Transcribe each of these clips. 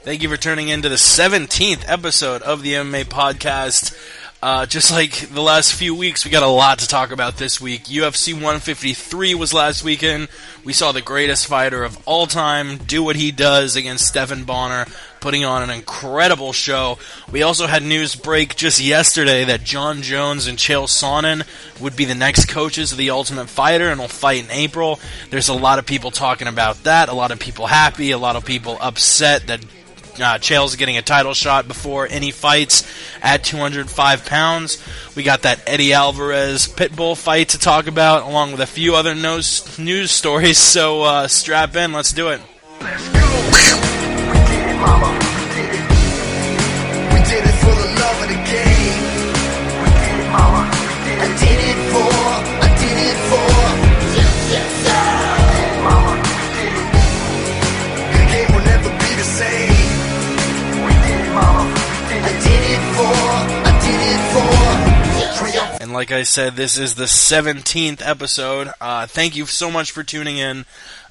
Thank you for tuning in to the 17th episode of the MMA Podcast. Just like the last few weeks, we got a lot to talk about this week. UFC 153 was last weekend. We saw the greatest fighter of all time do what he does against Stephan Bonner, putting on an incredible show. We also had news break just yesterday that Jon Jones and Chael Sonnen would be the next coaches of the Ultimate Fighter and will fight in April. There's a lot of people talking about that, a lot of people happy, a lot of people upset that Chael's getting a title shot before any fights at 205 pounds. We got that Eddie Alvarez Pitbull fight to talk about, along with a few other news stories. So strap in, let's do it. Let's go. We did it, mama. We did it. We did it for the love of the game. We did it, mama. I did it for. Yes, yes, yes. We did it, mama. We did it. The game will never be the same. And like I said, this is the 17th episode. Thank you so much for tuning in.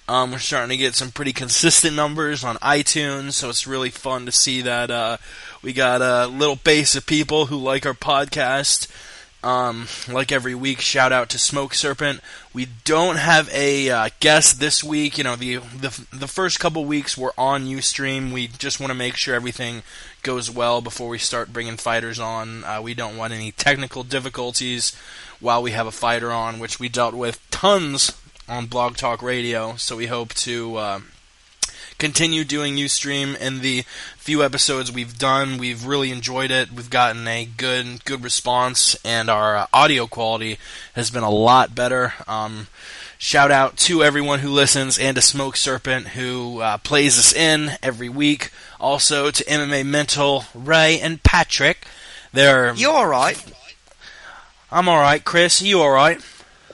We're starting to get some pretty consistent numbers on iTunes, so it's really fun to see that we got a little base of people who like our podcast. Like every week, shout out to Smoke Serpent. We don't have a guest this week. You know, the first couple weeks we're on Ustream. We just want to make sure everything goes well before we start bringing fighters on. We don't want any technical difficulties while we have a fighter on, which we dealt with tons on Blog Talk Radio. So we hope to continue doing Ustream. In the few episodes we've done, we've really enjoyed it. We've gotten a good response, and our audio quality has been a lot better. Shout out to everyone who listens, and to Smoke Serpent, who plays us in every week. Also to MMA Mental, Ray and Patrick. You alright? I'm alright. Chris, you alright?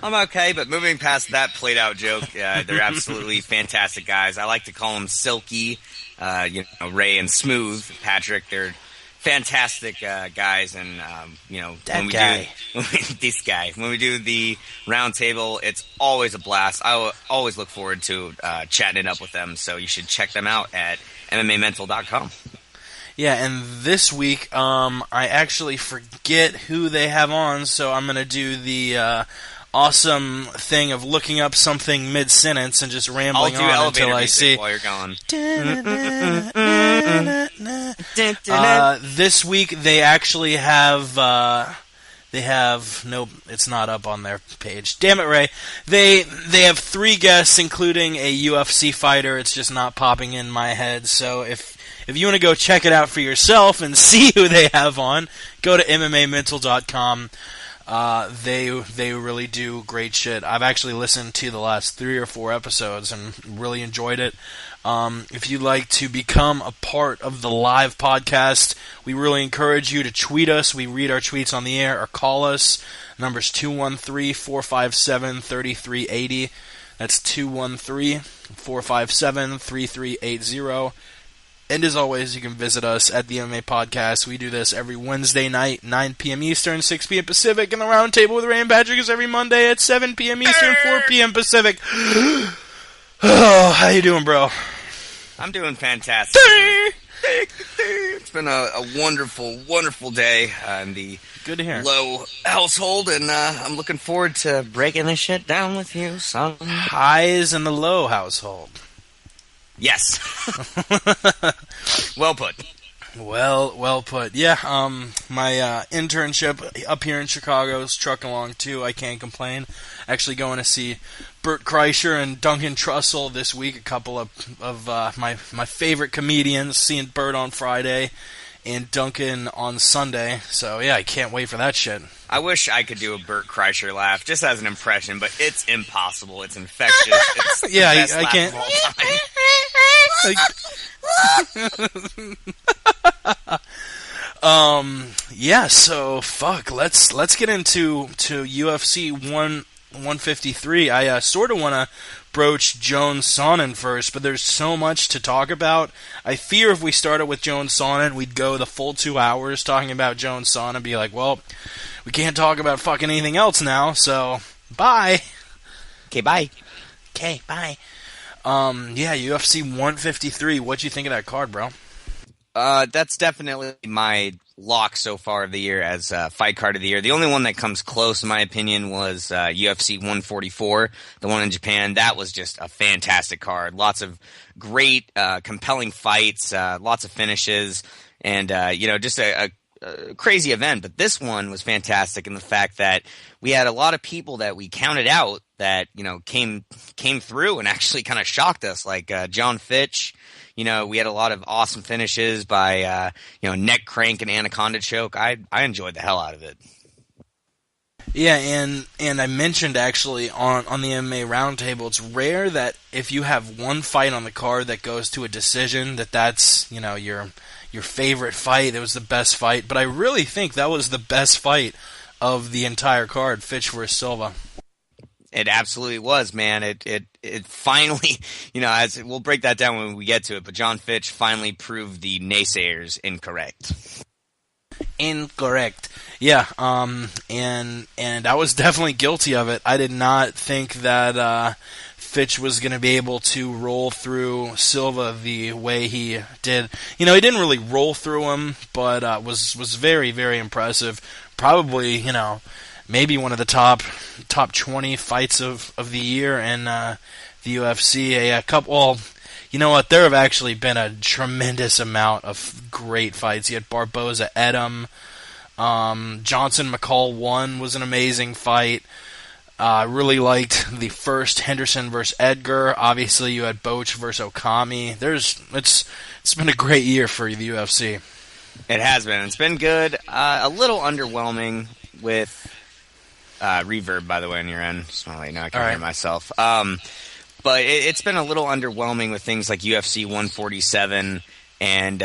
I'm okay, but moving past that played-out joke, they're absolutely fantastic guys. I like to call them Silky, Ray and Smooth, Patrick. They're fantastic guys, and this guy. When we do the round table, it's always a blast. I always look forward to chatting it up with them, so you should check them out at MMAmental.com. Yeah, and this week, I actually forget who they have on, so I'm going to do the awesome thing of looking up something mid-sentence and just rambling on until I see. While you're gone. This week they actually have. Nope, it's not up on their page. Damn it, Ray. They have 3 guests, including a UFC fighter. It's just not popping in my head. So if you want to go check it out for yourself and see who they have on, go to MMAmental.com. They really do great shit. I've actually listened to the last 3 or 4 episodes and really enjoyed it. If you'd like to become a part of the live podcast, we really encourage you to tweet us. We read our tweets on the air, or call us. Number's 213-457-3380. That's 213-457-3380. And as always, you can visit us at the MMA Podcast. We do this every Wednesday night, 9 p.m. Eastern, 6 p.m. Pacific. And the Round Table with Ray and Patrick is every Monday at 7 p.m. Eastern, 4 p.m. Pacific. Oh, how you doing, bro? I'm doing fantastic. It's been a wonderful, wonderful day in the Good to hear. Low household, and I'm looking forward to breaking this shit down with you, son. Highs in the Low household. Yes. Well put. Well put. Yeah, my internship up here in Chicago is trucking along too. I can't complain. Actually going to see Bert Kreischer and Duncan Trussell this week, a couple of my favorite comedians, seeing Bert on Friday and Duncan on Sunday. So yeah, I can't wait for that shit. I wish I could do a Bert Kreischer laugh just as an impression, but it's impossible. It's infectious. It's the best I laugh can't. of all time. Yeah, so let's get into UFC 153. I sort of want to broach Jones Sonnen first, but there's so much to talk about. I fear if we started with Jones Sonnen, we'd go the full 2 hours talking about Jones Sonnen and be like, well, we can't talk about fucking anything else now, so bye. Okay, bye. Okay, bye. Yeah, UFC 153. What'd you think of that card, bro? That's definitely my lock so far of the year as fight card of the year. The only one that comes close, in my opinion, was UFC 144, the one in Japan. That was just a fantastic card. Lots of great, compelling fights, lots of finishes, and just a crazy event. But this one was fantastic in the fact that we had a lot of people that we counted out that came through and actually kind of shocked us, like John Fitch. We had a lot of awesome finishes by, neck crank and anaconda choke. I enjoyed the hell out of it. Yeah, and I mentioned actually on the MMA Roundtable, it's rare that if you have one fight on the card that goes to a decision, that's your favorite fight. It was the best fight, but I really think that was the best fight of the entire card, Fitch versus Silva. It absolutely was, man. It finally, as we'll break that down when we get to it, but John Fitch finally proved the naysayers incorrect. Incorrect. Yeah, and I was definitely guilty of it. I did not think that Fitch was going to be able to roll through Silva the way he did. He didn't really roll through him, but was very, very impressive. Probably, maybe one of the top 20 fights of the year in the UFC. A couple. Well, you know what? There have actually been a tremendous amount of great fights. You had Barboza Edom, Johnson McCall 1 was an amazing fight. I really liked the first Henderson versus Edgar. Obviously, you had Boach versus Okami. It's been a great year for the UFC. It has been. It's been good. A little underwhelming with reverb, by the way, on your end. Just want to let you know I can't hear myself. But it's been a little underwhelming with things like UFC 147 and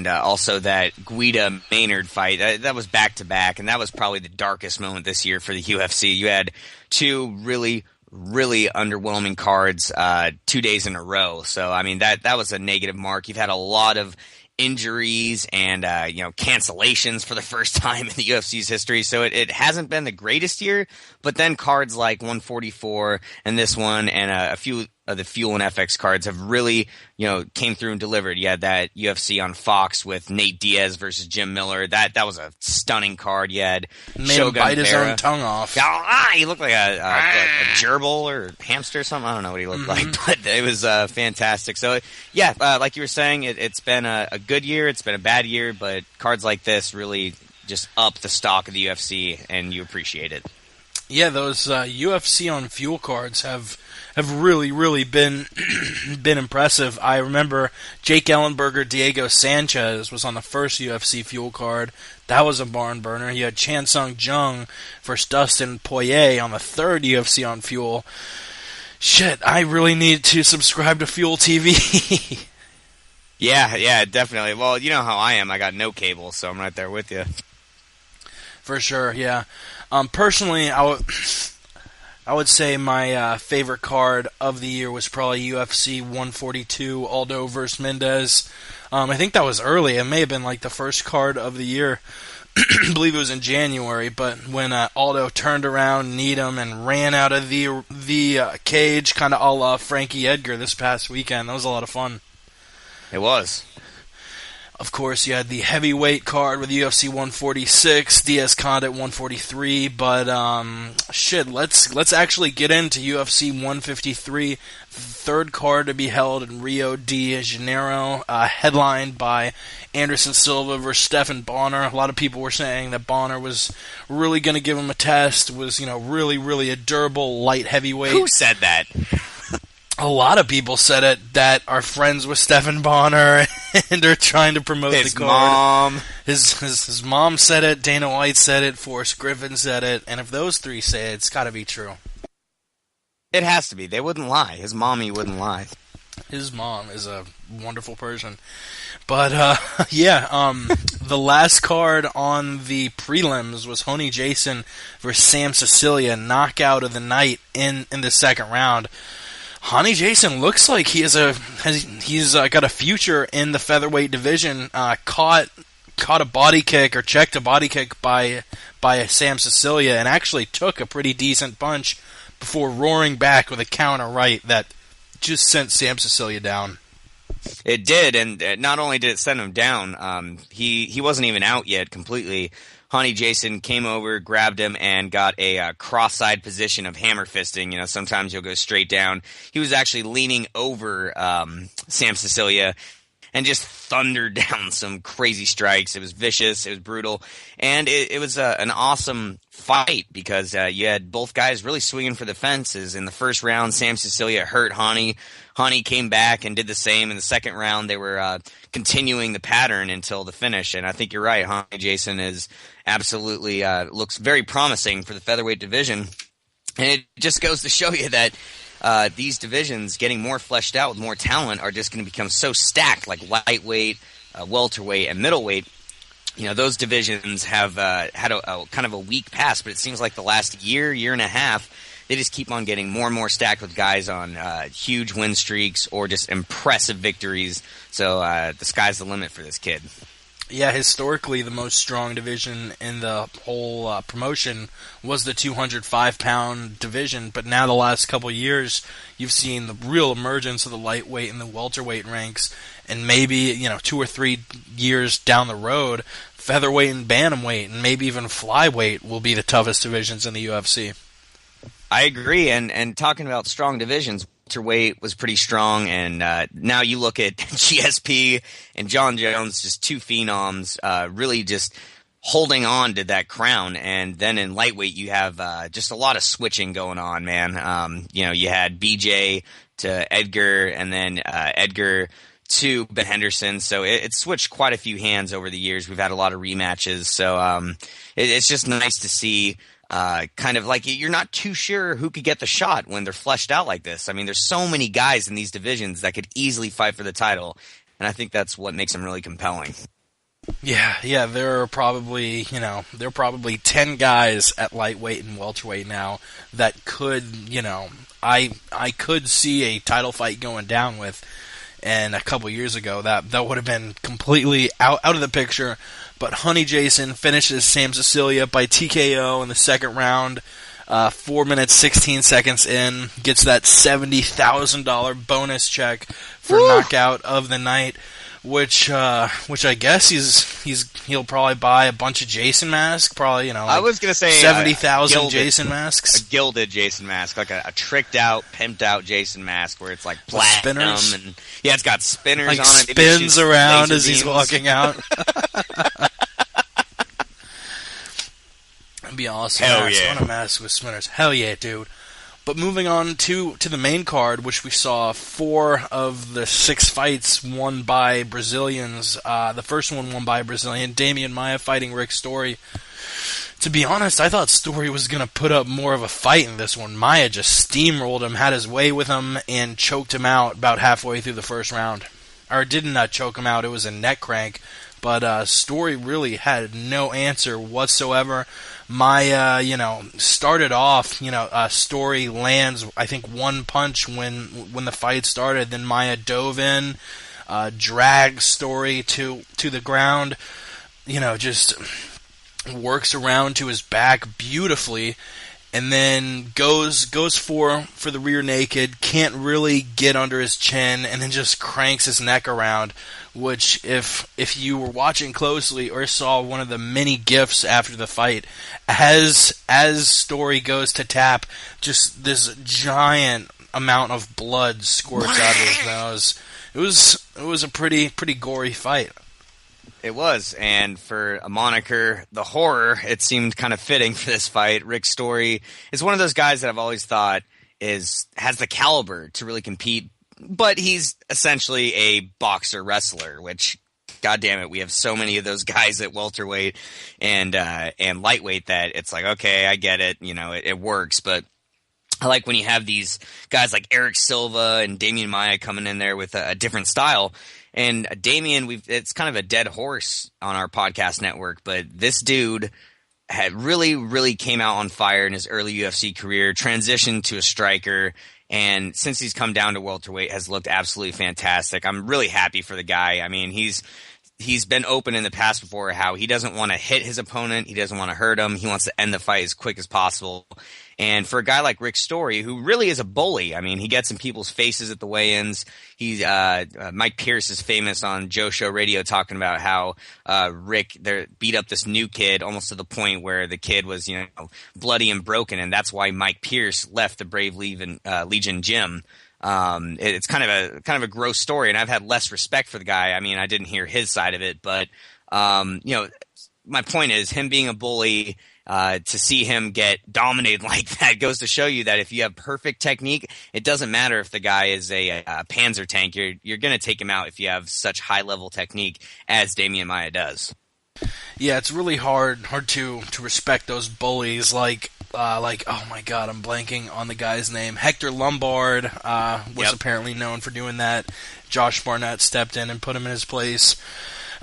also that Guida Maynard fight. That was back to back, and that was probably the darkest moment this year for the UFC. You had two really, really underwhelming cards 2 days in a row. So I mean that was a negative mark. You've had a lot of injuries and cancellations for the first time in the UFC's history. So it hasn't been the greatest year, but then cards like 144 and this one and a few of the Fuel and FX cards have really, came through and delivered. You had that UFC on Fox with Nate Diaz versus Jim Miller. That was a stunning card. You had made him bite his own tongue off. He looked like a gerbil or hamster or something. I don't know what he looked like, but it was fantastic. So yeah, like you were saying, it's been a good year. It's been a bad year, but cards like this really just up the stock of the UFC, and you appreciate it. Yeah, those UFC on Fuel cards have really, really been impressive. I remember Jake Ellenberger, Diego Sanchez was on the first UFC Fuel card. That was a barn burner. You had Chan Sung Jung versus Dustin Poirier on the third UFC on Fuel. Shit, I really need to subscribe to Fuel TV. Yeah, definitely. Well, you know how I am. I got no cable, so I'm right there with you. For sure, yeah. Personally, I would say my favorite card of the year was probably UFC 142, Aldo versus Mendez. I think that was early. It may have been like the first card of the year. I believe it was in January, but when Aldo turned around, kneed him, and ran out of the cage, kind of a la Frankie Edgar this past weekend. That was a lot of fun. It was. Of course, you had the heavyweight card with UFC 146, Diaz-Conde at 143, but let's actually get into UFC 153, third card to be held in Rio de Janeiro, headlined by Anderson Silva versus Stephan Bonner. A lot of people were saying that Bonner was really going to give him a test, was really, really a durable light heavyweight. Who said that? A lot of people said it that are friends with Stephan Bonner and are trying to promote the card. Mom. His mom said it, Dana White said it, Forrest Griffin said it, and if those three say it, it's got to be true. It has to be. They wouldn't lie. His mommy wouldn't lie. His mom is a wonderful person. But, the last card on the prelims was Honey Jason versus Sam Cecilia, knockout of the night in the second round. Honey Jason looks like he's got a future in the featherweight division. Caught a body kick or checked a body kick by Sam Cecilia and actually took a pretty decent punch before roaring back with a counter right that just sent Sam Cecilia down. It did, and not only did it send him down, he wasn't even out yet completely. Honey Jason came over, grabbed him, and got a cross-side position of hammer fisting. You know, sometimes you'll go straight down. He was actually leaning over Sam Cecilia and just thundered down some crazy strikes. It was vicious. It was brutal. And it was an awesome fight because you had both guys really swinging for the fences. In the first round, Sam Cecilia hurt Honey. Honey came back and did the same. In the second round, they were continuing the pattern until the finish. And I think you're right. Honey Jason is absolutely looks very promising for the featherweight division. And it just goes to show you that these divisions getting more fleshed out with more talent are just going to become so stacked, like lightweight, welterweight, and middleweight. You know, those divisions have had a kind of a weak past, but it seems like the last year and a half, they just keep on getting more and more stacked with guys on huge win streaks or just impressive victories. So the sky's the limit for this kid. Yeah, historically, the most strong division in the whole promotion was the 205-pound division, but now the last couple of years, you've seen the real emergence of the lightweight and the welterweight ranks, and maybe, 2 or 3 years down the road, featherweight and bantamweight, and maybe even flyweight will be the toughest divisions in the UFC. I agree, and talking about strong divisions, welterweight was pretty strong, and now you look at GSP and John Jones, just two phenoms, really just holding on to that crown. And then in lightweight, you have just a lot of switching going on, man. You had BJ to Edgar, and then Edgar to Ben Henderson. So it switched quite a few hands over the years. We've had a lot of rematches, so it's just nice to see. Kind of like you're not too sure who could get the shot when they're fleshed out like this. I mean, there's so many guys in these divisions that could easily fight for the title, and I think that's what makes them really compelling. Yeah, there are probably 10 guys at lightweight and welterweight now that could, I could see a title fight going down with. And a couple years ago, that would have been completely out of the picture. But Honey Jason finishes Sam Cecilia by TKO in the second round, 4 minutes, 16 seconds in, gets that $70,000 bonus check for knockout of the night, which I guess he'll probably buy a bunch of Jason masks, probably, I was gonna say 70,000 Jason masks, a gilded Jason mask, like a tricked out, pimped out Jason mask, where it's like platinum and it's got spinners like on it, spins around as he's walking out. That'd be awesome. Hell mask. yeah! I want a mask with spinners. Hell yeah, dude. But moving on to the main card, which we saw 4 of the 6 fights won by Brazilians. The first one won by a Brazilian, Damian Maia fighting Rick Story. To be honest, I thought Story was going to put up more of a fight in this one. Maia just steamrolled him, had his way with him, and choked him out about halfway through the first round. Or didn't choke him out, it was a neck crank. But Story really had no answer whatsoever. Maia, started off, Story lands, I think, one punch when the fight started. Then Maia dove in, dragged Story to the ground, just works around to his back beautifully, and then goes for the rear naked, can't really get under his chin, and then just cranks his neck around, which if you were watching closely or saw one of the many GIFs after the fight, as Story goes to tap, just this giant amount of blood squirts out of his nose. It was a pretty gory fight. It was, and for a moniker, The Horror, it seemed kind of fitting for this fight. Rick Story is one of those guys that I've always thought has the caliber to really compete, but he's essentially a boxer wrestler, which, God damn it, we have so many of those guys at welterweight and lightweight that it's like, okay, I get it, it works, but I like when you have these guys like Eric Silva and Damian Maia coming in there with a different style. And Damian, it's kind of a dead horse on our podcast network, but this dude had really came out on fire in his early UFC career, transitioned to a striker, and since he's come down to welterweight has looked absolutely fantastic. I'm really happy for the guy. I mean, he's been open in the past before how he doesn't want to hit his opponent. He doesn't want to hurt him. He wants to end the fight as quick as possible. And for a guy like Rick Story, who really is a bully, I mean, he gets in people's faces at the weigh-ins. Mike Pierce is famous on Joe Show Radio talking about how Rick beat up this new kid almost to the point where the kid was, bloody and broken, and that's why Mike Pierce left the Brave Legion gym. It's kind of a gross story, and I've had less respect for the guy. I mean, I didn't hear his side of it, but my point is him being a bully. To see him get dominated like that goes to show you that if you have perfect technique, it doesn't matter if the guy is a Panzer tank. You're going to take him out if you have such high level technique as Damian Maia does. Yeah, it's really hard to respect those bullies like oh my god, I'm blanking on the guy's name. Hector Lombard was apparently known for doing that. Josh Barnett stepped in and put him in his place.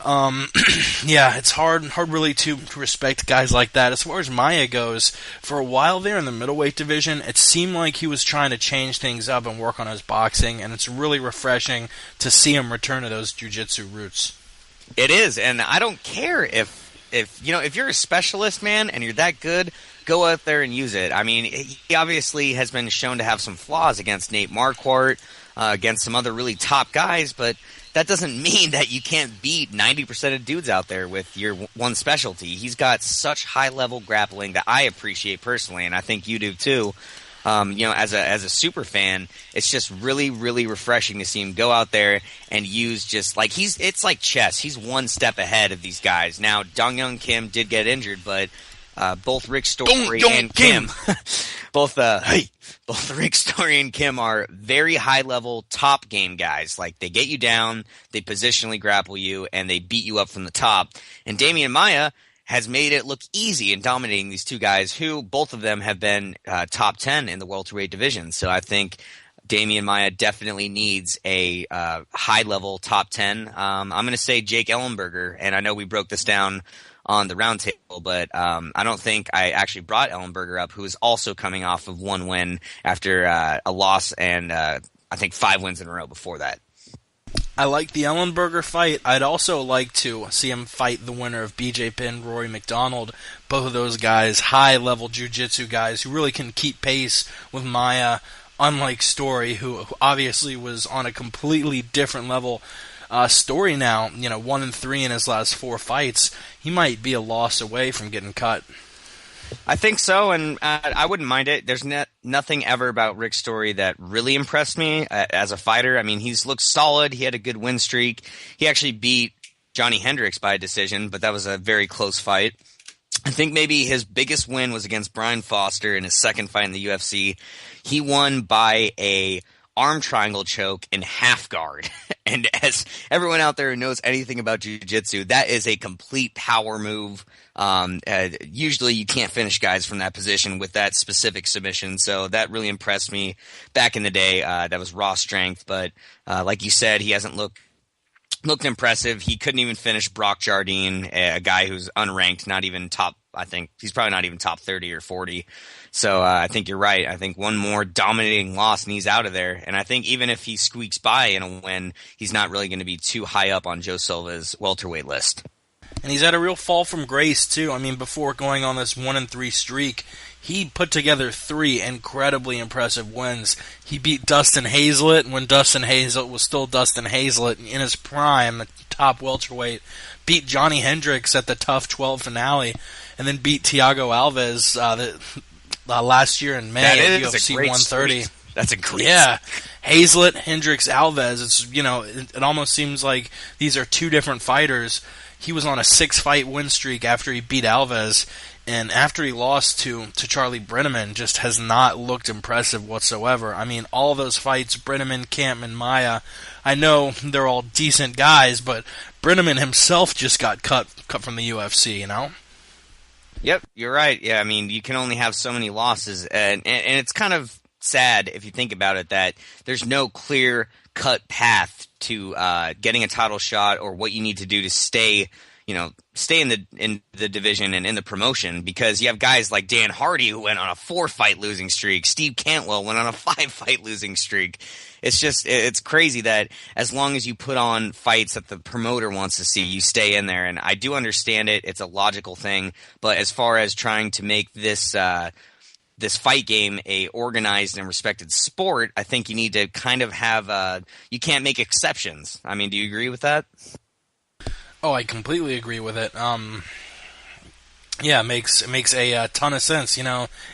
Yeah, it's hard really to respect guys like that. As far as Maia goes, for a while there in the middleweight division, it seemed like he was trying to change things up and work on his boxing, and it's really refreshing to see him return to those jiu-jitsu roots. It is, and I don't care if you're a specialist, man, and you're that good, go out there and use it. I mean, he obviously has been shown to have some flaws against Nate Marquardt, against some other really top guys, but that doesn't mean that you can't beat 90% of dudes out there with your one specialty. He's got such high-level grappling that I appreciate personally, and I think you do too. As a super fan, it's just really refreshing to see him go out there and use just like it's like chess. He's one step ahead of these guys. Now, Dong Young Kim did get injured, but both Rick Story and Kim, both Rick Story and Kim are very high level top game guys. Like they get you down, they positionally grapple you, and they beat you up from the top. And Damian Maia has made it look easy in dominating these two guys who both of them have been top 10 in the welterweight division. So I think Damian Maia definitely needs a high-level top 10. I'm going to say Jake Ellenberger, and I know we broke this down on the roundtable, but I don't think I actually brought Ellenberger up, who is also coming off of one win after a loss and I think 5 wins in a row before that. I like the Ellenberger fight. I'd also like to see him fight the winner of BJ Penn, Rory McDonald. Both of those guys, high-level jiu-jitsu guys who really can keep pace with Maia, unlike Story, who obviously was on a completely different level. Story now, 1-3 in his last 4 fights. He might be a loss away from getting cut. I think so, and I wouldn't mind it. There's nothing ever about Rick Story that really impressed me as a fighter. I mean, he's looked solid. He had a good win streak. He actually beat Johnny Hendricks by a decision, but that was a very close fight. I think maybe his biggest win was against Brian Foster in his second fight in the UFC. He won by a arm triangle choke in half guard. And as everyone out there who knows anything about jiu-jitsu, that is a complete power move. Usually you can't finish guys from that position with that specific submission. So that really impressed me back in the day. That was raw strength. But like you said, he hasn't looked impressive. He couldn't even finish Brock Jardine, a guy who's unranked, not even top. I think he's probably not even top 30 or 40. So I think you're right. I think one more dominating loss and he's out of there. And I think even if he squeaks by in a win, he's not really going to be too high up on Joe Silva's welterweight list. And he's had a real fall from grace, too. I mean, before going on this 1-3 streak, he put together 3 incredibly impressive wins. He beat Dustin Hazlett when Dustin Hazlett was still Dustin Hazlett in his prime, the top welterweight. Beat Johnny Hendricks at the TUF 12 finale, and then beat Thiago Alves last year in May at UFC 130. Streak. That's a great Hazlett, Hendricks, Alves. It's it almost seems like these are 2 different fighters. He was on a 6-fight win streak after he beat Alves, and after he lost to Charlie Brenneman, just has not looked impressive whatsoever. I mean, all of those fights, Brenneman, Kampman, Maia, I know they're all decent guys, but Brenneman himself just got cut from the UFC, Yep, you're right. Yeah, I mean, you can only have so many losses, and it's kind of sad if you think about it that there's no clear cut path to getting a title shot or what you need to do to stay in the division and in the promotion, because you have guys like Dan Hardy who went on a 4-fight losing streak. Steve Cantwell went on a 5-fight losing streak. It's crazy that as long as you put on fights that the promoter wants to see, you stay in there. And I do understand it. It's a logical thing. But as far as trying to make this fight game a organized and respected sport, I think you need to kind of have you can't make exceptions. I mean, do you agree with that? Oh, I completely agree with it. Yeah, it makes a ton of sense.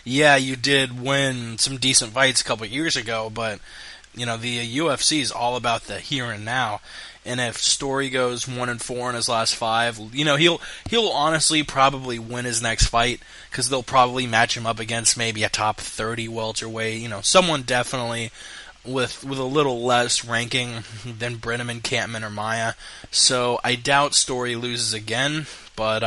Yeah, you did win some decent fights a couple of years ago, but the UFC is all about the here and now. And if Story goes 1-4 in his last 5, he'll honestly probably win his next fight, because they'll probably match him up against maybe a top 30 welterweight. Someone definitely with a little less ranking than Brenneman, Campman, or Maya. So I doubt Story loses again, but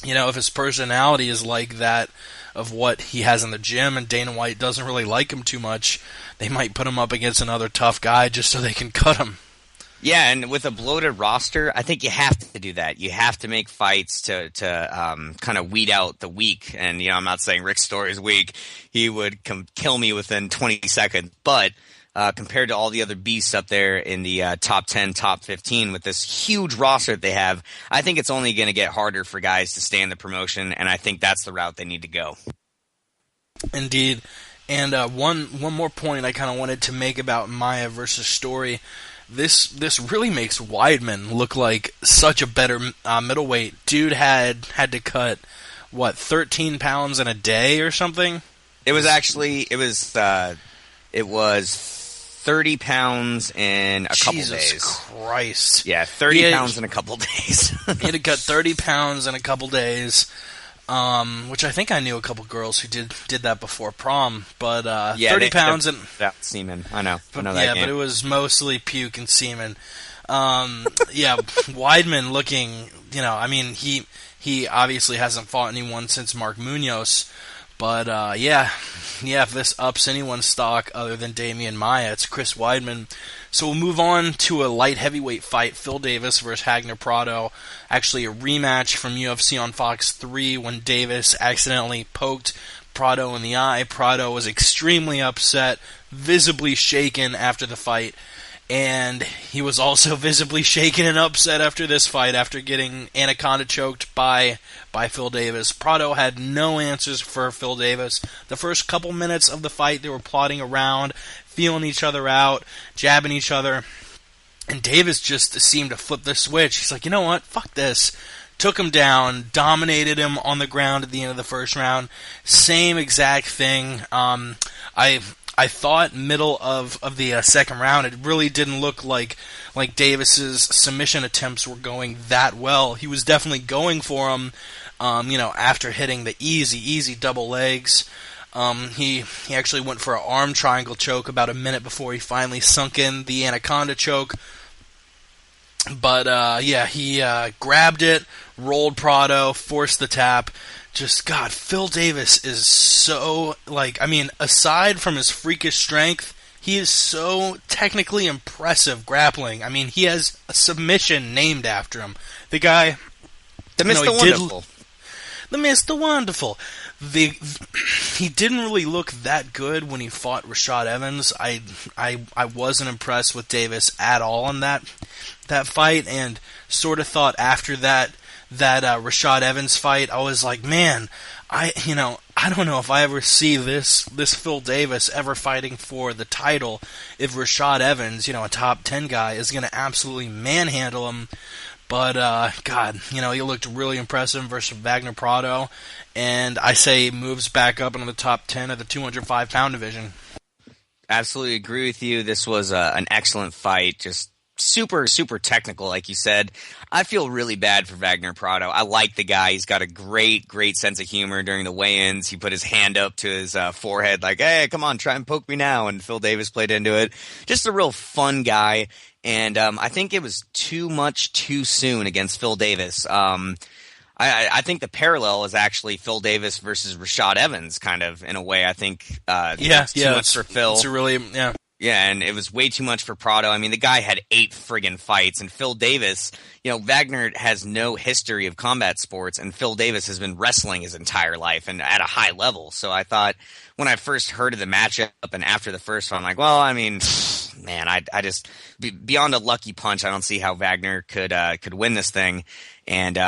if his personality is like that of what he has in the gym, and Dana White doesn't really like him too much, they might put him up against another tough guy just so they can cut him. Yeah, and with a bloated roster, I think you have to do that. You have to make fights to kind of weed out the weak. And, I'm not saying Rick Story's weak. He would kill me within 20 seconds. But compared to all the other beasts up there in the top 10, top 15, with this huge roster that they have, I think it's only going to get harder for guys to stay in the promotion. And I think that's the route they need to go. Indeed. And one more point I kind of wanted to make about Maya versus Story. This really makes Weidman look like such a better middleweight. Dude had to cut 13 pounds in a day or something. It was 30 pounds in a couple days. Jesus Christ! Yeah, 30 pounds in a couple days. He had to cut 30 pounds in a couple days. Which I think I knew a couple girls who did that before prom, but 30 pounds and semen. I know. But, that game. But it was mostly puke and semen. Weidman looking, he obviously hasn't fought anyone since Mark Munoz, but if this ups anyone's stock other than Damian Maia, it's Chris Weidman. So we'll move on to a light heavyweight fight, Phil Davis versus Hagner Prado. Actually a rematch from UFC on Fox 3 when Davis accidentally poked Prado in the eye. Prado was extremely upset, visibly shaken after the fight. And he was also visibly shaken and upset after this fight, after getting anaconda choked by Phil Davis. Prado had no answers for Phil Davis. The first couple minutes of the fight, they were plodding around, feeling each other out, jabbing each other. And Davis just seemed to flip the switch. He's like, you know what? Fuck this. Took him down, dominated him on the ground at the end of the first round. Same exact thing. I thought middle of the second round, it really didn't look like Davis's submission attempts were going that well. He was definitely going for him, after hitting the easy double legs. He actually went for an arm triangle choke about a minute before he finally sunk in the anaconda choke. But, he grabbed it, rolled Prado, forced the tap. God, Phil Davis is so, aside from his freakish strength, he is so technically impressive grappling. I mean, he has a submission named after him. The guy... The Mr. Wonderful. The Mr. Wonderful. He didn't really look that good when he fought Rashad Evans. I wasn't impressed with Davis at all in that fight, and sort of thought after that Rashad Evans fight, I was like, man, I don't know if I ever see this Phil Davis ever fighting for the title if Rashad Evans, a top 10 guy, is going to absolutely manhandle him. But, God, he looked really impressive versus Wagner Prado, and I say moves back up into the top 10 of the 205-pound division. Absolutely agree with you. This was an excellent fight, just super, super technical, like you said. I feel really bad for Wagner Prado. I like the guy. He's got a great, great sense of humor during the weigh-ins. He put his hand up to his forehead like, hey, come on, try and poke me now. And Phil Davis played into it. Just a real fun guy. And I think it was too much too soon against Phil Davis. I think the parallel is actually Phil Davis versus Rashad Evans, kind of, in a way. I think it's too much for Phil. It's a really, Yeah, and it was way too much for Prado. I mean, the guy had 8 friggin' fights, and Phil Davis, Wagner has no history of combat sports, and Phil Davis has been wrestling his entire life and at a high level. So I thought, when I first heard of the matchup and after the first one, I'm like, well, I mean, man, I just, beyond a lucky punch, I don't see how Wagner could win this thing. And,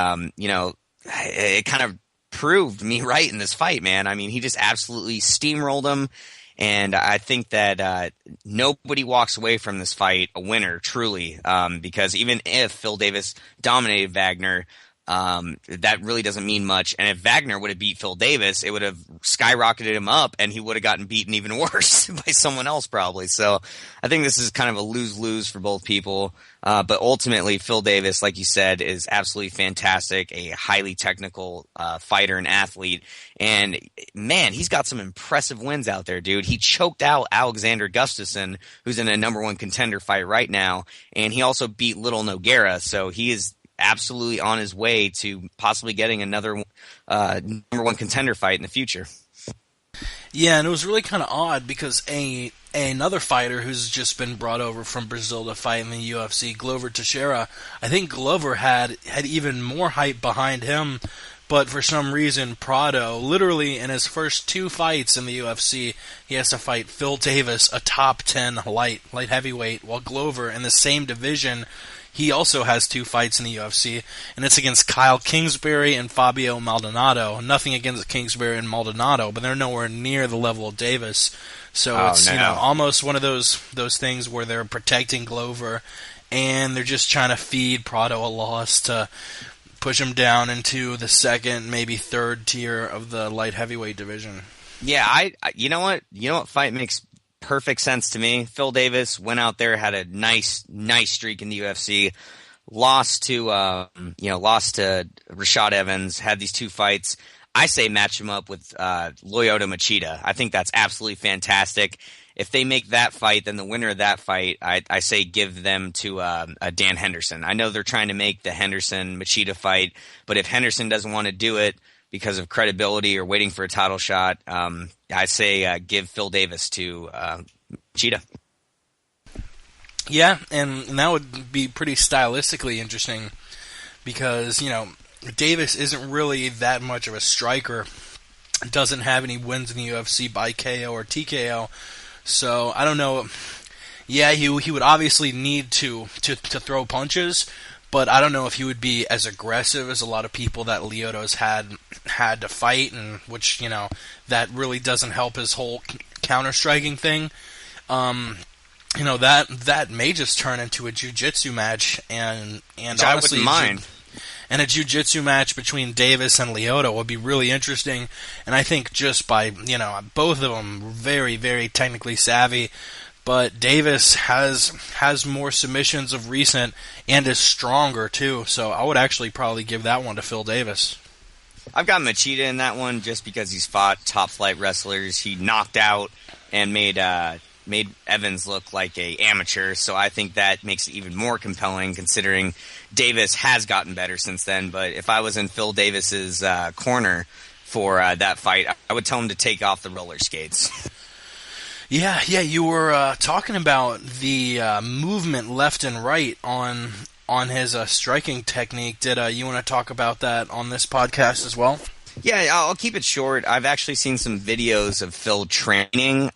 it kind of proved me right in this fight, man. I mean, he just absolutely steamrolled him. And I think that nobody walks away from this fight a winner, truly, because even if Phil Davis dominated Wagner, that really doesn't mean much. And if Wagner would have beat Phil Davis, it would have skyrocketed him up, and he would have gotten beaten even worse by someone else probably. So I think this is kind of a lose-lose for both people. But ultimately, Phil Davis, like you said, is absolutely fantastic, a highly technical fighter and athlete. And, man, he's got some impressive wins out there, dude. He choked out Alexander Gustafsson, who's in a number 1 contender fight right now, and he also beat Little Nogueira. So he is absolutely on his way to possibly getting another number 1 contender fight in the future. Yeah, and it was really kind of odd because another fighter who's just been brought over from Brazil to fight in the UFC, Glover Teixeira, I think Glover had even more hype behind him, but for some reason Prado, literally in his first 2 fights in the UFC, he has to fight Phil Davis, a top 10 light heavyweight, while Glover in the same division, he also has 2 fights in the UFC, and it's against Kyle Kingsbury and Fabio Maldonado. Nothing against Kingsbury and Maldonado, but they're nowhere near the level of Davis. So it's almost one of those things where they're protecting Glover, and they're just trying to feed Prado a loss to push him down into the 2nd, maybe 3rd tier of the light heavyweight division. Yeah, I you know what fight makes perfect sense to me. Phil Davis went out there, had a nice streak in the UFC, lost to Rashad Evans, had these 2 fights. I say match him up with Lyoto Machida. I think that's absolutely fantastic. If they make that fight, then the winner of that fight, I say give them to Dan Henderson. I know they're trying to make the Henderson-Machida fight, but if Henderson doesn't want to do it because of credibility or waiting for a title shot, I say give Phil Davis to Machida. Yeah, and that would be pretty stylistically interesting because, Davis isn't really that much of a striker. Doesn't have any wins in the UFC by KO or TKO. So, I don't know. Yeah, he would obviously need to throw punches, but I don't know if he would be as aggressive as a lot of people that Lyoto's had to fight, and which, that really doesn't help his whole counter-striking thing. That may just turn into a jiu-jitsu match, and honestly, I wouldn't mind. And a jiu-jitsu match between Davis and Lyoto would be really interesting. And I think just by, both of them very, very technically savvy. But Davis has more submissions of recent and is stronger, too. So I would actually probably give that one to Phil Davis. I've got Machida in that one just because he's fought top-flight wrestlers. He knocked out and made Evans look like a amateur, so I think that makes it even more compelling considering Davis has gotten better since then. But if I was in Phil Davis's corner for that fight, I would tell him to take off the roller skates. Yeah, you were talking about the movement left and right on his striking technique. Did you want to talk about that on this podcast as well? Yeah, I'll keep it short. I've actually seen some videos of Phil training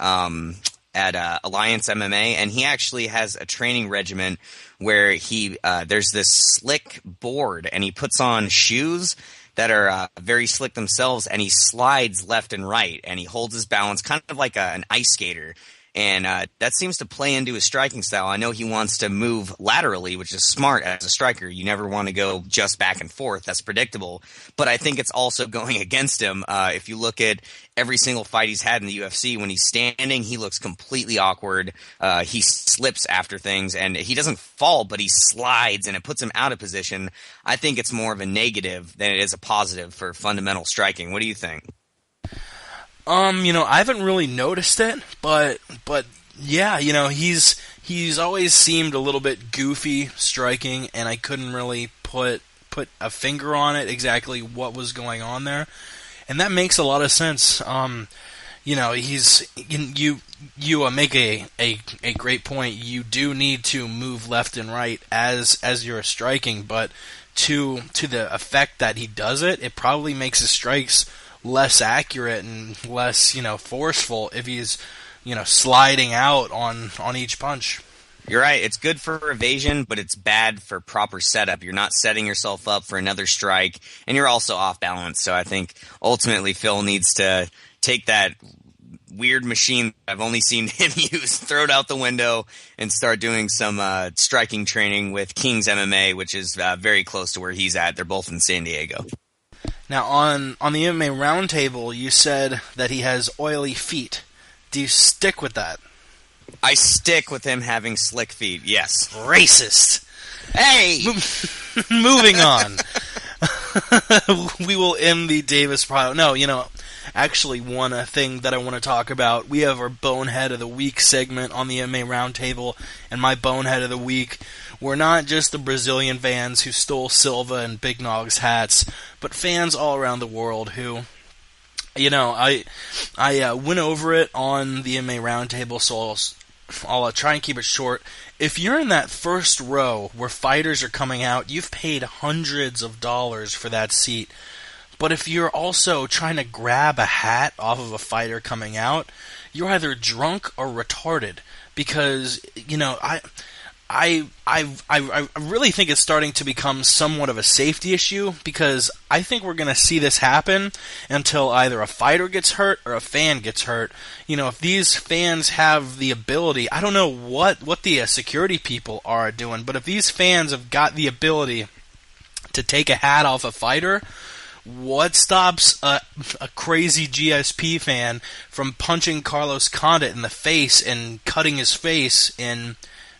at Alliance MMA, and he actually has a training regimen where there's this slick board, and he puts on shoes that are very slick themselves, and he slides left and right, and he holds his balance kind of like an ice skater. And that seems to play into his striking style. I know he wants to move laterally, which is smart as a striker. You never want to go just back and forth. That's predictable. But I think it's also going against him. If you look at every single fight he's had in the UFC, when he's standing, he looks completely awkward. He slips after things, and he doesn't fall, but he slides, and it puts him out of position. I think it's more of a negative than it is a positive for fundamental striking. What do you think? I haven't really noticed it, but yeah, he's always seemed a little bit goofy striking, and I couldn't really put put a finger on it exactly what was going on there, and that makes a lot of sense. You know, you make a great point. You do need to move left and right as you're striking, but to the effect that he does it, it probably makes his strikes less accurate and less, forceful if he's, sliding out on each punch. You're right. It's good for evasion, but it's bad for proper setup. You're not setting yourself up for another strike, and you're also off balance. So I think ultimately Phil needs to take that weird machine I've only seen him use, throw it out the window, and start doing some striking training with King's MMA, which is very close to where he's at. They're both in San Diego. Now, on the MMA Roundtable, you said that he has oily feet. Do you stick with that? I stick with him having slick feet, yes. Racist. Hey! Moving on. We will end the Davis Prado. No, actually one thing that I want to talk about, we have our Bonehead of the Week segment on the MMA Roundtable, and my Bonehead of the Week were not just the Brazilian fans who stole Silva and Big Nog's hats, but fans all around the world who, I went over it on the MMA Roundtable, so I'll try and keep it short. If you're in that first row where fighters are coming out, you've paid hundreds of dollars for that seat. But if you're also trying to grab a hat off of a fighter coming out, you're either drunk or retarded. Because, I really think it's starting to become somewhat of a safety issue, because I think we're going to see this happen until either a fighter gets hurt or a fan gets hurt. If these fans have the ability, I don't know what the security people are doing, but if these fans have got the ability to take a hat off a fighter, what stops a crazy GSP fan from punching Carlos Condit in the face and cutting his face and,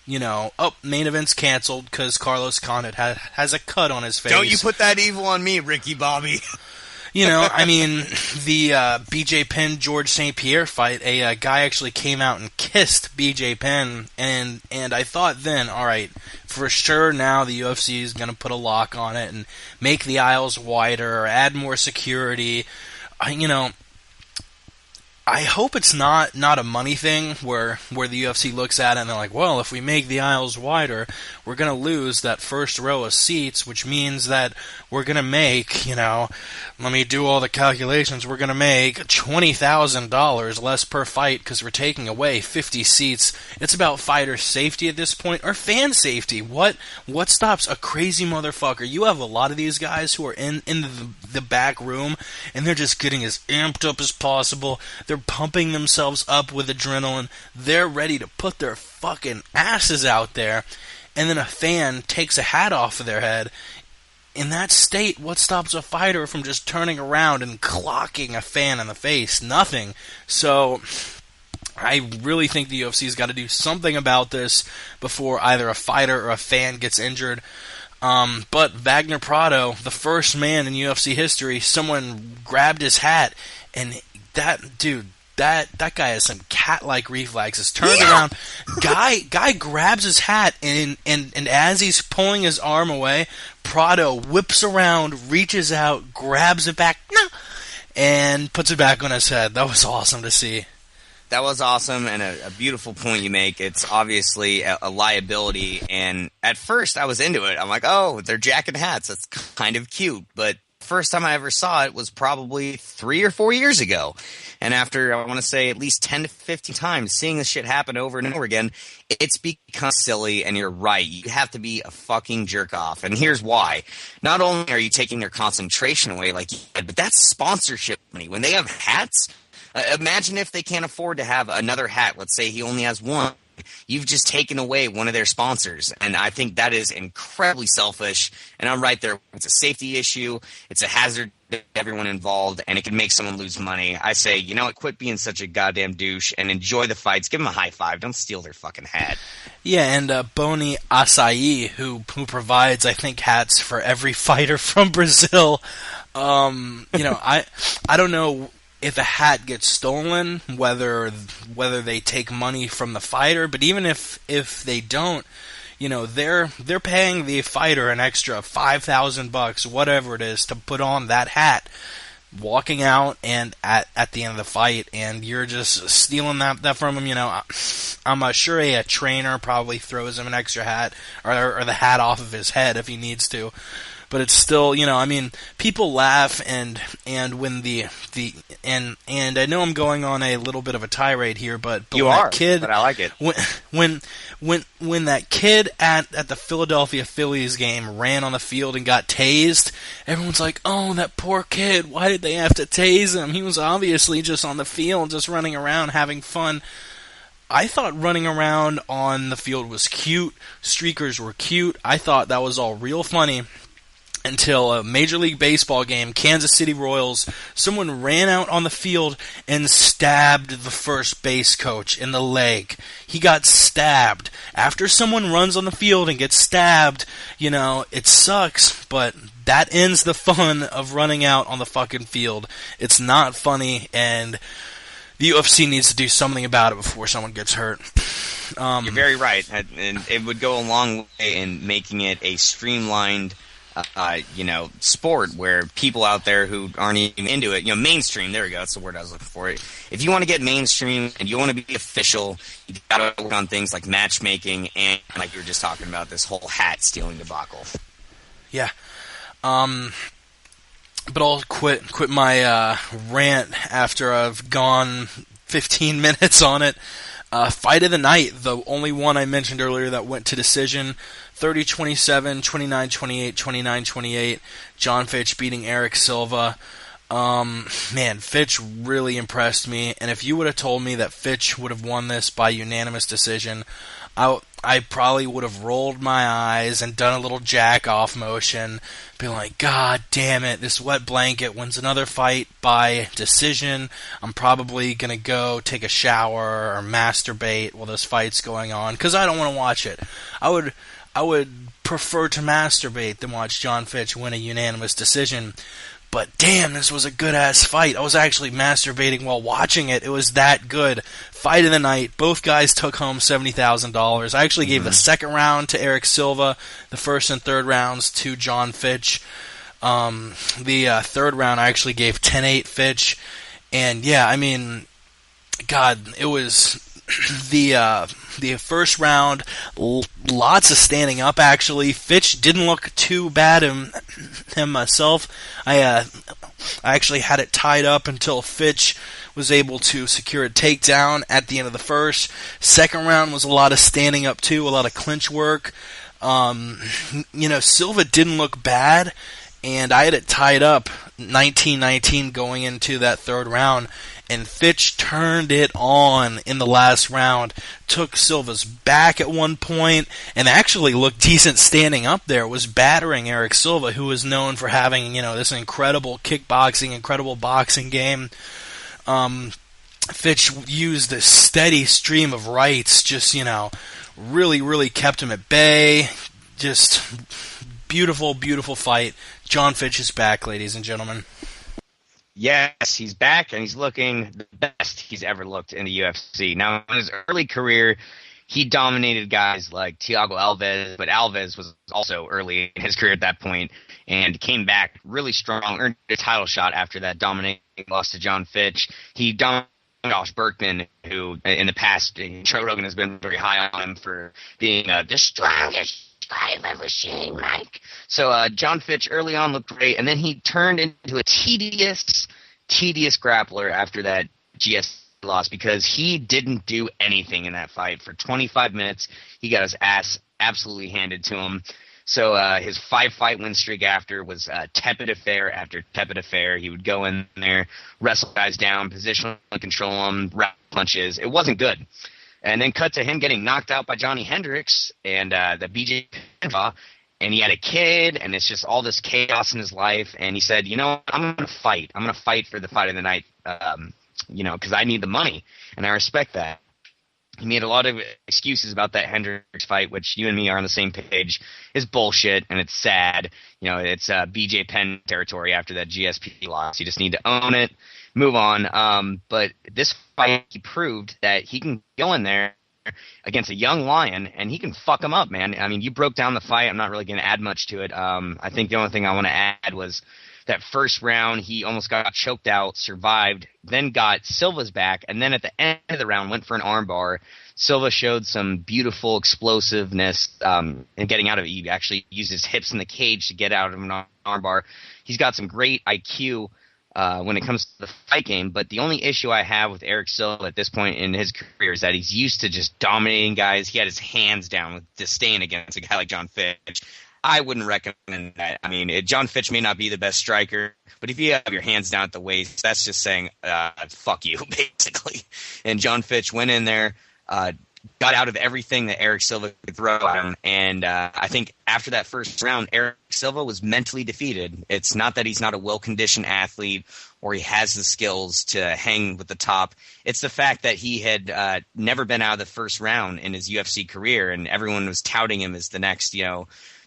main event's canceled because Carlos Condit has a cut on his face. Don't you put that evil on me, Ricky Bobby. The BJ Penn George St. Pierre fight, a guy actually came out and kissed BJ Penn, and I thought then, all right, for sure now the UFC is going to put a lock on it and make the aisles wider or add more security. I hope it's not a money thing where the UFC looks at it and they're like, well, if we make the aisles wider, we're going to lose that first row of seats, which means that we're going to make, let me do all the calculations, we're going to make $20,000 less per fight because we're taking away 50 seats. It's about fighter safety at this point, or fan safety. What stops a crazy motherfucker? You have a lot of these guys who are in the back room, and they're just getting as amped up as possible. They're pumping themselves up with adrenaline. They're ready to put their fucking asses out there. And then a fan takes a hat off of their head. In that state, what stops a fighter from just turning around and clocking a fan in the face? Nothing. So I really think the UFC's got to do something about this before either a fighter or a fan gets injured. But Wagner Prado, the first man in UFC history, someone grabbed his hat, and that dude, that guy has some cat-like reflexes. Turned around, guy grabs his hat, and as he's pulling his arm away, Prado whips around, reaches out, grabs it back, and puts it back on his head. That was awesome to see. That was awesome, and a beautiful point you make. It's obviously a liability, and at first I was into it. I'm like, oh, they're jacking hats. That's kind of cute, but first time I ever saw it was probably 3 or 4 years ago. And after, I want to say, at least 10 to 15 times, seeing this shit happen over and over again, it's become silly, and you're right. You have to be a fucking jerk-off. And here's why. Not only are you taking their concentration away, like you said, but that's sponsorship money. When they have hats, imagine if they can't afford to have another hat. Let's say he only has one. You've just taken away one of their sponsors, and I think that is incredibly selfish, and I'm right there. It's a safety issue. It's a hazard to everyone involved, and it can make someone lose money. I say, quit being such a goddamn douche and enjoy the fights. Give them a high five. Don't steal their fucking hat. Yeah, and Boni Acai, who provides, I think, hats for every fighter from Brazil. I don't know if a hat gets stolen, whether they take money from the fighter, but even if they don't, they're paying the fighter an extra $5,000, whatever it is, to put on that hat, walking out and at the end of the fight, and you're just stealing that from him. I'm sure a trainer probably throws him an extra hat or the hat off of his head if he needs to. But it's still, people laugh and when and I know I'm going on a little bit of a tirade here, but you when are, that kid, but I like it. When that kid at the Philadelphia Phillies game ran on the field and got tased, everyone's like, "Oh, that poor kid! Why did they have to tase him? He was obviously just on the field, just running around having fun." I thought running around on the field was cute. Streakers were cute. I thought that was all real funny. Until a Major League Baseball game, Kansas City Royals, someone ran out on the field and stabbed the first base coach in the leg. He got stabbed. After someone runs on the field and gets stabbed, it sucks, but that ends the fun of running out on the fucking field. It's not funny, and the UFC needs to do something about it before someone gets hurt. You're very right, and it would go a long way in making it a streamlined sport where people out there who aren't even into it, mainstream, there we go, that's the word I was looking for. If you want to get mainstream and you want to be official, you got to work on things like matchmaking and, like you were just talking about, this whole hat stealing debacle. Yeah. But I'll quit my rant after I've gone 15 minutes on it. Fight of the night, the only one I mentioned earlier that went to decision, 30-27, 29-28, 29-28. John Fitch beating Eric Silva. Man, Fitch really impressed me. And if you would have told me that Fitch would have won this by unanimous decision, I probably would have rolled my eyes and done a little jack-off motion, be like, God damn it, this wet blanket wins another fight by decision. I'm probably going to go take a shower or masturbate while this fight's going on, because I don't want to watch it. I would prefer to masturbate than watch John Fitch win a unanimous decision. But damn, this was a good-ass fight. I was actually masturbating while watching it. It was that good. Fight of the night. Both guys took home $70,000. I actually gave the second round to Eric Silva, the first and third rounds to John Fitch. The third round I actually gave 10-8 Fitch. And yeah, I mean, God, it was the first round, lots of standing up, actually. Fitch didn't look too bad himself. I actually had it tied up until Fitch was able to secure a takedown at the end of the first. Second round was a lot of standing up, too, a lot of clinch work. Silva didn't look bad, and I had it tied up 19-19 going into that third round. And Fitch turned it on in the last round, took Silva's back at one point, and actually looked decent standing up there, was battering Eric Silva, who was known for having, this incredible kickboxing, incredible boxing game. Fitch used a steady stream of rights, just, really, really kept him at bay. Just beautiful, beautiful fight. John Fitch is back, ladies and gentlemen. Yes, he's back, and he's looking the best he's ever looked in the UFC. Now, in his early career, he dominated guys like Thiago Alves, but Alves was also early in his career at that point, and came back really strong, earned a title shot after that dominating loss to John Fitch. He dominated Josh Berkman, who in the past, Joe Rogan has been very high on him for being the strongest I've ever seen, Mike. So John Fitch early on looked great, and then he turned into a tedious grappler after that GSP loss, because he didn't do anything in that fight. For 25 minutes, he got his ass absolutely handed to him. So his 5-fight win streak after was tepid affair after tepid affair. He would go in there, wrestle guys down, positionally control them, wrap punches. It wasn't good. And then cut to him getting knocked out by Johnny Hendricks and the BJ Penn, and he had a kid, and it's just all this chaos in his life. And he said, I'm going to fight. I'm going to fight for the fight of the night, because I need the money, and I respect that. He made a lot of excuses about that Hendricks fight, which you and me are on the same page, is bullshit, and it's sad. It's BJ Penn territory after that GSP loss. You just need to own it, move on. But this fight, he proved that he can go in there against a young lion, and he can fuck him up, man. I mean, you broke down the fight. I'm not really going to add much to it. I think the only thing I want to add was that first round, he almost got choked out, survived, then got Silva's back, and then at the end of the round went for an armbar. Silva showed some beautiful explosiveness in getting out of it. He actually used his hips in the cage to get out of an armbar. He's got some great IQ when it comes to the fight game, but the only issue I have with Eric Silva at this point in his career is that he's used to just dominating guys. He had his hands down with disdain against a guy like John Fitch. I wouldn't recommend that. I mean, John Fitch may not be the best striker, but if you have your hands down at the waist, that's just saying, fuck you, basically. And John Fitch went in there, got out of everything that Eric Silva could throw at him, and I think after that first round, Eric Silva was mentally defeated. It's not that he's not a well-conditioned athlete or he has the skills to hang with the top. It's the fact that he had never been out of the first round in his UFC career, and everyone was touting him as the next,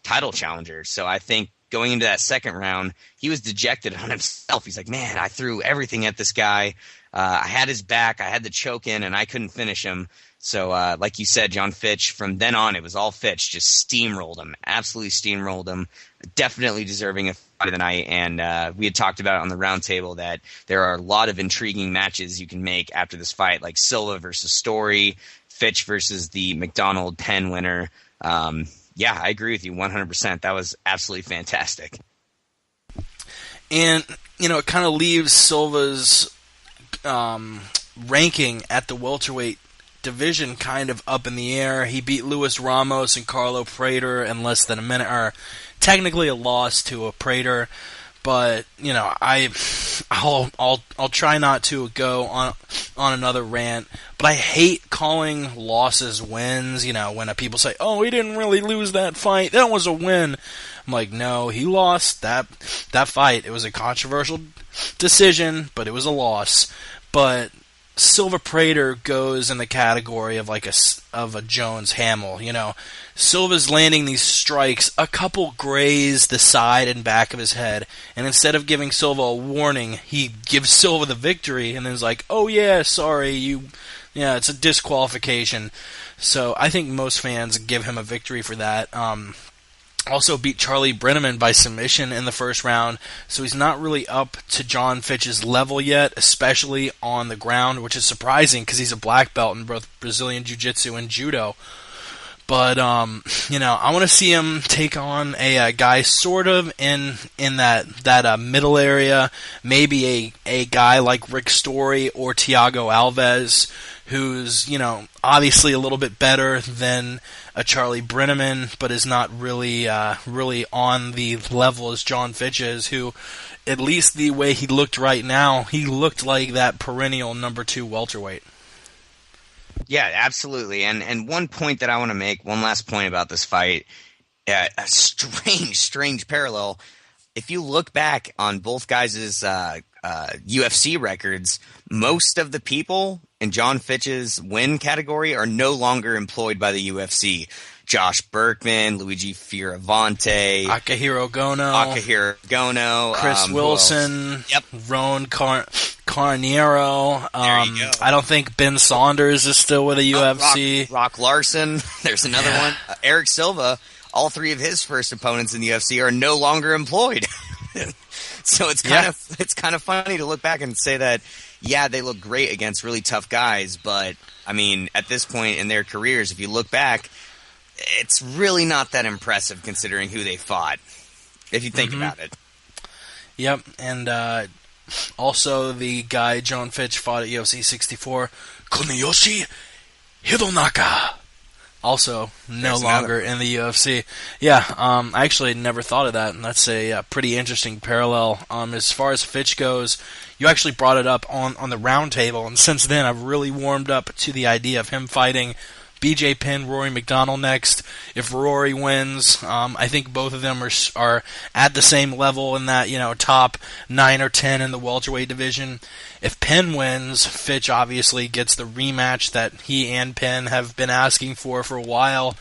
title challenger. So I think going into that second round, he was dejected on himself. He's like, man, I threw everything at this guy. I had his back. I had the choke in, and I couldn't finish him. So like you said, John Fitch, from then on, it was all Fitch. Just steamrolled him. Absolutely steamrolled him. Definitely deserving a fight of the night. And we had talked about on the round table that there are a lot of intriguing matches you can make after this fight, like Silva versus Story, Fitch versus the McDonald Penn winner. Yeah, I agree with you 100%. That was absolutely fantastic. And, it kind of leaves Silva's ranking at the welterweight division kind of up in the air. He beat Luis Ramos and Carlo Prater in less than a minute, or technically a loss to a Prater. But I'll try not to go on another rant. But I hate calling losses wins. When people say, "Oh, he didn't really lose that fight. That was a win." I'm like, no, he lost that fight. It was a controversial decision, but it was a loss. But Silva Prater goes in the category of a Jones Hamill. Silva's landing these strikes, a couple graze the side and back of his head, and instead of giving Silva a warning, he gives Silva the victory, and then is like, "Oh yeah, sorry, it's a disqualification." So I think most fans give him a victory for that. Also beat Charlie Brenneman by submission in the first round, so he's not really up to John Fitch's level yet, especially on the ground, which is surprising because he's a black belt in both Brazilian Jiu-Jitsu and Judo. But, I want to see him take on a guy sort of in that middle area, maybe a guy like Rick Story or Thiago Alves, who's, obviously a little bit better than a Charlie Brenneman, but is not really on the level as John Fitch is, who, at least the way he looked right now, he looked like that perennial number 2 welterweight. Yeah, absolutely. And one point that I want to make, one last point about this fight, a strange parallel. If you look back on both guys' UFC records, most of the people in John Fitch's win category are no longer employed by the UFC. Josh Berkman, Luigi Fioravante, Akihiro Gono, Chris Wilson, Yep. Roan Carneiro. There you go. I don't think Ben Saunders is still with the UFC. Rock Larson. There's another one. Eric Silva. All 3 of his first opponents in the UFC are no longer employed. So it's kind of funny to look back and say that, yeah, they look great against really tough guys, but I mean, at this point in their careers, if you look back, it's really not that impressive considering who they fought, if you think about it. Yep, and also the guy John Fitch fought at UFC 64, Kuniyoshi Hidonaka, also no longer in the UFC. Yeah, I actually never thought of that, and that's a pretty interesting parallel. As far as Fitch goes, you actually brought it up on the round table, and since then I've really warmed up to the idea of him fighting BJ Penn, Rory McDonald next. If Rory wins, I think both of them are at the same level in that, top 9 or 10 in the welterweight division. If Penn wins, Fitch obviously gets the rematch that he and Penn have been asking for a while.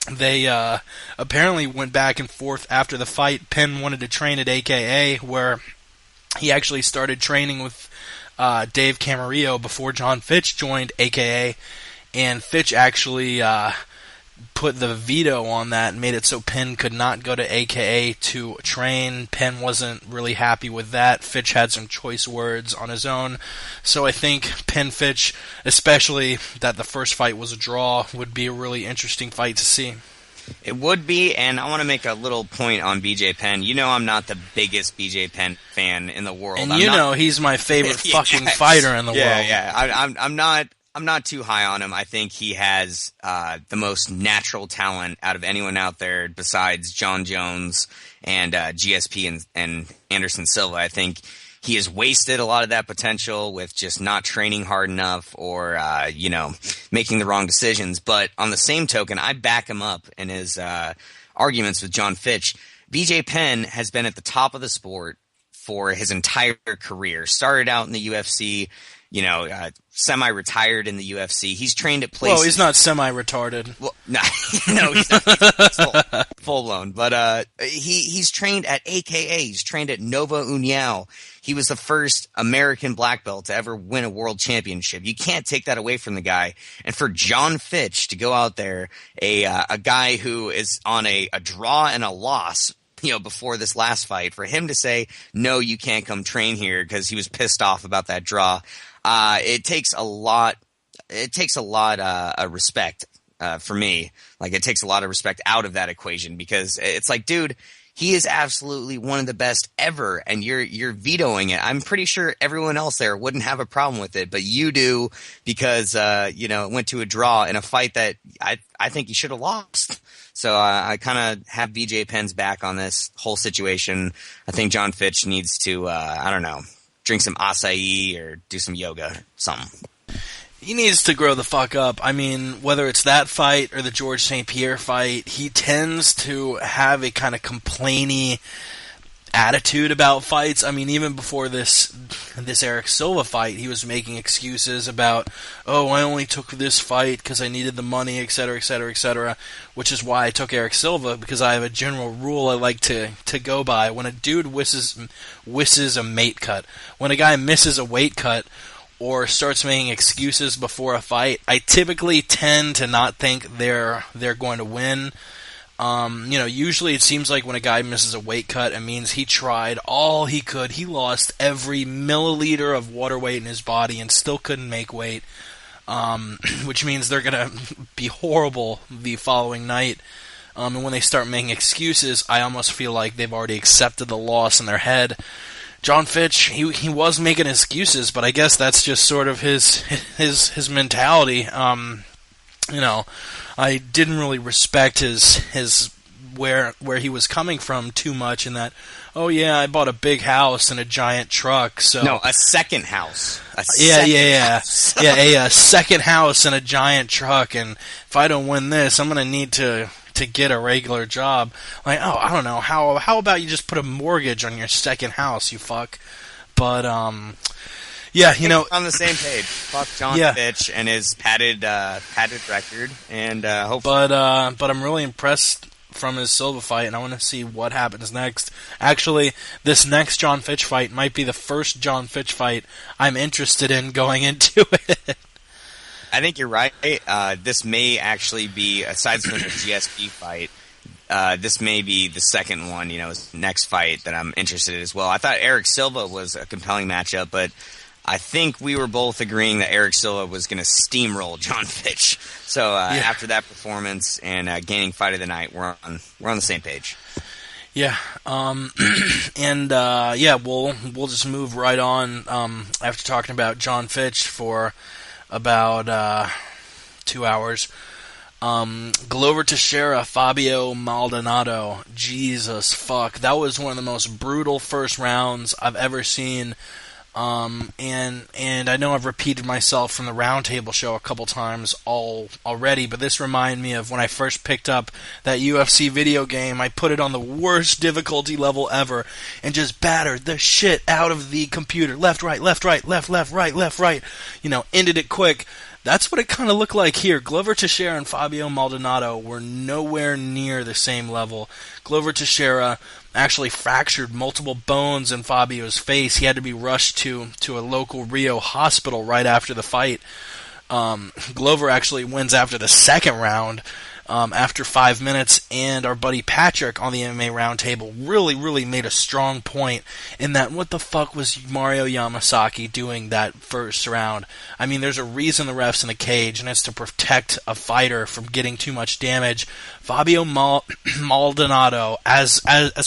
They apparently went back and forth after the fight. Penn wanted to train at AKA, where he actually started training with Dave Camarillo before John Fitch joined AKA. and Fitch actually put the veto on that and made it so Penn could not go to AKA to train. Penn wasn't really happy with that. Fitch had some choice words on his own. So I think Penn Fitch, especially that the first fight was a draw, would be a really interesting fight to see. It would be, and I want to make a little point on BJ Penn. You know I'm not the biggest BJ Penn fan in the world. And you know he's my favorite fucking fighter in the world. Yeah. I'm not too high on him. I think he has the most natural talent out of anyone out there besides John Jones and GSP and Anderson Silva. I think he has wasted a lot of that potential with just not training hard enough or, making the wrong decisions. But on the same token, I back him up in his arguments with John Fitch. BJ Penn has been at the top of the sport for his entire career. Started out in the UFC, semi-retired in the UFC. He's trained at places. Well, he's not semi-retarded. Well, no, he's full-blown. But he's trained at AKA. He's trained at Nova União. He was the first American black belt to ever win a world championship. You can't take that away from the guy. And for John Fitch to go out there, a guy who is on a draw and a loss, before this last fight, for him to say, no, you can't come train here because he was pissed off about that draw. It takes a lot of respect for me. Like, it takes a lot of respect out of that equation because it's like, dude, he is absolutely one of the best ever, and you're vetoing it. I'm pretty sure everyone else there wouldn't have a problem with it, but you do because it went to a draw in a fight that I think he should have lost. So I kind of have BJ Penn's back on this whole situation. I think John Fitch needs to, drink some acai or do some yoga or something. He needs to grow the fuck up. I mean, whether it's that fight or the George St. Pierre fight, he tends to have a kind of complainy attitude about fights. I mean, even before this Eric Silva fight, he was making excuses about, oh, I only took this fight because I needed the money, etc., etc., etc., which is why I took Eric Silva, because I have a general rule I like to go by. When a dude wisses a mate cut, when a guy misses a weight cut, or starts making excuses before a fight, I typically tend to not think they're going to win. Usually it seems like when a guy misses a weight cut, it means he tried all he could. He lost every milliliter of water weight in his body and still couldn't make weight, which means they're going to be horrible the following night. And when they start making excuses, I almost feel like they've already accepted the loss in their head. John Fitch, he was making excuses, but I guess that's just sort of his mentality. I didn't really respect his where he was coming from too much in that, oh yeah, I bought a big house and a giant truck, so no, a second house. House. A second house and a giant truck, and if I don't win this, I'm gonna need to get a regular job. Like, oh, I don't know, how about you just put a mortgage on your second house, you fuck? But yeah, on the same page. Fuck John Fitch and his padded record, and hopefully. But I'm really impressed from his Silva fight, and I want to see what happens next. Actually, this next John Fitch fight might be the first John Fitch fight I'm interested in going into it. I think you're right. This may actually be, aside from the GSP fight, this may be the second one, his next fight that I'm interested in as well. I thought Eric Silva was a compelling matchup, but I think we were both agreeing that Eric Silva was going to steamroll John Fitch. So after that performance and gaining fight of the night, we're on the same page. Yeah, we'll just move right on after talking about John Fitch for about 2 hours. Glover Teixeira, Fabio Maldonado. Jesus fuck, that was one of the most brutal first rounds I've ever seen. And I know I've repeated myself from the Roundtable show a couple times already, but this reminded me of when I first picked up that UFC video game. I put it on the worst difficulty level ever and just battered the shit out of the computer. Left, right, left, right, left, right, left, right. Ended it quick. That's what it kind of looked like here. Glover Teixeira and Fabio Maldonado were nowhere near the same level. Glover Teixeira actually fractured multiple bones in Fabio's face. He had to be rushed to a local Rio hospital right after the fight. Glover actually wins after the second round. After 5 minutes, and our buddy Patrick on the MMA Roundtable really made a strong point in that what the fuck was Mario Yamasaki doing that first round? I mean, there's a reason the ref's in the cage, and it's to protect a fighter from getting too much damage. Fabio Maldonado, as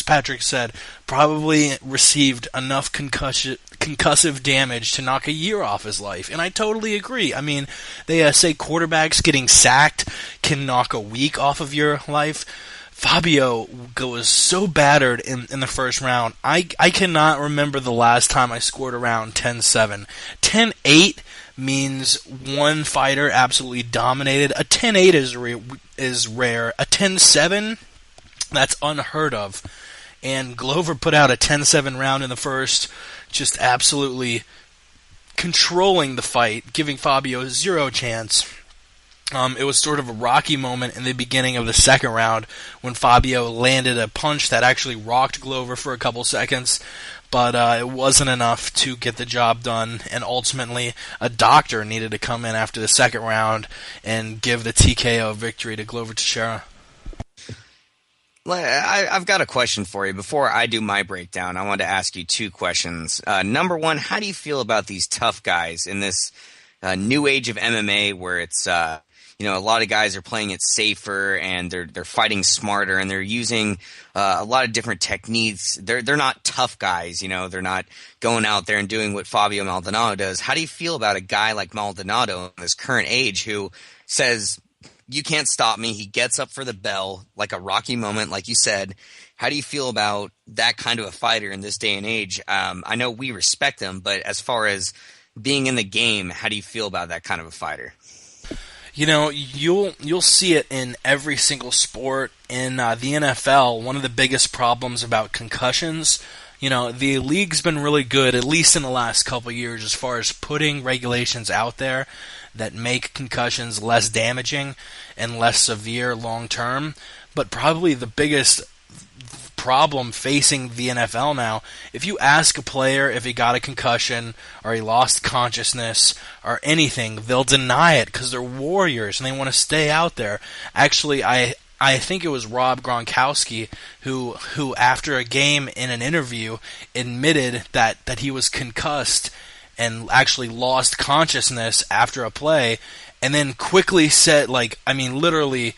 Patrick said, probably received enough concussive damage to knock a year off his life, and I totally agree. I mean, they say quarterbacks getting sacked can knock a week off of your life. Fabio was so battered in the first round. I cannot remember the last time I scored around 10-7. 10-8 means one fighter absolutely dominated. A 10-8 is rare. A 10-7, that's unheard of. And Glover put out a 10-7 round in the first, just absolutely controlling the fight, giving Fabio zero chance. It was sort of a rocky moment in the beginning of the second round when Fabio landed a punch that actually rocked Glover for a couple seconds, but it wasn't enough to get the job done, and ultimately a doctor needed to come in after the second round and give the TKO victory to Glover Teixeira. I've got a question for you. Before I do my breakdown, I wanted to ask you two questions. Number one, how do you feel about these tough guys in this new age of MMA where it's a lot of guys are playing it safer and they're fighting smarter and they're using a lot of different techniques. They're not tough guys, they're not going out there and doing what Fabio Maldonado does. How do you feel about a guy like Maldonado in this current age who says, you can't stop me? He gets up for the bell, like a rocky moment, like you said. How do you feel about that kind of a fighter in this day and age? I know we respect him, but as far as being in the game, how do you feel about that kind of a fighter? You'll see it in every single sport. In the NFL, one of the biggest problems about concussions, the league's been really good, at least in the last couple of years, as far as putting regulations out there that make concussions less damaging and less severe long term. But probably the biggest problem facing the NFL now, if you ask a player if he got a concussion or he lost consciousness or anything, they'll deny it because they're warriors and they want to stay out there. Actually, I think it was Rob Gronkowski who after a game in an interview admitted that he was concussed and actually lost consciousness after a play, and then quickly said, literally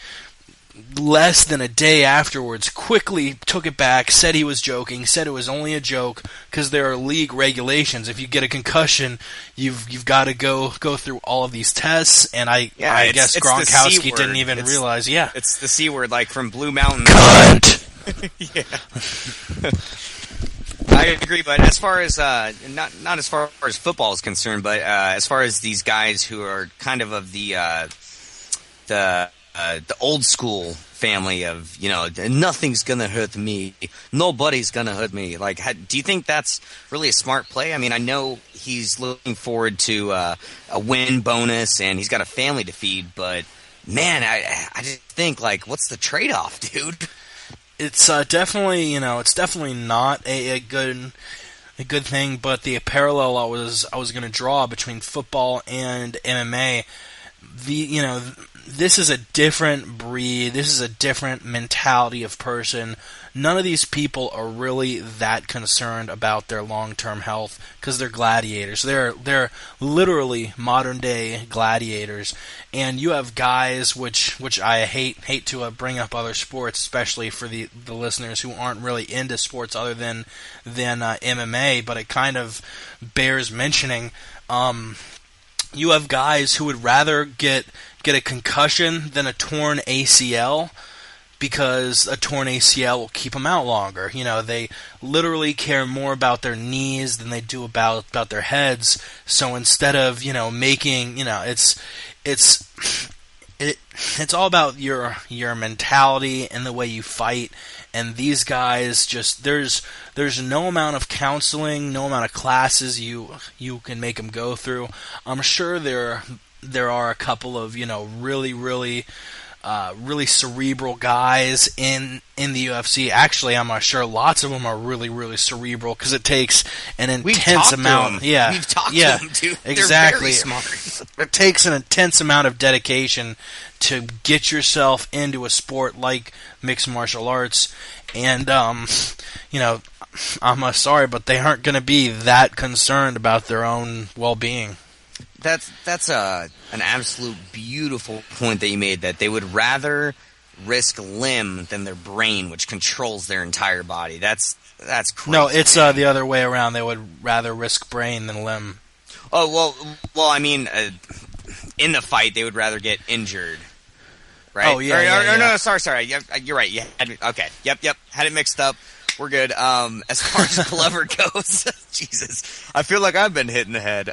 less than a day afterwards, quickly took it back, said he was joking, said it was only a joke because there are league regulations. If you get a concussion, you've got to go through all of these tests, and I guess Gronkowski didn't even realize. Yeah, it's the C word, like from Blue Mountain. Cunt. Yeah. I agree, but as far as not as far as football is concerned, but as far as these guys who are kind of the old school family of nothing's gonna hurt me, nobody's gonna hurt me. Do you think that's really a smart play? I mean, I know he's looking forward to a win bonus and he's got a family to feed, but man, I just think what's the trade-off, dude? It's definitely not a good thing, but the parallel I was going to draw between football and MMA, this is a different breed. This is a different mentality of person. None of these people are really that concerned about their long-term health because they're gladiators. They're literally modern-day gladiators. And you have guys, which I hate to bring up other sports, especially for the listeners who aren't really into sports other than MMA, but it kind of bears mentioning. You have guys who would rather get a concussion than a torn ACL, because a torn ACL will keep them out longer. They literally care more about their knees than they do about their heads. So instead of making it's all about your mentality and the way you fight. And these guys just there's no amount of counseling, no amount of classes you can make them go through. I'm sure there are a couple of really cerebral guys in the UFC. Actually, I'm sure lots of them are really cerebral because it takes an intense amount. Yeah, we've talked to them, dude. Exactly. They're very smart. it takes an intense amount of dedication to get yourself into a sport like mixed martial arts, and I'm sorry, but they aren't going to be that concerned about their own well-being. That's an absolute beautiful point that you made, that they would rather risk limb than their brain, which controls their entire body. That's crazy. No, it's the other way around. They would rather risk brain than limb. Oh, well, I mean, in the fight, they would rather get injured, right? Oh, yeah. No, sorry. You're right. You had me. Okay. Yep. Had it mixed up. We're good. As far as Glover goes, Jesus, I feel like I've been hit in the head.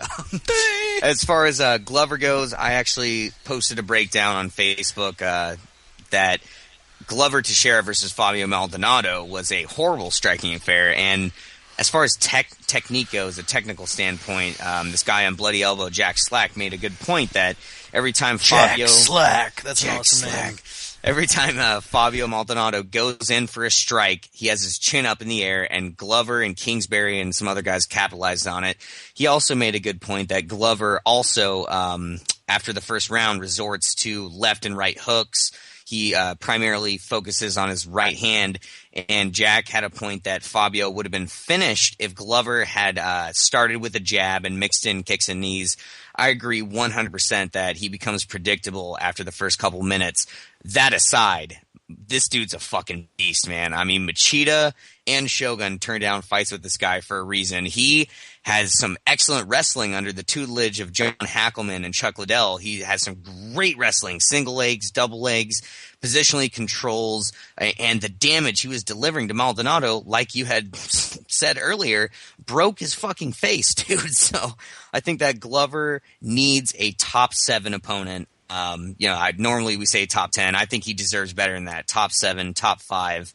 As far as Glover goes, I actually posted a breakdown on Facebook that Glover Teixeira versus Fabio Maldonado was a horrible striking affair. And as far as technique goes, a technical standpoint, this guy on Bloody Elbow, Jack Slack, made a good point that every time Fabio... Jack Slack, that's an awesome name. Every time Fabio Maldonado goes in for a strike, he has his chin up in the air, and Glover and Kingsbury and some other guys capitalized on it. He also made a good point that Glover also, after the first round, resorts to left and right hooks. He primarily focuses on his right hand, and Jack had a point that Fabio would have been finished if Glover had started with a jab and mixed in kicks and knees. I agree 100% that he becomes predictable after the first couple minutes. That aside, this dude's a fucking beast, man. I mean, Machida and Shogun turned down fights with this guy for a reason. He has some excellent wrestling under the tutelage of John Hackelman and Chuck Liddell. He has some great wrestling, single legs, double legs, positionally controls, and the damage he was delivering to Maldonado, like you had said earlier, broke his fucking face, dude. So I think that Glover needs a top 7 opponent. Normally we say top 10. I think he deserves better than that. Top 7, top 5.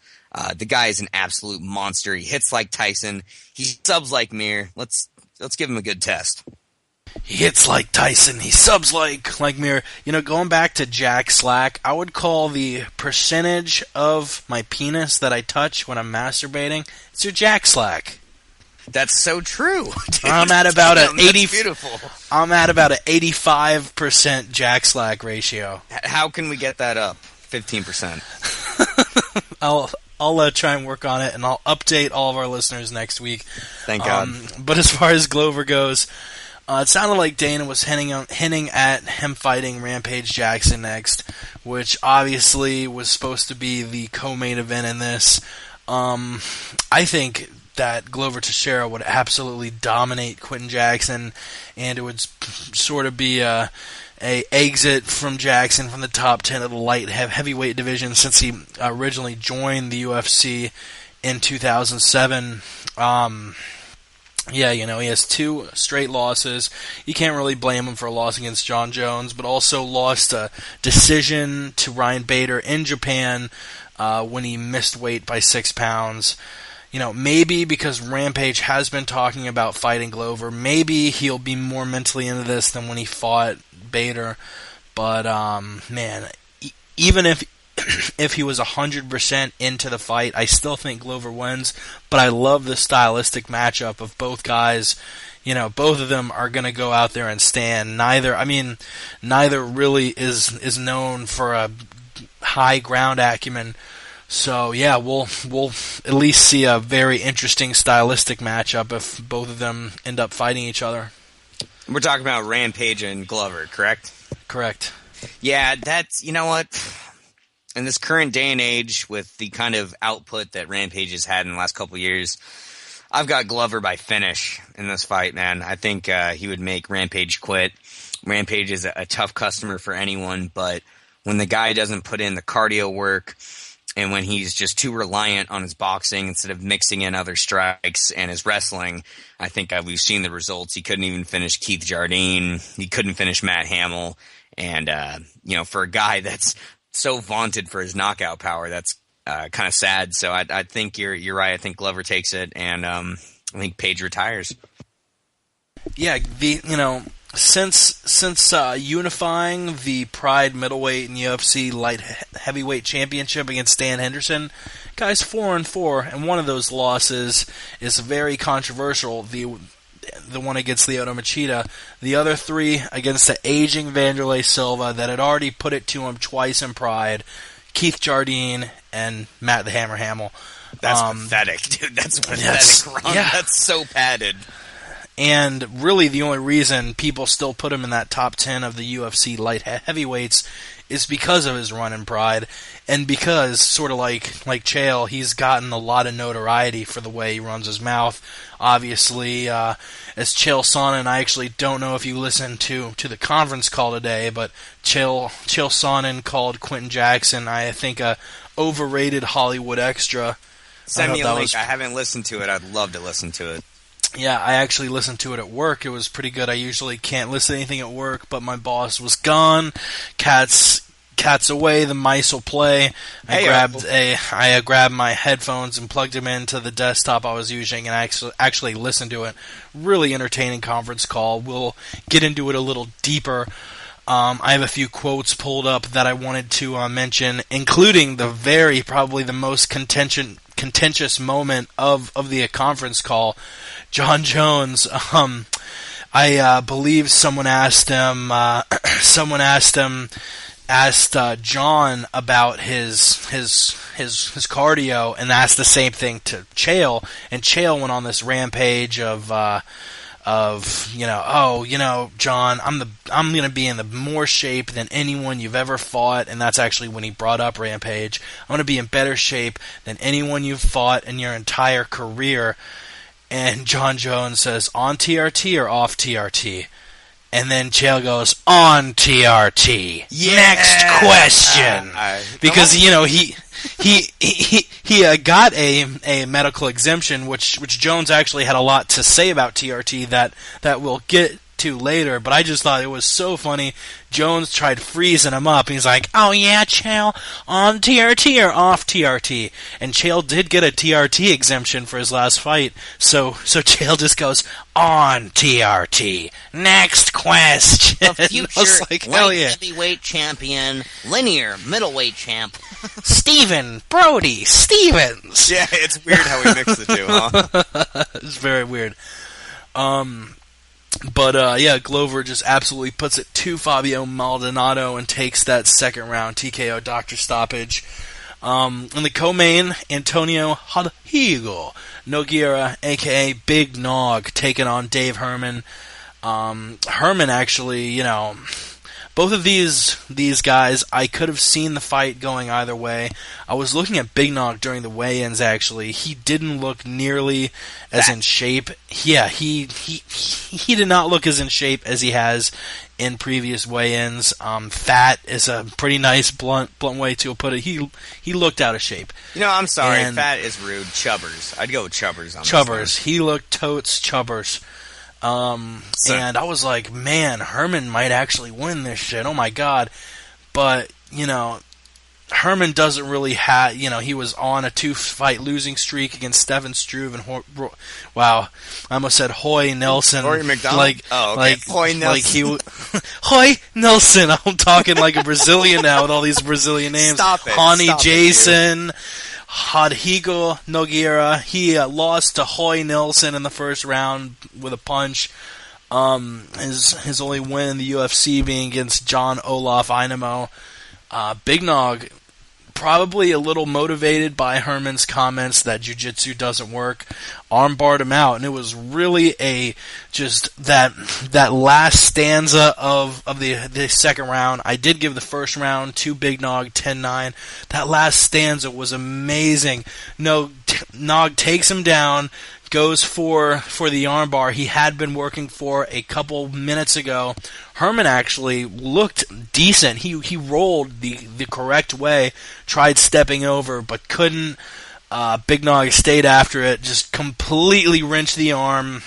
The guy is an absolute monster. He hits like Tyson. He subs like Mir. Let's give him a good test. He hits like Tyson. He subs like Mir. Going back to Jack Slack, I would call the percentage of my penis that I touch when I'm masturbating, it's your Jack Slack. That's so true. Dude. I'm at about an 80. Beautiful. I'm at about an 85% Jack Slack ratio. How can we get that up? 15%. I'll try and work on it, and I'll update all of our listeners next week. Thank God. But as far as Glover goes, it sounded like Dana was hinting at him fighting Rampage Jackson next, which obviously was supposed to be the co-main event in this. I think that Glover Teixeira would absolutely dominate Quentin Jackson, and it would sort of be a exit from Jackson from the top 10 of the light heavyweight division since he originally joined the UFC in 2007. He has 2 straight losses. You can't really blame him for a loss against John Jones, but also lost a decision to Ryan Bader in Japan when he missed weight by 6 pounds. Maybe because Rampage has been talking about fighting Glover, maybe he'll be more mentally into this than when he fought Bader. But, even if he was 100% into the fight, I still think Glover wins. But I love the stylistic matchup of both guys. Both of them are going to go out there and stand. Neither really is known for a high ground acumen. So yeah, we'll at least see a very interesting stylistic matchup if both of them end up fighting each other. We're talking about Rampage and Glover, correct? Correct. Yeah, that's, you know what? In this current day and age, with the kind of output that Rampage has had in the last couple of years, I've got Glover by finish in this fight, man. I think he would make Rampage quit. Rampage is a tough customer for anyone, but when the guy doesn't put in the cardio work, and when he's just too reliant on his boxing instead of mixing in other strikes and his wrestling, I think we've seen the results. He couldn't even finish Keith Jardine. He couldn't finish Matt Hamill. And, for a guy that's so vaunted for his knockout power, that's kind of sad. So I think you're right. I think Glover takes it, and I think Page retires. Yeah, Since unifying the Pride middleweight and UFC light heavyweight championship against Dan Henderson, guy's 4-4, and one of those losses is very controversial. The the one against Lyoto Machida. The other 3 against the aging Vanderlei Silva that had already put it to him twice in Pride, Keith Jardine and Matt the Hammer Hamill. That's pathetic, dude. That's pathetic. Yes, Run. yeah. That's so padded. And really the only reason people still put him in that top 10 of the UFC light heavyweights is because of his run in Pride, and because, sort of like Chael, he's gotten a lot of notoriety for the way he runs his mouth. Obviously, as Chael Sonnen, I actually don't know if you listened to the conference call today, but Chael Sonnen called Quentin Jackson, I think, a overrated Hollywood extra. Send me a link. I haven't listened to it. I'd love to listen to it. Yeah, I actually listened to it at work. It was pretty good. I usually can't listen to anything at work, but my boss was gone. Cat's away. The mice will play. I grabbed my headphones and plugged them into the desktop I was using, and I actually listened to it. Really entertaining conference call. We'll get into it a little deeper. I have a few quotes pulled up that I wanted to mention, including probably the most contentious moment of the conference call. John Jones, I believe someone asked John about his cardio, and asked the same thing to Chael, and Chael went on this rampage of John, I'm going to be in the more shape than anyone you've ever fought, and that's actually when he brought up Rampage. I'm going to be in better shape than anyone you've fought in your entire career. And John Jones says, on TRT or off TRT? And then Chael goes, on TRT. Yeah. Next question. Because, he got a medical exemption, which Jones actually had a lot to say about TRT that we'll get to later, but I just thought it was so funny. Jones tried freezing him up. He's like, oh yeah, Chael, on TRT or off TRT? And Chael did get a TRT exemption for his last fight, so Chael just goes, on TRT. Next question. The future like, light heavyweight champion, linear middleweight champ, Stephen Brody Stevens. Yeah, it's weird how we mix the two, huh? It's very weird. But Glover just absolutely puts it to Fabio Maldonado and takes that second round TKO doctor stoppage. In the co-main, Antonio Hidalgo Nogueira, a.k.a. Big Nog, taking on Dave Herman. Herman actually, both of these guys, I could have seen the fight going either way. I was looking at Big Nog during the weigh-ins, actually. He didn't look nearly as in shape. Yeah, he did not look as in shape as he has in previous weigh-ins. Fat is a pretty nice, blunt way to put it. He looked out of shape. I'm sorry. And fat is rude. Chubbers. I'd go with Chubbers on Chubbers. this one. He looked totes Chubbers. And I was like, man, Herman might actually win this shit. Oh my god. But, Herman doesn't really have, he was on a 2-fight losing streak against Stefan Struve and wow, I almost said Hoy Nelson. Rory McDonald? Hoy Nelson. Hoy Nelson. I'm talking like a Brazilian now with all these Brazilian names. Stop it. Hani Jason. Hidalgo Nogueira, he lost to Hoy Nelson in the first round with a punch. His only win in the UFC being against John Olaf Einemo. Big Nog, probably a little motivated by Herman's comments that jiu-jitsu doesn't work, armbarred him out, and it was really that last stanza of the second round. I did give the first round to Big Nog 10-9. That last stanza was amazing. Nog takes him down, goes for the armbar he had been working for a couple minutes ago. Herman actually looked decent. He rolled the correct way, tried stepping over, but couldn't. Big Nog stayed after it, just completely wrenched the arm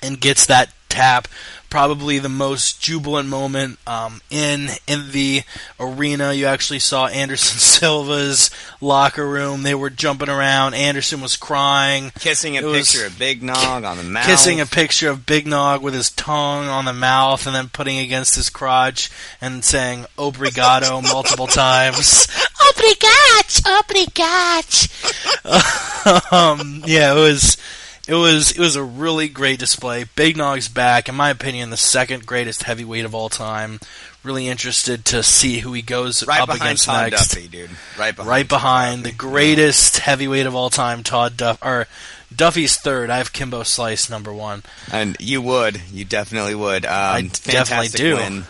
and gets that tap. Probably the most jubilant moment in the arena. You actually saw Anderson Silva's locker room. They were jumping around. Anderson was crying. Kissing a picture of Big Nog on the mouth. Kissing a picture of Big Nog with his tongue on the mouth and then putting against his crotch and saying obrigado multiple times. obrigado. Yeah, it it was a really great display. Big Nog's back, in my opinion, the second greatest heavyweight of all time. Really interested to see who he goes up against Todd next. Duffy, dude. Right behind the greatest heavyweight of all time, Duffy's third. I have Kimbo Slice number one. And you definitely would. I definitely do. Win.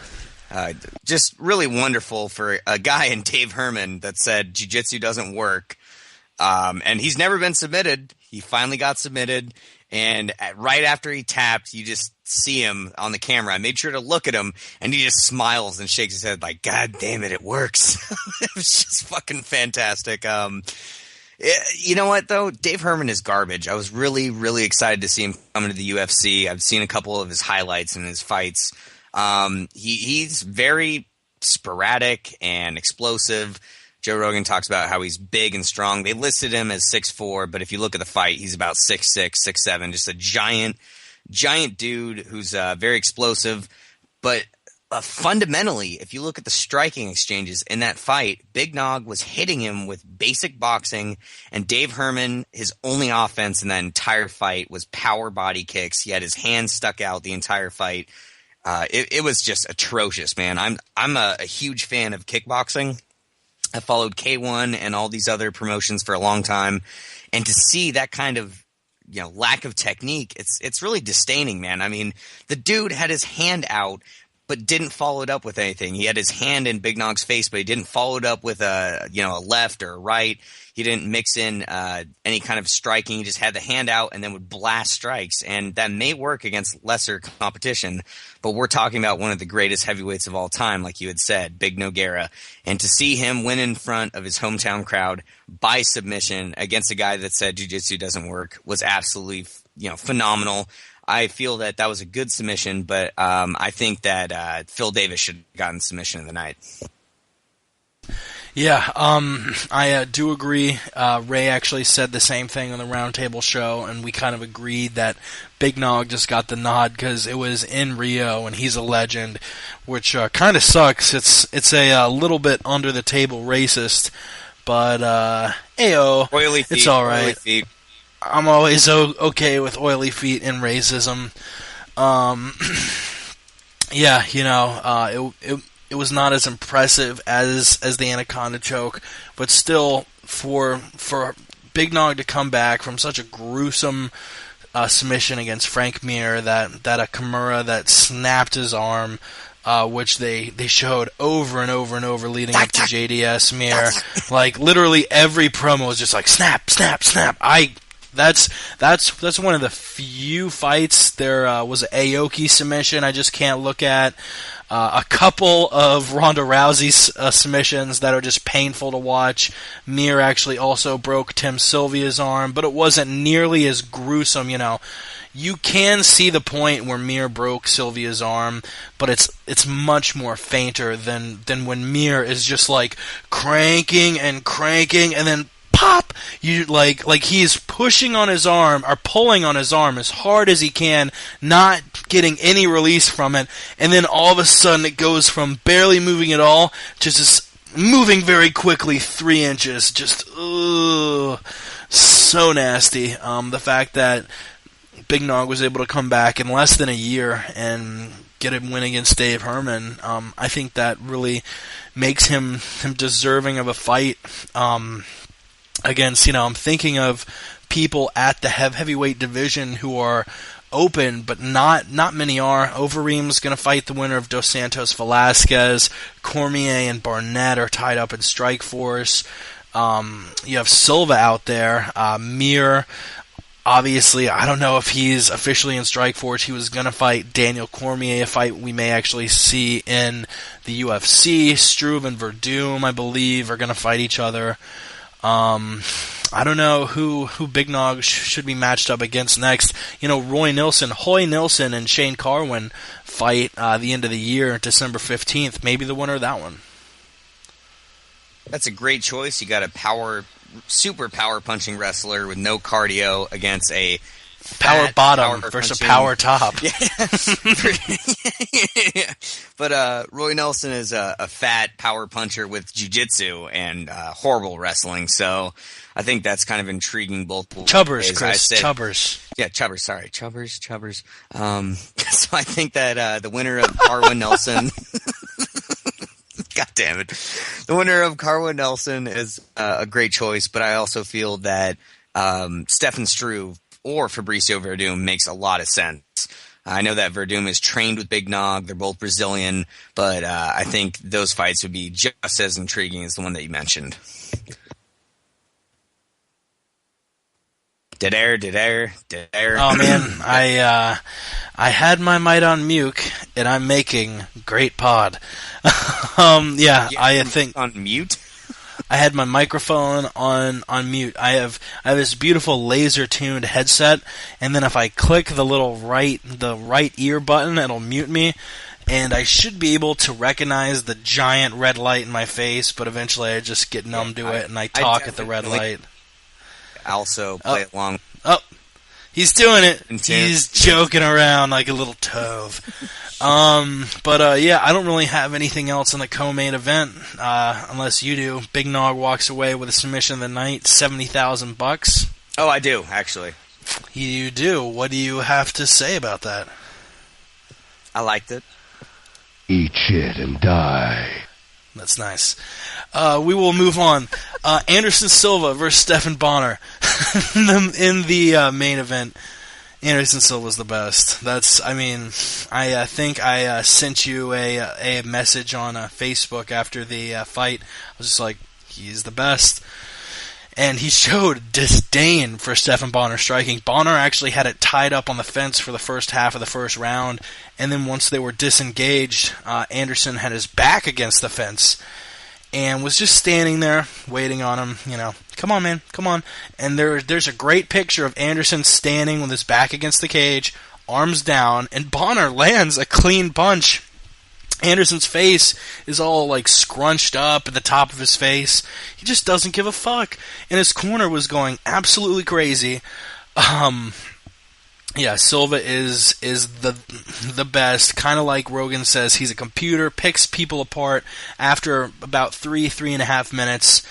Just really wonderful for a guy in Dave Herman that said jiu-jitsu doesn't work. And he's never been submitted. He finally got submitted, and right after he tapped, you just see him on the camera. I made sure to look at him, and he just smiles and shakes his head like, God damn it works. It was just fucking fantastic. You know what, though? Dave Herman is garbage. I was really, really excited to see him come into the UFC. I've seen a couple of his highlights in his fights. He's very sporadic and explosive. Joe Rogan talks about how he's big and strong. They listed him as 6'4", but if you look at the fight, he's about 6'6", 6'7", just a giant dude who's very explosive. But fundamentally, if you look at the striking exchanges in that fight, Big Nog was hitting him with basic boxing, and Dave Herman, his only offense in that entire fight was power body kicks. He had his hands stuck out the entire fight. It was just atrocious, man. I'm a huge fan of kickboxing. I followed K1 and all these other promotions for a long time, and to see that kind of lack of technique, it's really disdaining, man. I mean, the dude had his hand out but didn't follow it up with anything. He had his hand in Big Nog's face, but he didn't follow it up with a left or a right. He didn't mix in any kind of striking. He just had the hand out and then would blast strikes. And that may work against lesser competition, but we're talking about one of the greatest heavyweights of all time, like you had said, Big Nogueira. And to see him win in front of his hometown crowd by submission against a guy that said jiu-jitsu doesn't work was absolutely phenomenal. I feel that was a good submission, but I think that Phil Davis should have gotten submission of the night. Yeah, I do agree. Ray actually said the same thing on the Roundtable show, and we kind of agreed that Big Nog just got the nod because it was in Rio, and he's a legend, which kind of sucks. It's a little bit under the table racist, but ayo, oily feet, it's all right. Oily feet. I'm always okay with oily feet and racism. It was not as impressive as the Anaconda choke, but still, for Big Nog to come back from such a gruesome submission against Frank Mir, that a Kimura that snapped his arm, which they showed over and over and over leading up to JDS Mir. Like literally every promo was just like snap, snap, snap. That's one of the few fights. There was an Aoki submission I just can't look at. A couple of Ronda Rousey's submissions that are just painful to watch. Mir actually also broke Tim Sylvia's arm, but it wasn't nearly as gruesome, You can see the point where Mir broke Sylvia's arm, but it's much more fainter than when Mir is just like cranking and then pop! You like he's pushing on his arm or pulling on his arm as hard as he can, not getting any release from it, and then all of a sudden it goes from barely moving at all to just moving very quickly 3 inches. Just so nasty. The fact that Big Nog was able to come back in less than a year and get a win against Dave Herman, I think that really makes him deserving of a fight. Against, I'm thinking of people at the heavyweight division who are open, but not many are. Overeem's going to fight the winner of Dos Santos Velasquez. Cormier and Barnett are tied up in Strikeforce. You have Silva out there. Mir, obviously, I don't know if he's officially in Strikeforce. He was going to fight Daniel Cormier, a fight we may actually see in the UFC. Struve and Verdum, I believe, are going to fight each other. I don't know who Big Nog should be matched up against next. Hoy Nilsson and Shane Carwin fight the end of the year, December 15th. Maybe the winner of that one. That's a great choice. You got a super power punching wrestler with no cardio against a Power fat, bottom power versus punching- power top. Yeah. But Roy Nelson is a fat power puncher with jiu-jitsu and horrible wrestling. So I think that's kind of intriguing both ways. Chubbers, I Chris. said- Chubbers. Yeah, Chubbers. Sorry, Chubbers. So I think that the winner of Carwin Nelson. God damn it. The winner of Carwin Nelson is a great choice, but I also feel that Stefan Struve or Fabricio Verdum makes a lot of sense. I know that Verdum is trained with Big Nog. They're both Brazilian, but I think those fights would be just as intriguing as the one that you mentioned. Dead air. Oh man, I had my mic on mute, and I'm making great pod. I think on mute. I had my microphone on mute. I have this beautiful laser tuned headset, and then if I click the right ear button, it'll mute me. And I should be able to recognize the giant red light in my face, but eventually I just get numb to it and I talk at the red light. Also play along. Oh, he's doing it. Into- He's joking around like a little tove. I don't really have anything else in the co-main event, unless you do. Big Nog walks away with a submission of the night, $70,000. Oh, I do, actually. You do. What do you have to say about that? I liked it. Eat shit and die. That's nice. We will move on. Anderson Silva versus Stephan Bonnar in the main event. Anderson Silva's the best. I think I sent you a message on Facebook after the fight. I was just like, he's the best. And he showed disdain for Stephan Bonnar striking. Bonnar actually had it tied up on the fence for the first half of the first round, and then once they were disengaged, Anderson had his back against the fence and was just standing there waiting on him, come on, man, come on. And there's a great picture of Anderson standing with his back against the cage, arms down, and Bonnar lands a clean punch. Anderson's face is all scrunched up at the top of his face. He just doesn't give a fuck. And his corner was going absolutely crazy. Silva is the best. Kind of like Rogan says, he's a computer, picks people apart. After about 3.5 minutes,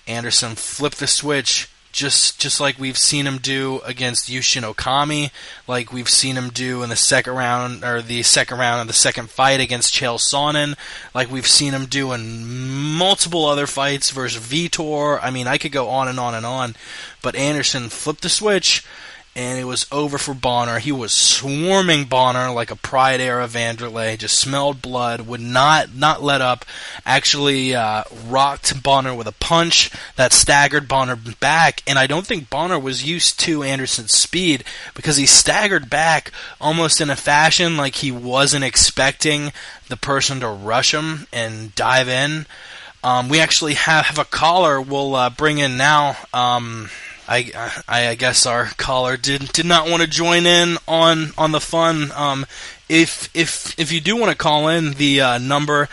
Anderson flipped the switch, just like we've seen him do against Yushin Okami, like we've seen him do in the second round of the second fight against Chael Sonnen, like we've seen him do in multiple other fights versus Vitor. I could go on and on and on, but Anderson flipped the switch, and it was over for Bonnar. He was swarming Bonnar like a Pride era Vanderlei, just smelled blood, would not let up, actually rocked Bonnar with a punch that staggered Bonnar back, and I don't think Bonnar was used to Anderson's speed, because he staggered back almost in a fashion like he wasn't expecting the person to rush him and dive in. We actually have a caller we'll bring in now. I guess our caller did not want to join in on the fun. If you do want to call in, the number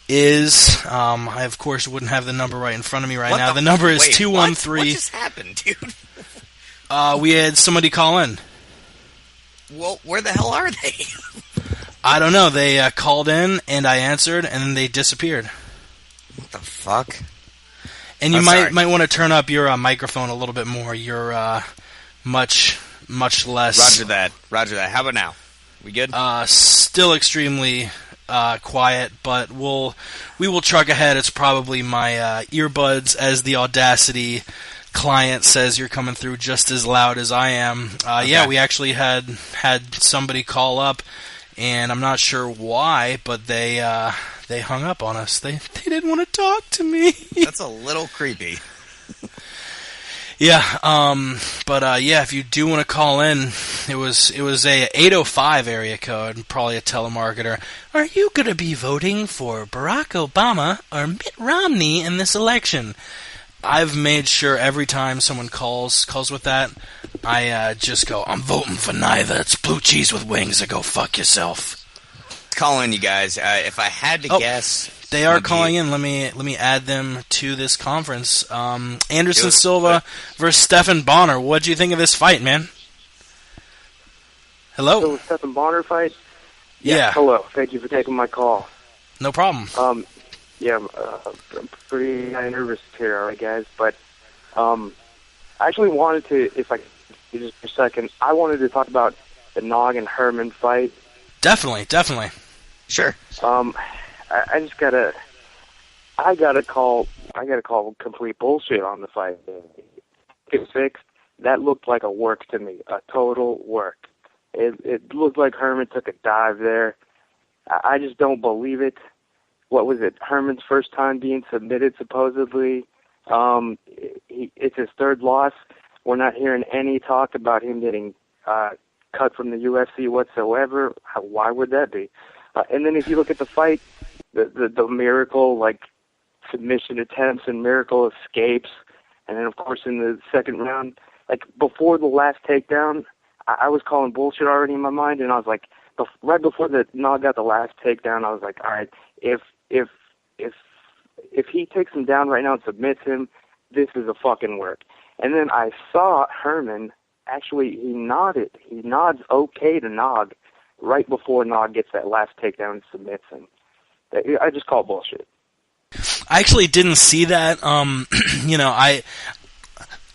is I of course wouldn't have the number right in front of me right now. The number is 213. What just happened, dude? We had somebody call in. Well, where the hell are they? I don't know. They called in and I answered, and then they disappeared. What the fuck? And you might want to turn up your microphone a little bit more. You're much less. Roger that. How about now? We good? Still extremely quiet, but we will truck ahead. It's probably my earbuds, as the Audacity client says you're coming through just as loud as I am. Okay. Yeah, we actually had somebody call up, and I'm not sure why, but they hung up on us. They didn't want to talk to me. That's a little creepy. Yeah, if you do want to call in, it was a 805 area code, probably a telemarketer. Are you going to be voting for Barack Obama or Mitt Romney in this election? I've made sure every time someone calls with that, I just go, I'm voting for neither. It's blue cheese with wings, or go fuck yourself. Call in, you guys. If I had to guess, they are calling in. Let me add them to this conference. Anderson Silva versus Stephan Bonnar. What'd you think of this fight, man? Hello? So, Stephen Bonner fight? Yeah. Hello. Thank you for taking my call. No problem. Yeah, I'm pretty nervous here, all right, guys. But I actually wanted to, if I could just for a second, I wanted to talk about the Nog and Herman fight. Definitely. Sure. I gotta call complete bullshit on the fight. Get fixed. That looked like a work to me, a total work. It looked like Herman took a dive there. I just don't believe it. What was it? Herman's first time being submitted, supposedly. It's his third loss. We're not hearing any talk about him getting cut from the UFC whatsoever. Why would that be? And then if you look at the fight, the miracle, like, submission attempts and miracle escapes, and then, of course, in the second round, like, before the last takedown, I was calling bullshit already in my mind, and I was like, right before the Nog got the last takedown, I was like, all right, if he takes him down right now and submits him, this is a fucking work. And then I saw Herman, actually, he nods okay to Nog right before Nog gets that last takedown and submits him. I just call bullshit. I actually didn't see that.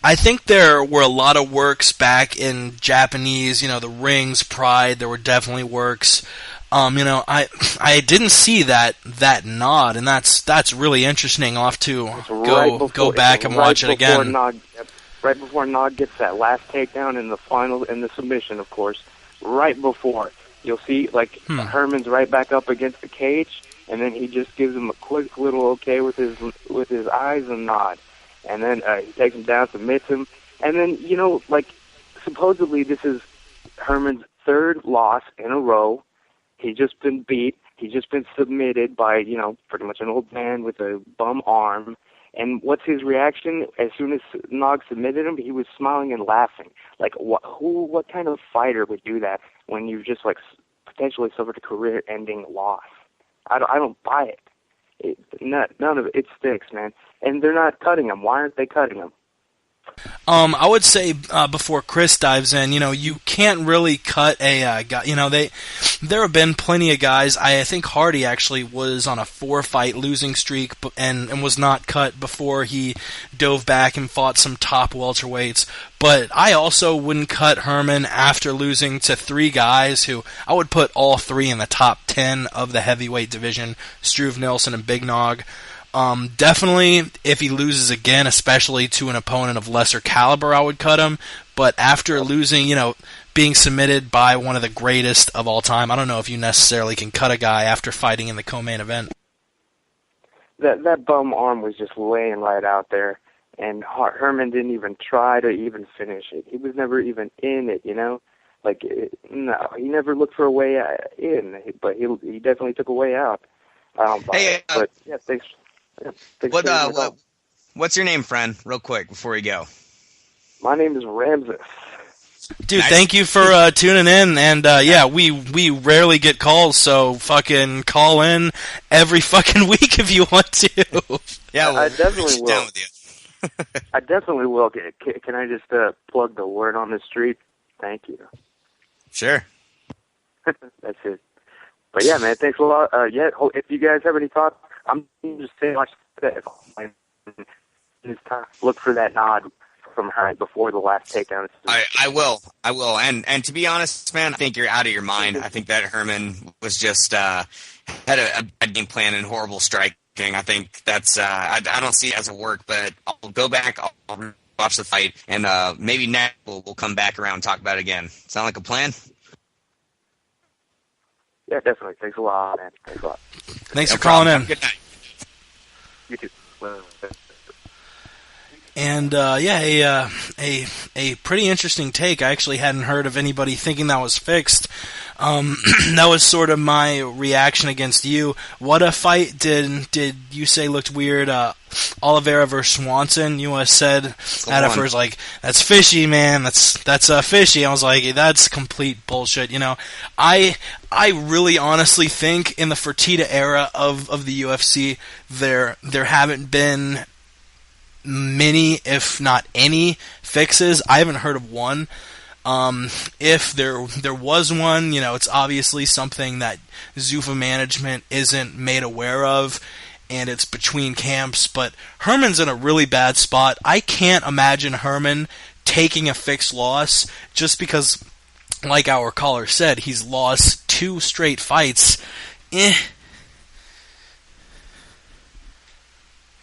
I think there were a lot of works back in Japanese, the rings, Pride, there were definitely works. I didn't see that nod, and that's really interesting. I'll have to go back and watch it again. Right before Nog gets that last takedown in the submission, of course, right before, you'll see, like, Herman's right back up against the cage, and then he just gives him a quick little okay with his eyes and nod. And then he takes him down, submits him. And then, supposedly this is Herman's third loss in a row. He's just been beat. He's just been submitted by, pretty much an old man with a bum arm. And what's his reaction? As soon as Nog submitted him, he was smiling and laughing. Like, what kind of fighter would do that when you've just, potentially suffered a career-ending loss? I don't buy it. None of it. It stinks, man. And they're not cutting him. Why aren't they cutting him? I would say before Chris dives in, you can't really cut a guy. There have been plenty of guys. I think Hardy actually was on a 4-fight losing streak and was not cut before he dove back and fought some top welterweights. But I also wouldn't cut Herman after losing to 3 guys who I would put all 3 in the top 10 of the heavyweight division: Struve, Nelson, and Big Nog. Definitely, if he loses again, especially to an opponent of lesser caliber, I would cut him. But after losing, being submitted by one of the greatest of all time, I don't know if you necessarily can cut a guy after fighting in the co-main event. That bum arm was just laying right out there, and Herman didn't even try to even finish it. He was never even in it, no, he never looked for a way in, but he definitely took a way out. But yeah, thanks. What's your name, friend? Real quick before we go. My name is Ramses. Dude, nice. Thank you for tuning in, and we rarely get calls, so fucking call in every fucking week if you want to. Yeah, I definitely will. Down with you. I definitely will. Can I just plug the word on the street? Thank you. Sure. That's it. But yeah, man, thanks a lot. If you guys have any thoughts, I'm just saying, look for that nod from her before the last takedown. I will. And to be honest, man, I think you're out of your mind. I think that Herman was just had a game plan and horrible striking. I think that's I don't see it as a work, but I'll go back. I'll watch the fight, and maybe next we'll come back around and talk about it again. Sound like a plan? Yeah, definitely. Thanks a lot, man. Thanks a lot. Thanks for calling in. Good night. You too. And a pretty interesting take. I actually hadn't heard of anybody thinking that was fixed. That was sort of my reaction against you. What a fight did you say looked weird? Oliveira versus Swanson. You said at first, like, that's fishy, man. That's fishy. I was like, that's complete bullshit. I really honestly think in the Fertitta era of the UFC, there haven't been many, if not any, fixes. I haven't heard of one. If there was one, it's obviously something that Zuffa management isn't made aware of, and it's between camps, but Herman's in a really bad spot. I can't imagine Herman taking a fixed loss just because, like our caller said, he's lost 2 straight fights. You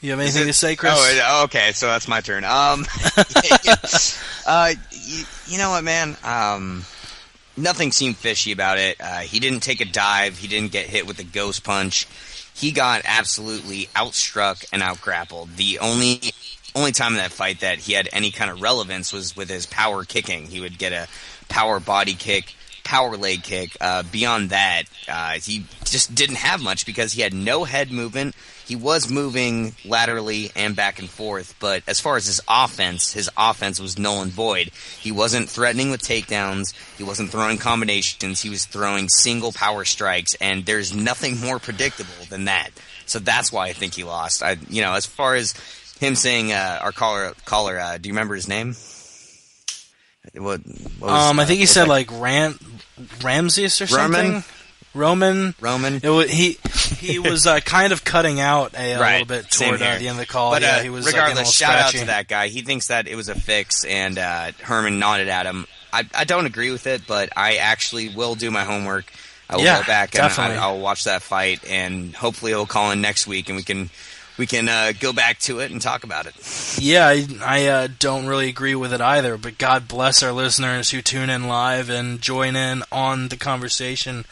have anything to say, Chris? Oh, okay, so that's my turn. You know what, man? Nothing seemed fishy about it. He didn't take a dive. He didn't get hit with a ghost punch. He got absolutely outstruck and outgrappled. The only time in that fight that he had any kind of relevance was with his power kicking. He would get a power body kick, power leg kick. Beyond that, he just didn't have much because he had no head movement. He was moving laterally and back and forth, but as far as his offense was null and void. He wasn't threatening with takedowns. He wasn't throwing combinations. He was throwing single power strikes, and there's nothing more predictable than that. So that's why I think he lost. As far as him saying, our caller, do you remember his name? What was, I think he said like Ramses or something. Roman. He was kind of cutting out a little bit toward the end of the call. But he was regardless, shout scratchy. out to that guy. He thinks that it was a fix, and Herman nodded at him. I don't agree with it, but I actually will do my homework. I will go back and I'll watch that fight, and hopefully he'll call in next week, and we can go back to it and talk about it. Yeah, I don't really agree with it either, but God bless our listeners who tune in live and join in on the conversation.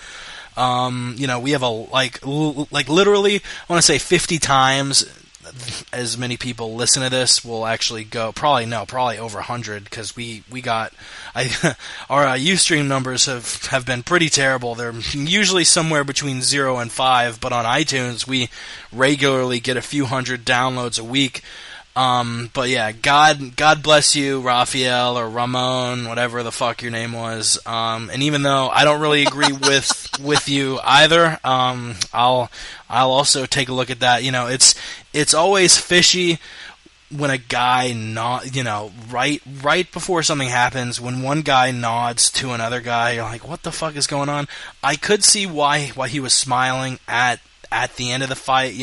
We have literally, I want to say 50 times as many people listen to this will actually go, probably over 100, because we got, our Ustream numbers have been pretty terrible. They're usually somewhere between 0 and 5, but on iTunes we regularly get a few hundred downloads a week. But yeah, God bless you, Raphael or Ramon, whatever the fuck your name was. And even though I don't really agree with you either, I'll also take a look at that. It's always fishy when a guy right before something happens, when one guy nods to another guy, you're like, what the fuck is going on? I could see why he was smiling at the end of the fight,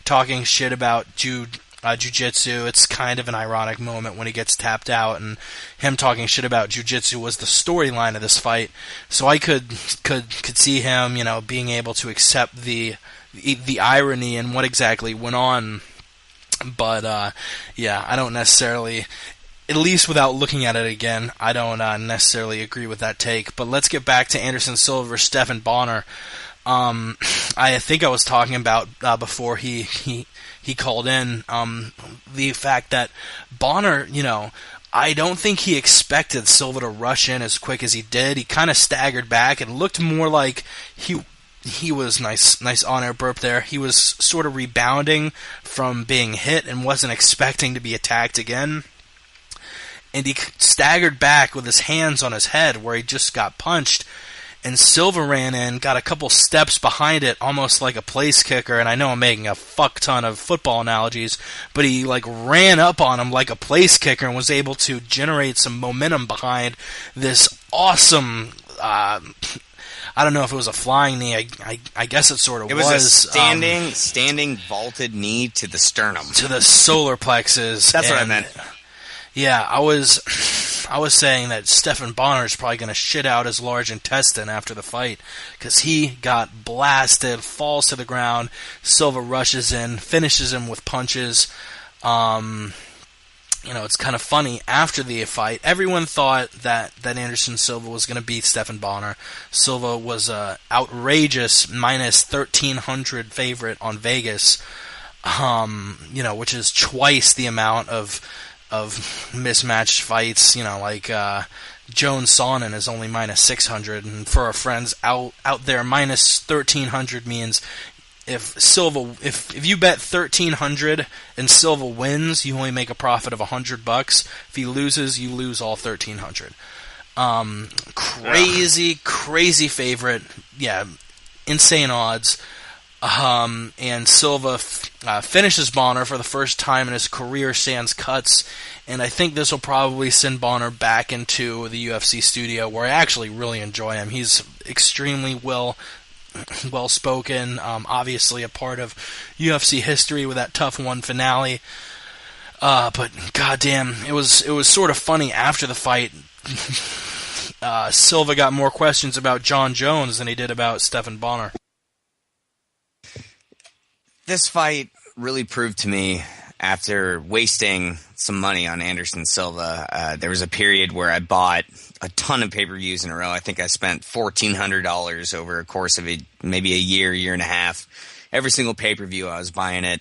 talking shit about jiu-jitsu. It's kind of an ironic moment when he gets tapped out, and him talking shit about jiu-jitsu was the storyline of this fight. So I could see him, being able to accept the irony and what exactly went on. But I don't necessarily, at least without looking at it again, I don't necessarily agree with that take. But let's get back to Anderson Silva versus Stephan Bonnar. I think I was talking about before he called in, the fact that Bonnar, I don't think he expected Silva to rush in as quick as he did. He kind of staggered back and looked more like he was nice on-air burp there. He was sort of rebounding from being hit and wasn't expecting to be attacked again. And he staggered back with his hands on his head where he just got punched. And Silva ran in, got a couple steps behind it, almost like a place kicker. And I know I'm making a fuck ton of football analogies, but he ran up on him like a place kicker and was able to generate some momentum behind this awesome. I don't know if it was a flying knee. I guess it sort of was. It was a standing vaulted knee to the sternum, to the solar plexus. That's what I meant. Yeah, I was saying that Stephan Bonnar is probably going to shit out his large intestine after the fight, because he got blasted, falls to the ground. Silva rushes in, finishes him with punches. It's kind of funny. After the fight, everyone thought that Anderson Silva was going to beat Stephan Bonnar. Silva was a outrageous minus 1,300 favorite on Vegas, which is twice the amount of mismatched fights, Jones Sonnen is only minus 600, and for our friends out there, minus 1,300 means if you bet 1,300 and Silva wins, you only make a profit of $100. If he loses, you lose all 1,300. Crazy favorite, yeah, insane odds. And Silva finishes Bonner for the first time in his career sans cuts, and I think this will probably send Bonner back into the UFC studio, where I actually really enjoy him. He's extremely well-spoken, obviously a part of UFC history with that Tough One finale. But goddamn, it was sort of funny after the fight. Silva got more questions about John Jones than he did about Stephan Bonner. This fight really proved to me, after wasting some money on Anderson Silva, there was a period where I bought a ton of pay-per-views in a row. I think I spent $1,400 over a course of maybe a year and a half. Every single pay-per-view I was buying it.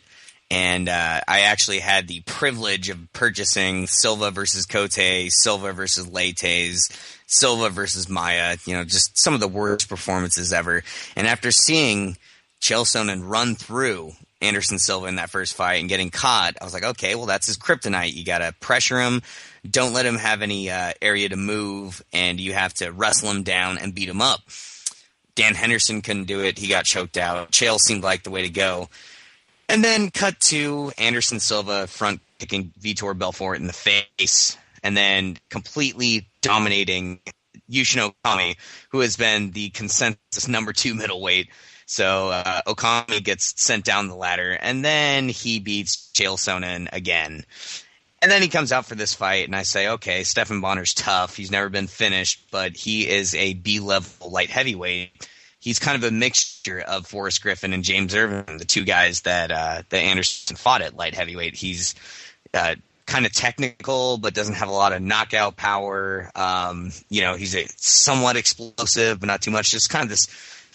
And I actually had the privilege of purchasing Silva versus Cote, Silva versus Leites, Silva versus Maia, just some of the worst performances ever. And after seeing Chael Sonnen run through Anderson Silva in that first fight and getting caught, I was like, okay, well, that's his kryptonite. You got to pressure him. Don't let him have any area to move, and you have to wrestle him down and beat him up. Dan Henderson couldn't do it. He got choked out. Chael seemed like the way to go. And then cut to Anderson Silva front kicking Vitor Belfort in the face, and then completely dominating Yushin Okami, who has been the consensus number 2 middleweight. So Okami gets sent down the ladder, and then he beats Chael Sonnen again. And then he comes out for this fight, and I say, okay, Stephan Bonner's tough. He's never been finished, but he is a B-level light heavyweight. He's kind of a mixture of Forrest Griffin and James Irvin, the two guys that Anderson fought at light heavyweight. He's kind of technical, but doesn't have a lot of knockout power. He's a somewhat explosive, but not too much. Just kind of this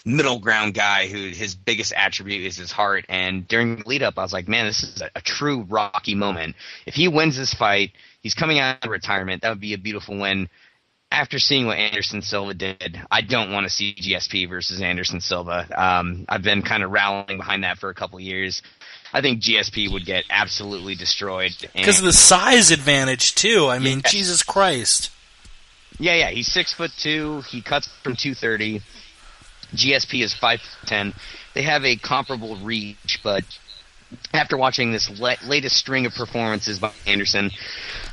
middle ground guy who his biggest attribute is his heart. And during the lead up, I was like, man, this is a true Rocky moment. If he wins this fight, he's coming out of retirement. That would be a beautiful win. After seeing what Anderson Silva did, I don't want to see GSP versus Anderson Silva. I've been kind of rallying behind that for a couple years. I think GSP would get absolutely destroyed. Because of the size advantage, too. I mean, Jesus Christ. Yeah, he's 6'2". He cuts from 230. GSP is 5'10". They have a comparable reach, but after watching this latest string of performances by Anderson,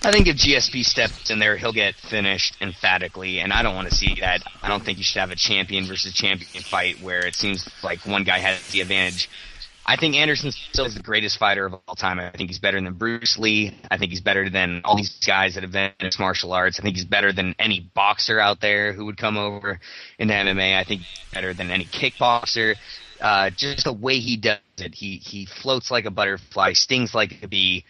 I think if GSP steps in there, he'll get finished emphatically, and I don't want to see that. I don't think you should have a champion versus champion fight where it seems like one guy has the advantage. I think Anderson still is the greatest fighter of all time. I think he's better than Bruce Lee. I think he's better than all these guys that have been in martial arts. I think he's better than any boxer out there who would come over into MMA. I think he's better than any kickboxer. Just the way he does it. He floats like a butterfly, stings like a bee.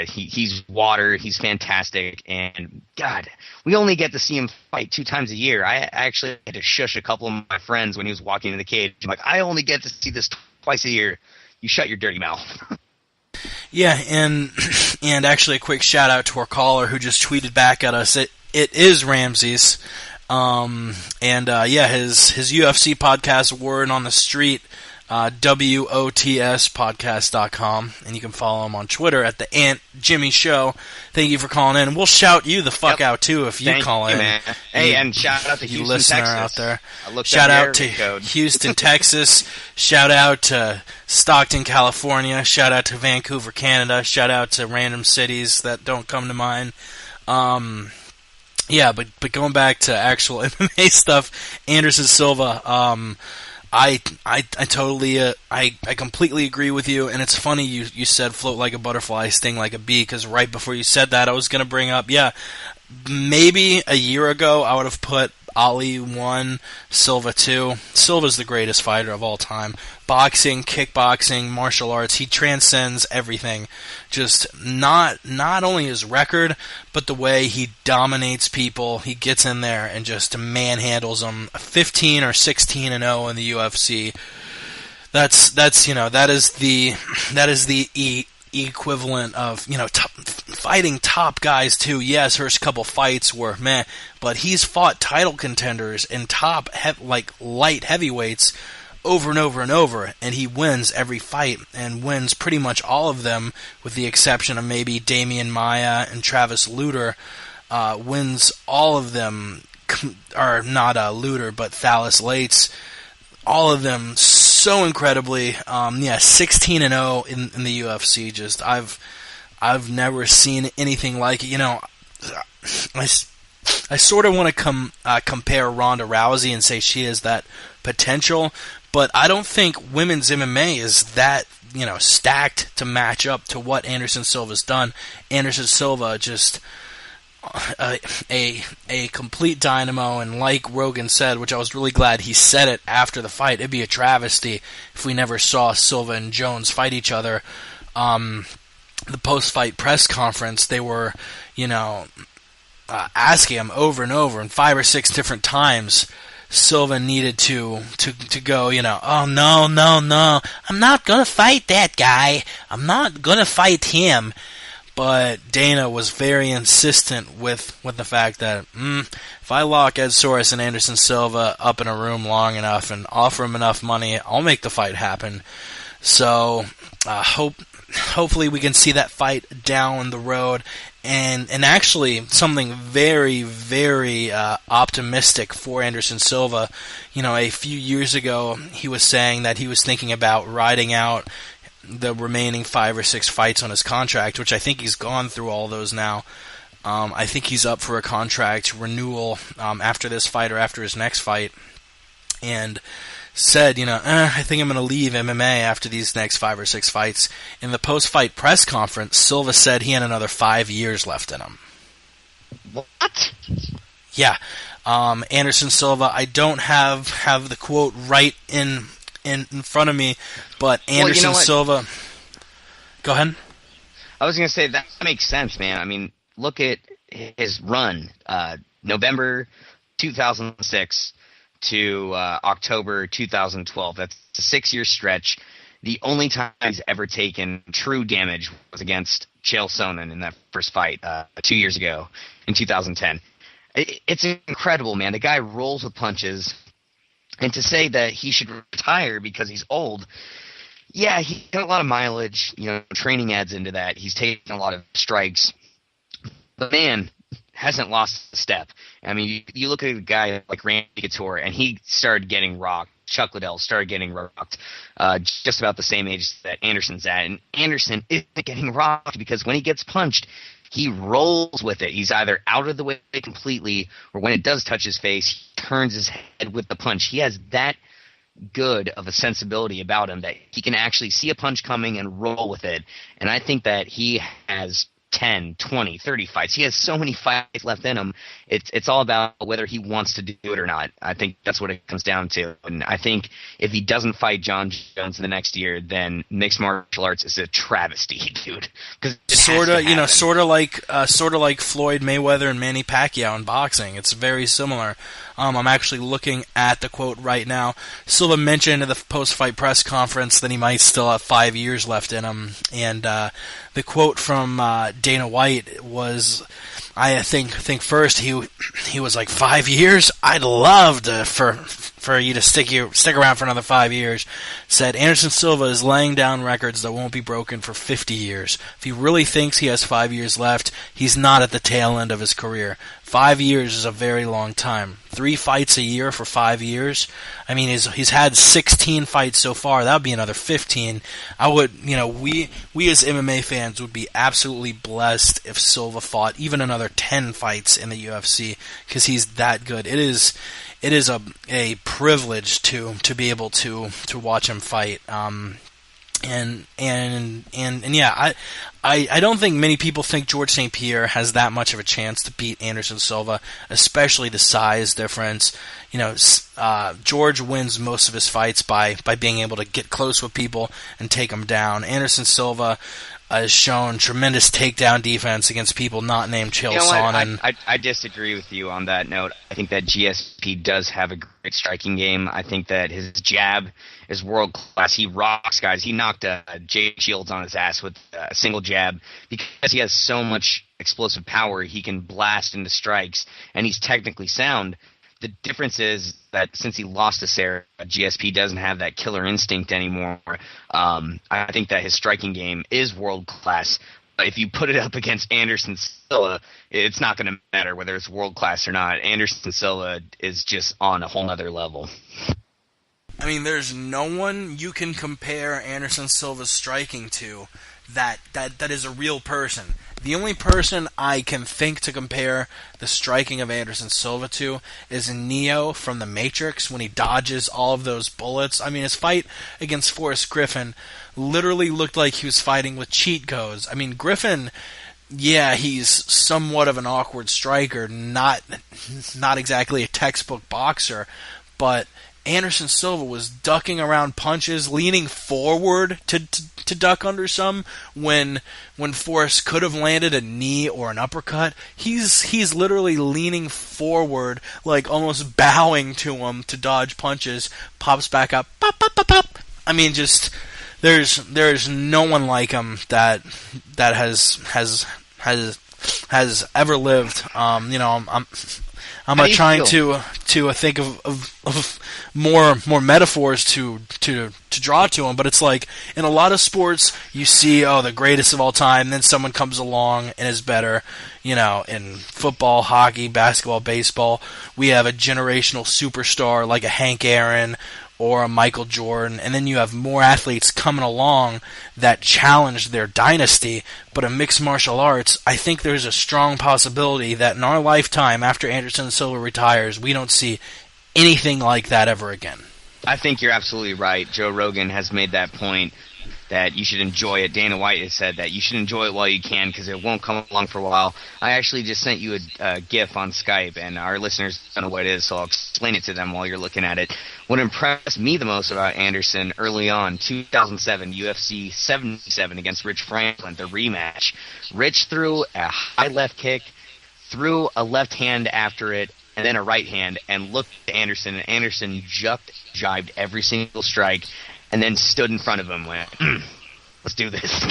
He's water. He's fantastic. And, God, we only get to see him fight 2 times a year. I actually had to shush a couple of my friends when he was walking in the cage. I'm like, I only get to see this twice a year. You shut your dirty mouth. Yeah, and actually a quick shout-out to our caller who just tweeted back at us. It is Ramses. His UFC podcast, Word on the Street, WOTSpodcast.com, and you can follow him on Twitter at the Ant Jimmy Show. Thank you for calling in, and we'll shout you the fuck out too if you call in. Man. Hey, and shout out to you Houston, listener Texas. out there. Shout out to Houston, Texas. Shout out to Stockton, California. Shout out to Vancouver, Canada. Shout out to random cities that don't come to mind. Yeah, but going back to actual MMA stuff, Anderson Silva, I totally, I completely agree with you, and it's funny you said float like a butterfly, sting like a bee, because right before you said that, I was going to bring up, maybe a year ago, I would have put Ali 1, Silva 2. Silva's the greatest fighter of all time. Boxing, kickboxing, martial arts, he transcends everything. Just not only his record, but the way he dominates people. He gets in there and just manhandles them. 15 or 16-0 in the UFC. That is the equivalent of, fighting top guys too. Yes, first couple fights were meh, but he's fought title contenders and top light heavyweights over and over and over, and he wins every fight and wins pretty much all of them, with the exception of maybe Damian Maia and Travis Lutter. Wins all of them, or not Lutter, but Thales Lates. All of them so incredibly. 16-0 in the UFC. Just I've never seen anything like it. You know, I sort of want to compare Ronda Rousey and say she has that potential, but I don't think women's MMA is that, you know, stacked to match up to what Anderson Silva's done. Anderson Silva just a complete dynamo, and like Rogan said, which I was really glad he said it after the fight, it'd be a travesty if we never saw Silva and Jones fight each other. The post-fight press conference, they were, you know, asking him over and over, and 5 or 6 different times, Silva needed to go, you know, oh, no, I'm not going to fight that guy. I'm not going to fight him. But Dana was very insistent with the fact that if I lock Ed Soros and Anderson Silva up in a room long enough and offer him enough money, I'll make the fight happen. So hopefully we can see that fight down the road. And actually something very, very optimistic for Anderson Silva. You know, a few years ago he was saying that he was thinking about riding out the remaining 5 or 6 fights on his contract, which I think he's gone through all those now. I think he's up for a contract renewal after this fight or after his next fight, and said, you know, I think I'm going to leave MMA after these next 5 or 6 fights. In the post-fight press conference, Silva said he had another 5 years left in him. What? Yeah. Anderson Silva, I don't have the quote right in front of me, but Anderson Silva... Go ahead. I was going to say, that makes sense, man. I mean, look at his run. November 2006 to October 2012. That's a 6-year stretch. The only time he's ever taken true damage was against Chael Sonnen in that first fight 2 years ago in 2010. It's incredible, man. The guy rolls with punches. And to say that he should retire because he's old, yeah, he got a lot of mileage. You know, training adds into that. He's taken a lot of strikes. The man hasn't lost a step. I mean, you look at a guy like Randy Couture, and he started getting rocked. Chuck Liddell started getting rocked just about the same age that Anderson's at. And Anderson isn't getting rocked because when he gets punched, he rolls with it. He's either out of the way completely, or when it does touch his face, he turns his head with the punch. He has that good of a sensibility about him that he can actually see a punch coming and roll with it. And I think that he has 10, 20, 30 fights. He has so many fights left in him. It's all about whether he wants to do it or not. I think that's what it comes down to. And I think if he doesn't fight John Jones in the next year, then mixed martial arts is a travesty, dude. Sort of like Floyd Mayweather and Manny Pacquiao in boxing. It's very similar. I'm actually looking at the quote right now. Silva mentioned in the post-fight press conference that he might still have 5 years left in him, and the quote from Dana White was, I think first he was like, 5 years? I'd love for you to stick around for another 5 years. Said Anderson Silva is laying down records that won't be broken for 50 years. If he really thinks he has 5 years left, he's not at the tail end of his career. 5 years is a very long time. 3 fights a year for 5 years. I mean, he's had 16 fights so far. That would be another 15. I would, we as MMA fans would be absolutely blessed if Silva fought even another 10 fights in the UFC because he's that good. It is a privilege to be able to watch him fight. And yeah, I don't think many people think George St. Pierre has that much of a chance to beat Anderson Silva, especially the size difference. George wins most of his fights by being able to get close with people and take them down. Anderson Silva has shown tremendous takedown defense against people not named Chael Sonnen. I disagree with you on that note. I think that GSP does have a great striking game. I think that his jab is world class. He rocks guys. He knocked Jay Shields on his ass with a single jab because he has so much explosive power. He can blast into strikes, and he's technically sound. The difference is that since he lost to Sarah, GSP doesn't have that killer instinct anymore. I think that his striking game is world class. But if you put it up against Anderson Silva, it's not going to matter whether it's world class or not. Anderson Silva is just on a whole nother level. I mean, there's no one you can compare Anderson Silva's striking to that is a real person. The only person I can think to compare the striking of Anderson Silva to is Neo from The Matrix when he dodges all of those bullets. I mean, his fight against Forrest Griffin literally looked like he was fighting with cheat codes. I mean, Griffin, yeah, he's somewhat of an awkward striker, not exactly a textbook boxer, but Anderson Silva was ducking around punches, leaning forward to duck under some when Forrest could have landed a knee or an uppercut. He's literally leaning forward, like almost bowing to him to dodge punches. Pops back up, pop, pop, pop, pop. I mean, just there's no one like him that has ever lived. I'm trying to think of more metaphors to draw to him, but it's like in a lot of sports you see the greatest of all time, and then someone comes along and is better. In football, hockey, basketball, baseball, we have a generational superstar like a Hank Aaron or a Michael Jordan, and then you have more athletes coming along that challenge their dynasty. But in mixed martial arts, I think there's a strong possibility that in our lifetime, after Anderson Silva retires, we don't see anything like that ever again. I think you're absolutely right. Joe Rogan has made that point that you should enjoy it. Dana White has said that you should enjoy it while you can because it won't come along for a while. I actually just sent you a GIF on Skype, and our listeners don't know what it is, so I'll explain it to them while you're looking at it. What impressed me the most about Anderson early on, 2007, UFC 77 against Rich Franklin, the rematch. Rich threw a high left kick, threw a left hand after it, and then a right hand, and looked at Anderson, and Anderson jibed every single strike, and then stood in front of him and went, let's do this.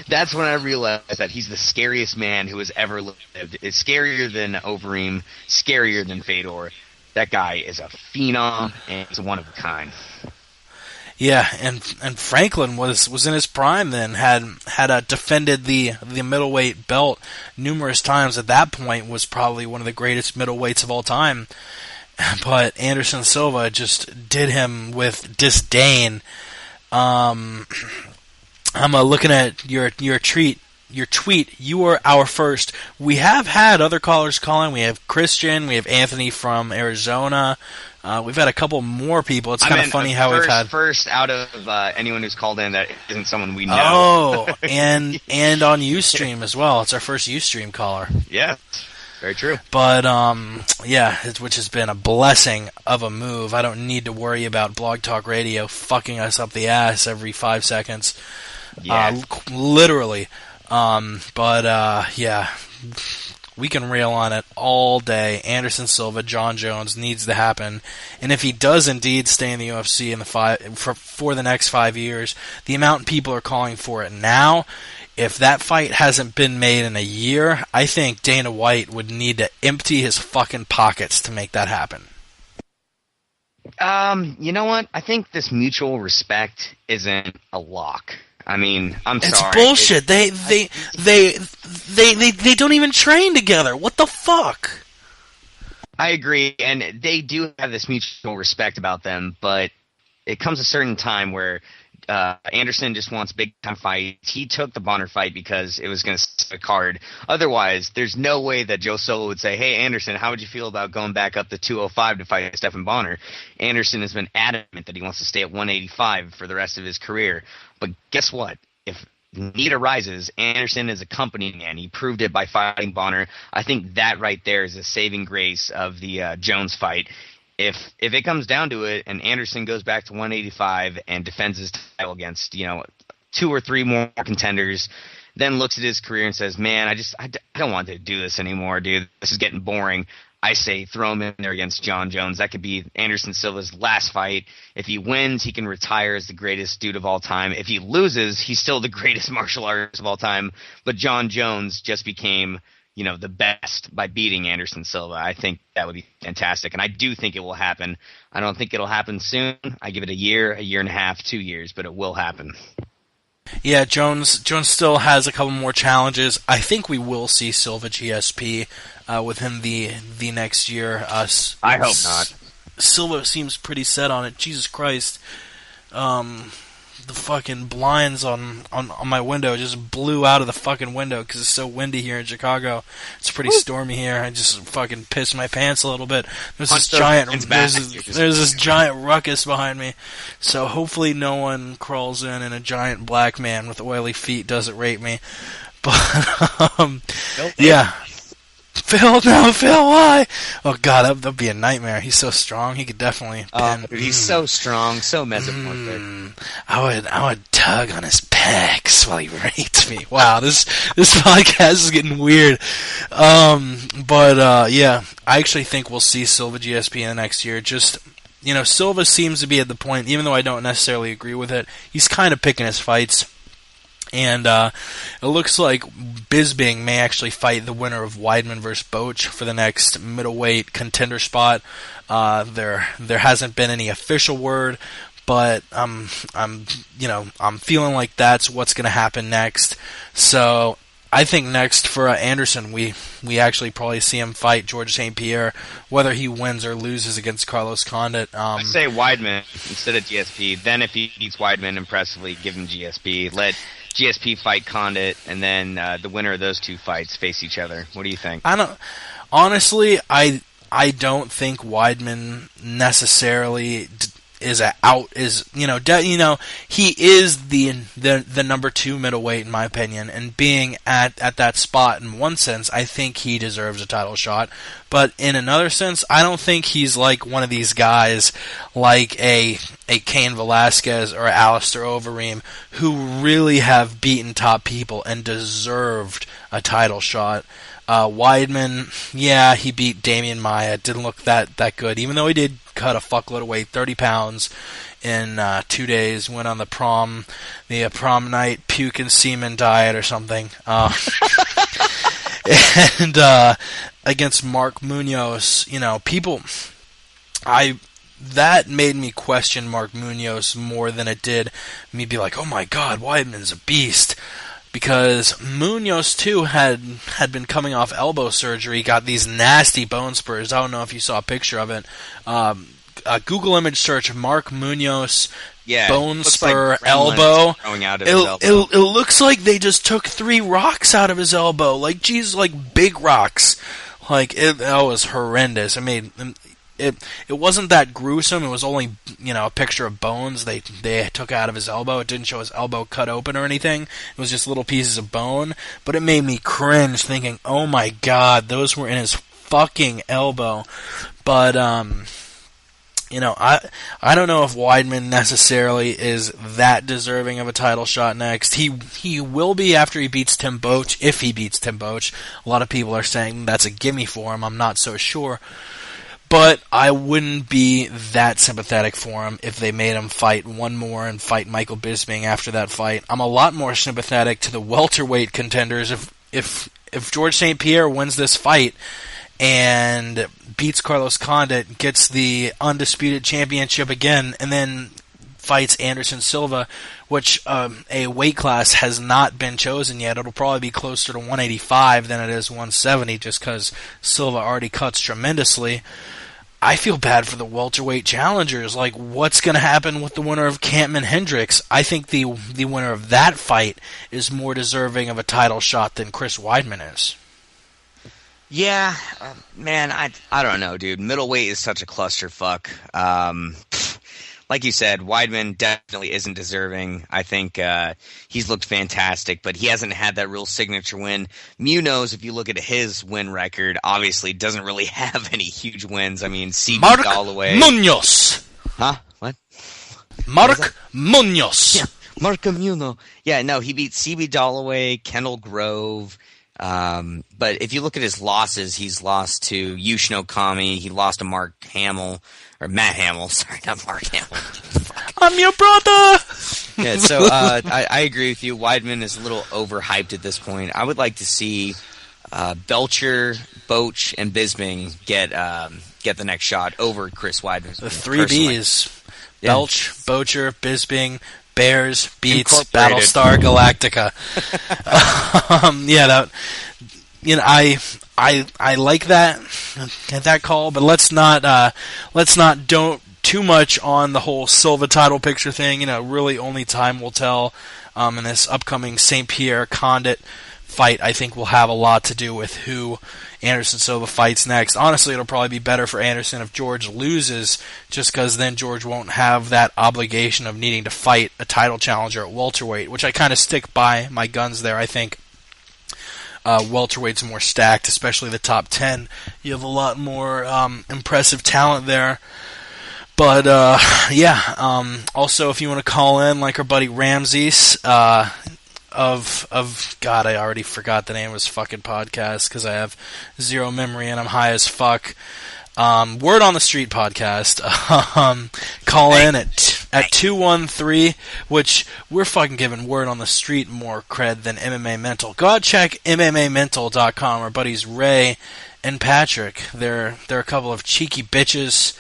That's when I realized that he's the scariest man who has ever lived. It's scarier than Overeem, scarier than Fedor. That guy is a phenom, and he's one of a kind. Yeah, and Franklin was in his prime then, had defended the middleweight belt numerous times. At that point, was probably one of the greatest middleweights of all time. But Anderson Silva just did him with disdain. I'm looking at your tweet. You were our first. We have had other callers calling. We have Christian. We have Anthony from Arizona. We've had a couple more people. It's kind of funny how we've had first out of anyone who's called in that isn't someone we know. Oh, and on Ustream as well. It's our first Ustream caller. Yeah. Very true. But, which has been a blessing of a move. I don't need to worry about Blog Talk Radio fucking us up the ass every 5 seconds. Yeah. Literally. We can rail on it all day. Anderson Silva, John Jones needs to happen. And if he does indeed stay in the UFC for the next 5 years, the amount people are calling for it now, if that fight hasn't been made in a year, I think Dana White would need to empty his fucking pockets to make that happen. You know what? I think this mutual respect isn't a lock. I mean, It's sorry. Bullshit. They don't even train together. What the fuck? I agree, and they do have this mutual respect about them, but it comes a certain time where Anderson just wants big-time fights. He took the Bonner fight because it was going to set a card. Otherwise, there's no way that Joe Solo would say, hey, Anderson, how would you feel about going back up to 205 to fight Stephan Bonner? Anderson has been adamant that he wants to stay at 185 for the rest of his career. But guess what? If need arises, Anderson is a company man. He proved it by fighting Bonner. I think that right there is a saving grace of the Jones fight. If it comes down to it and Anderson goes back to 185 and defends his title against, 2 or 3 more contenders, then looks at his career and says, man, I don't want to do this anymore, dude. This is getting boring. I say throw him in there against John Jones. That could be Anderson Silva's last fight. If he wins, he can retire as the greatest dude of all time. If he loses, he's still the greatest martial artist of all time. But John Jones just became the best by beating Anderson Silva. I think that would be fantastic, and I do think it will happen. I don't think it'll happen soon. I give it a year and a half, 2 years, but it will happen. Yeah, Jones still has a couple more challenges. I think we will see Silva GSP within the next year. I hope not. Silva seems pretty set on it. Jesus Christ. The fucking blinds on my window just blew out of the fucking window because it's so windy here in Chicago. It's pretty stormy here. I just fucking pissed my pants a little bit. There's this giant ruckus behind me. So hopefully no one crawls in and a giant black man with oily feet doesn't rape me. But yeah. Phil, why? Oh god, that'd be a nightmare. He's so strong. He could definitely. Dude, he's so strong, so mesomorphic. I would tug on his pecs while he raped me. Wow, this podcast is getting weird. Yeah, I actually think we'll see Silva GSP in the next year. Just Silva seems to be at the point, even though I don't necessarily agree with it. He's kind of picking his fights. And it looks like Bisping may actually fight the winner of Weidman versus Boach for the next middleweight contender spot. There hasn't been any official word, but I'm feeling like that's what's going to happen next. So I think next for Anderson, we actually probably see him fight George St. Pierre, whether he wins or loses against Carlos Condit. I say Weidman instead of GSP. Then if he beats Weidman impressively, give him GSP. Let GSP fight Condit, and then the winner of those two fights face each other. What do you think? I don't think Weidman necessarily he is the number 2 middleweight in my opinion, and being at that spot in one sense, I think he deserves a title shot. But in another sense, I don't think he's like one of these guys like a Cain Velasquez or Alistair Overeem who really have beaten top people and deserved a title shot. Weidman, yeah, he beat Damian Maia. Didn't look that good, even though he did cut a fuckload of weight, 30 pounds in 2 days. Went on the prom night puke and semen diet or something. And against Mark Munoz, that made me question Mark Munoz more than it did me be like, oh my god, Weidman's a beast. Because Munoz, too, had been coming off elbow surgery, got these nasty bone spurs. I don't know if you saw a picture of it. A Google image search, Mark Munoz, bone spur, like elbow. Out of his elbow. It looks like they just took 3 rocks out of his elbow. Like, geez, like big rocks. Like, that was horrendous. I mean, it wasn't that gruesome. It was only, a picture of bones they took out of his elbow. It didn't show his elbow cut open or anything. It was just little pieces of bone. But it made me cringe thinking, oh my god, those were in his fucking elbow. But, I don't know if Weidman necessarily is that deserving of a title shot next. He will be after he beats Tim Boach, if he beats Tim Boach. A lot of people are saying that's a gimme for him. I'm not so sure. But I wouldn't be that sympathetic for him if they made him fight one more and fight Michael Bisping after that fight. I'm a lot more sympathetic to the welterweight contenders. If George St. Pierre wins this fight and beats Carlos Condit, gets the undisputed championship again, and then fights Anderson Silva, which a weight class has not been chosen yet. It'll probably be closer to 185 than it is 170, just because Silva already cuts tremendously. I feel bad for the welterweight challengers. Like, what's going to happen with the winner of Campman Hendricks? I think the winner of that fight is more deserving of a title shot than Chris Weidman is. Yeah, man, I don't know, dude. Middleweight is such a clusterfuck. Like you said, Weidman definitely isn't deserving. I think he's looked fantastic, but he hasn't had that real signature win. Munoz, if you look at his win record, obviously doesn't really have any huge wins. I mean, CB Galloway. Munoz! Huh? What? Mark Munoz! Yeah, Mark Munoz. Yeah, no, he beat CB Galloway, Kendall Grove. But if you look at his losses, he's lost to Yushin Okami. He lost to Matt Hamill. Sorry, not Mark Hamill. I'm your brother! Yeah, so I agree with you. Weidman is a little overhyped at this point. I would like to see Belcher, Boach, and Bisping get the next shot over Chris Weidman. The 3 Bs. Yeah. Belch, Bocher, Bisping, Bears beats Battlestar Galactica. I like that call, but let's not don't too much on the whole Silva title picture thing. Really only time will tell. In this upcoming St. Pierre Condit fight, I think will have a lot to do with who Anderson Silva fights next. Honestly, it'll probably be better for Anderson if George loses, just because then George won't have that obligation of needing to fight a title challenger at welterweight, which I kind of stick by my guns there. I think welterweight's more stacked, especially the top 10. You have a lot more impressive talent there. But, also if you want to call in, like our buddy Ramses, of God, I already forgot the name of his fucking podcast, because I have zero memory and I'm high as fuck. Word on the Street podcast. Call in at 213, which we're fucking giving Word on the Street more cred than MMA Mental. Go out, check MMAmental.com. Our buddies Ray and Patrick. They're a couple of cheeky bitches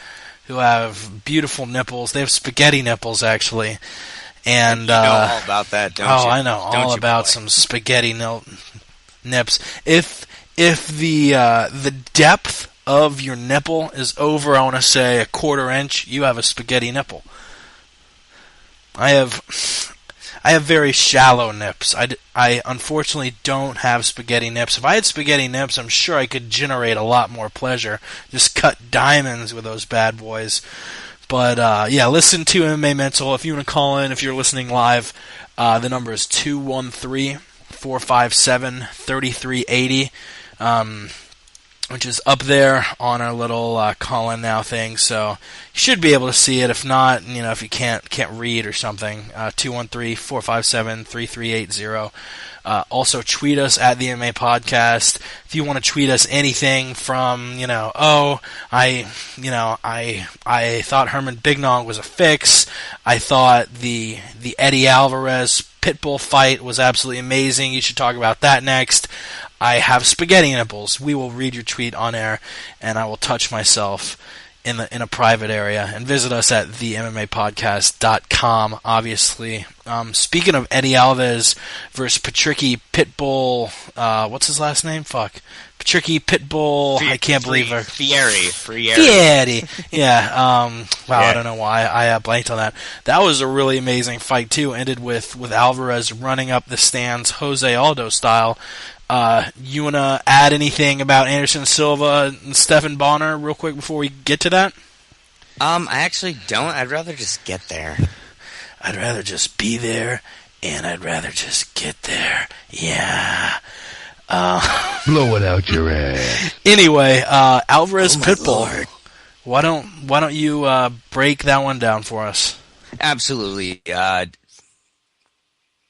who have beautiful nipples. They have spaghetti nipples, actually. And you know all about that, don't you? Oh, I know all about some spaghetti nips. If the depth of your nipple is over, I want to say, a quarter inch, you have a spaghetti nipple. I have very shallow nips. I unfortunately don't have spaghetti nips. If I had spaghetti nips, I'm sure I could generate a lot more pleasure. Just cut diamonds with those bad boys. But, listen to MMA Mental. If you want to call in, if you're listening live, the number is 213-457-3380, which is up there on our little call-in now thing. So you should be able to see it. If not, if you can't read or something, 213-457-3380. Also, tweet us at the MMA Podcast. If you want to tweet us anything from, I thought Herman Bignog was a fix. I thought the Eddie Alvarez Pitbull fight was absolutely amazing. You should talk about that next. I have spaghetti nipples. We will read your tweet on air, and I will touch myself in a private area. And visit us at themmapodcast.com, obviously. Speaking of Eddie Alvarez versus Patricky Pitbull, what's his last name? Patricky Pitbull, I can't believe it. Fieri. Yeah. Wow, yeah. I don't know why I blanked on that. That was a really amazing fight, too. Ended with Alvarez running up the stands, Jose Aldo style. You want to add anything about Anderson Silva and Stephan Bonner real quick before we get to that? I actually don't. I'd rather just get there. I'd rather just be there, and I'd rather just get there. Yeah. Blow it out your ass. Anyway, Alvarez Pitbull. Lord. Why don't you break that one down for us? Absolutely.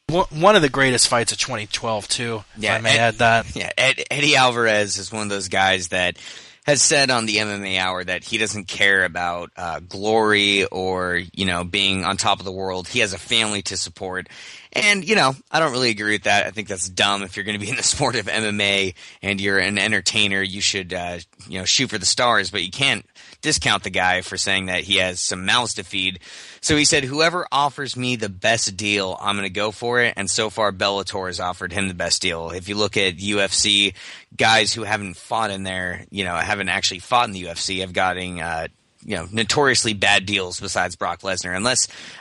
One of the greatest fights of 2012, too, if I may add that. Yeah, Eddie Alvarez is one of those guys that has said on the MMA Hour that he doesn't care about glory or, being on top of the world. He has a family to support. And, I don't really agree with that. I think that's dumb. If you're going to be in the sport of MMA and you're an entertainer, you should, shoot for the stars. But you can't discount the guy for saying that he has some mouths to feed. So he said, whoever offers me the best deal, I'm going to go for it. And so far, Bellator has offered him the best deal. If you look at UFC, guys who haven't fought in there, haven't actually fought in the UFC, have gotten, notoriously bad deals besides Brock Lesnar.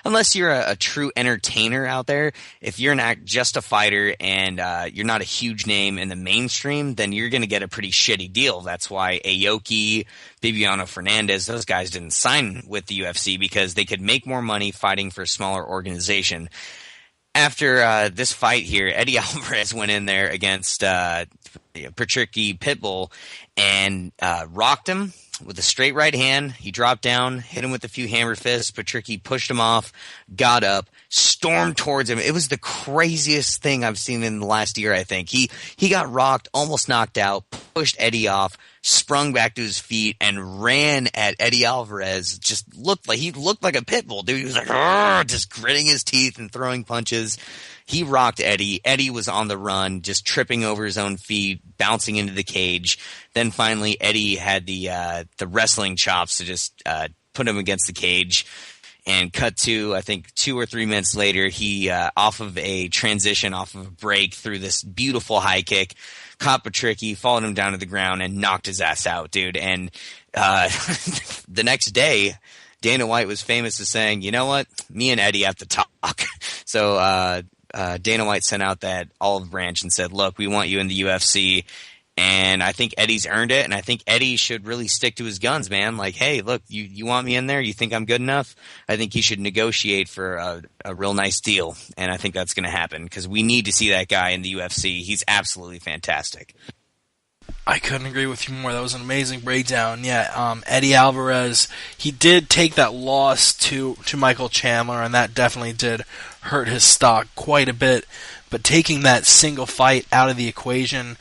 Unless you're a true entertainer out there, if you're just a fighter and you're not a huge name in the mainstream, then you're going to get a pretty shitty deal. That's why Aoki, Bibiano Fernandez, those guys didn't sign with the UFC because they could make more money fighting for a smaller organization. After this fight here, Eddie Alvarez went in there against Patricky Pitbull and rocked him with a straight right hand. He dropped down, hit him with a few hammer fists. Patricky pushed him off, got up, stormed towards him. It was the craziest thing I've seen in the last year, I think. He got rocked, almost knocked out, pushed Eddie off, sprung back to his feet, and ran at Eddie Alvarez. He looked like a pit bull, dude. He was like, just gritting his teeth and throwing punches. He rocked Eddie. Eddie was on the run, just tripping over his own feet, bouncing into the cage. Then finally, Eddie had the wrestling chops to just put him against the cage. And cut to, I think, 2 or 3 minutes later, he, off of a transition, off of a break through this beautiful high kick, caught Patricky, followed him down to the ground, and knocked his ass out, dude. And the next day, Dana White was famous as saying, you know what, me and Eddie have to talk. So Dana White sent out that olive branch and said, look, we want you in the UFC. And I think Eddie's earned it, and I think Eddie should really stick to his guns, man. Like, hey, look, you want me in there? You think I'm good enough? I think he should negotiate for a real nice deal, and I think that's going to happen because we need to see that guy in the UFC. He's absolutely fantastic. I couldn't agree with you more. That was an amazing breakdown. Yeah, Eddie Alvarez, he did take that loss to Michael Chandler, and that definitely did hurt his stock quite a bit. But taking that single fight out of the equation,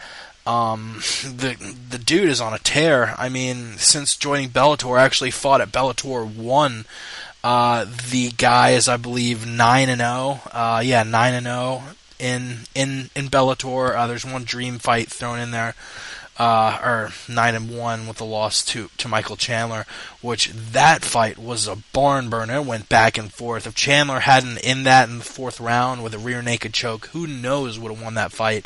the dude is on a tear. I mean, since joining Bellator, actually fought at Bellator 1. The guy is, I believe, 9-0. 9-0 in Bellator. There's one dream fight thrown in there. Or 9-1 with a loss to Michael Chandler, which that fight was a barn burner. It went back and forth. If Chandler hadn't in that in the 4th round with a rear naked choke, who knows would have won that fight.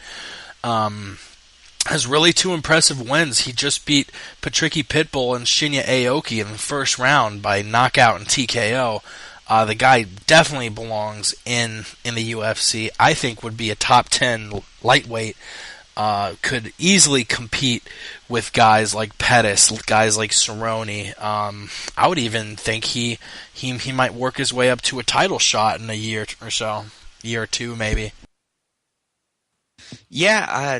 Has really 2 impressive wins. He just beat Patricky Pitbull and Shinya Aoki in the 1st round by knockout and TKO. The guy definitely belongs in the UFC. I think would be a top 10 lightweight. Could easily compete with guys like Pettis, guys like Cerrone. I would even think he might work his way up to a title shot in a year or so, year or 2 maybe. Yeah,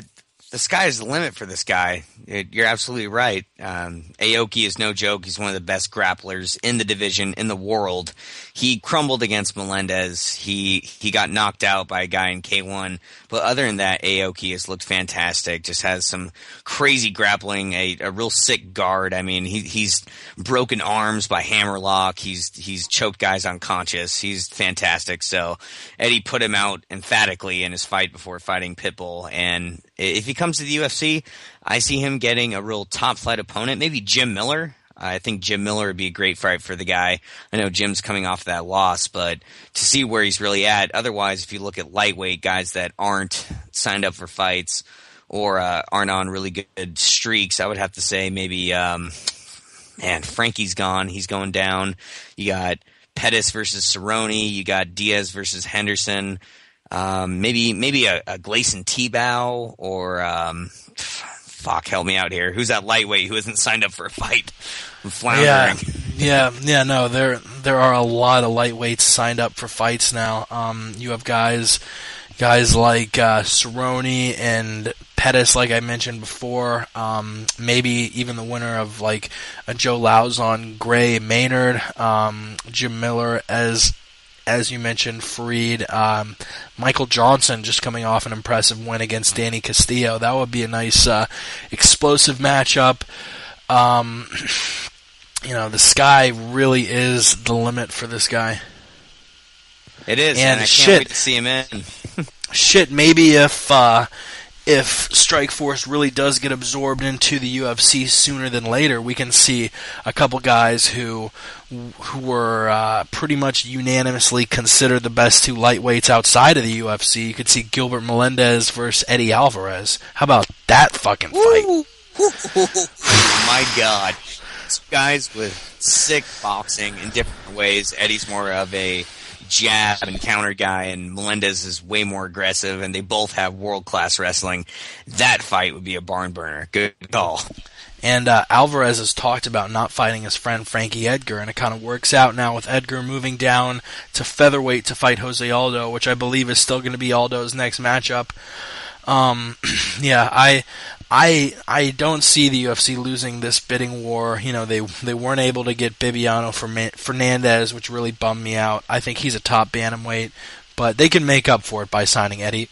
the sky's the limit for this guy. You're absolutely right. Aoki is no joke. He's one of the best grapplers in the division, in the world. He crumbled against Melendez. He got knocked out by a guy in K1. But other than that, Aoki has looked fantastic. Just has some crazy grappling, a real sick guard. I mean, he's broken arms by hammerlock. He's choked guys unconscious. He's fantastic. So Eddie put him out emphatically in his fight before fighting Pitbull. And if he comes to the UFC, I see him getting a real top-flight opponent, maybe Jim Miller. I think Jim Miller would be a great fight for the guy. I know Jim's coming off that loss, but to see where he's really at. Otherwise, if you look at lightweight guys that aren't signed up for fights or aren't on really good streaks, I would have to say maybe, Frankie's gone. He's going down. You got Pettis versus Cerrone. You got Diaz versus Henderson. Maybe a Gleison Tebow or help me out here. Who's that lightweight who isn't signed up for a fight? I'm floundering. No, there are a lot of lightweights signed up for fights now. You have guys like Cerrone and Pettis, like I mentioned before. Maybe even the winner of like a Joe Lauzon, Gray Maynard, Jim Miller, as you mentioned, Fareed, Michael Johnson just coming off an impressive win against Danny Castillo. That would be a nice explosive matchup. The sky really is the limit for this guy. It is, and I can't wait to see him in. Maybe if Strikeforce really does get absorbed into the UFC sooner than later, we can see a couple guys who were pretty much unanimously considered the best 2 lightweights outside of the UFC. You could see Gilbert Melendez versus Eddie Alvarez. How about that fucking fight? My God. Guys with sick boxing in different ways. Eddie's more of a jab and counter guy, and Melendez is way more aggressive, and they both have world-class wrestling. That fight would be a barn burner. Good call. And Alvarez has talked about not fighting his friend Frankie Edgar, and it kind of works out now with Edgar moving down to featherweight to fight Jose Aldo, which I believe is still going to be Aldo's next matchup. I don't see the UFC losing this bidding war. They weren't able to get Bibiano Fernandez, which really bummed me out. I think he's a top bantamweight, but they can make up for it by signing Eddie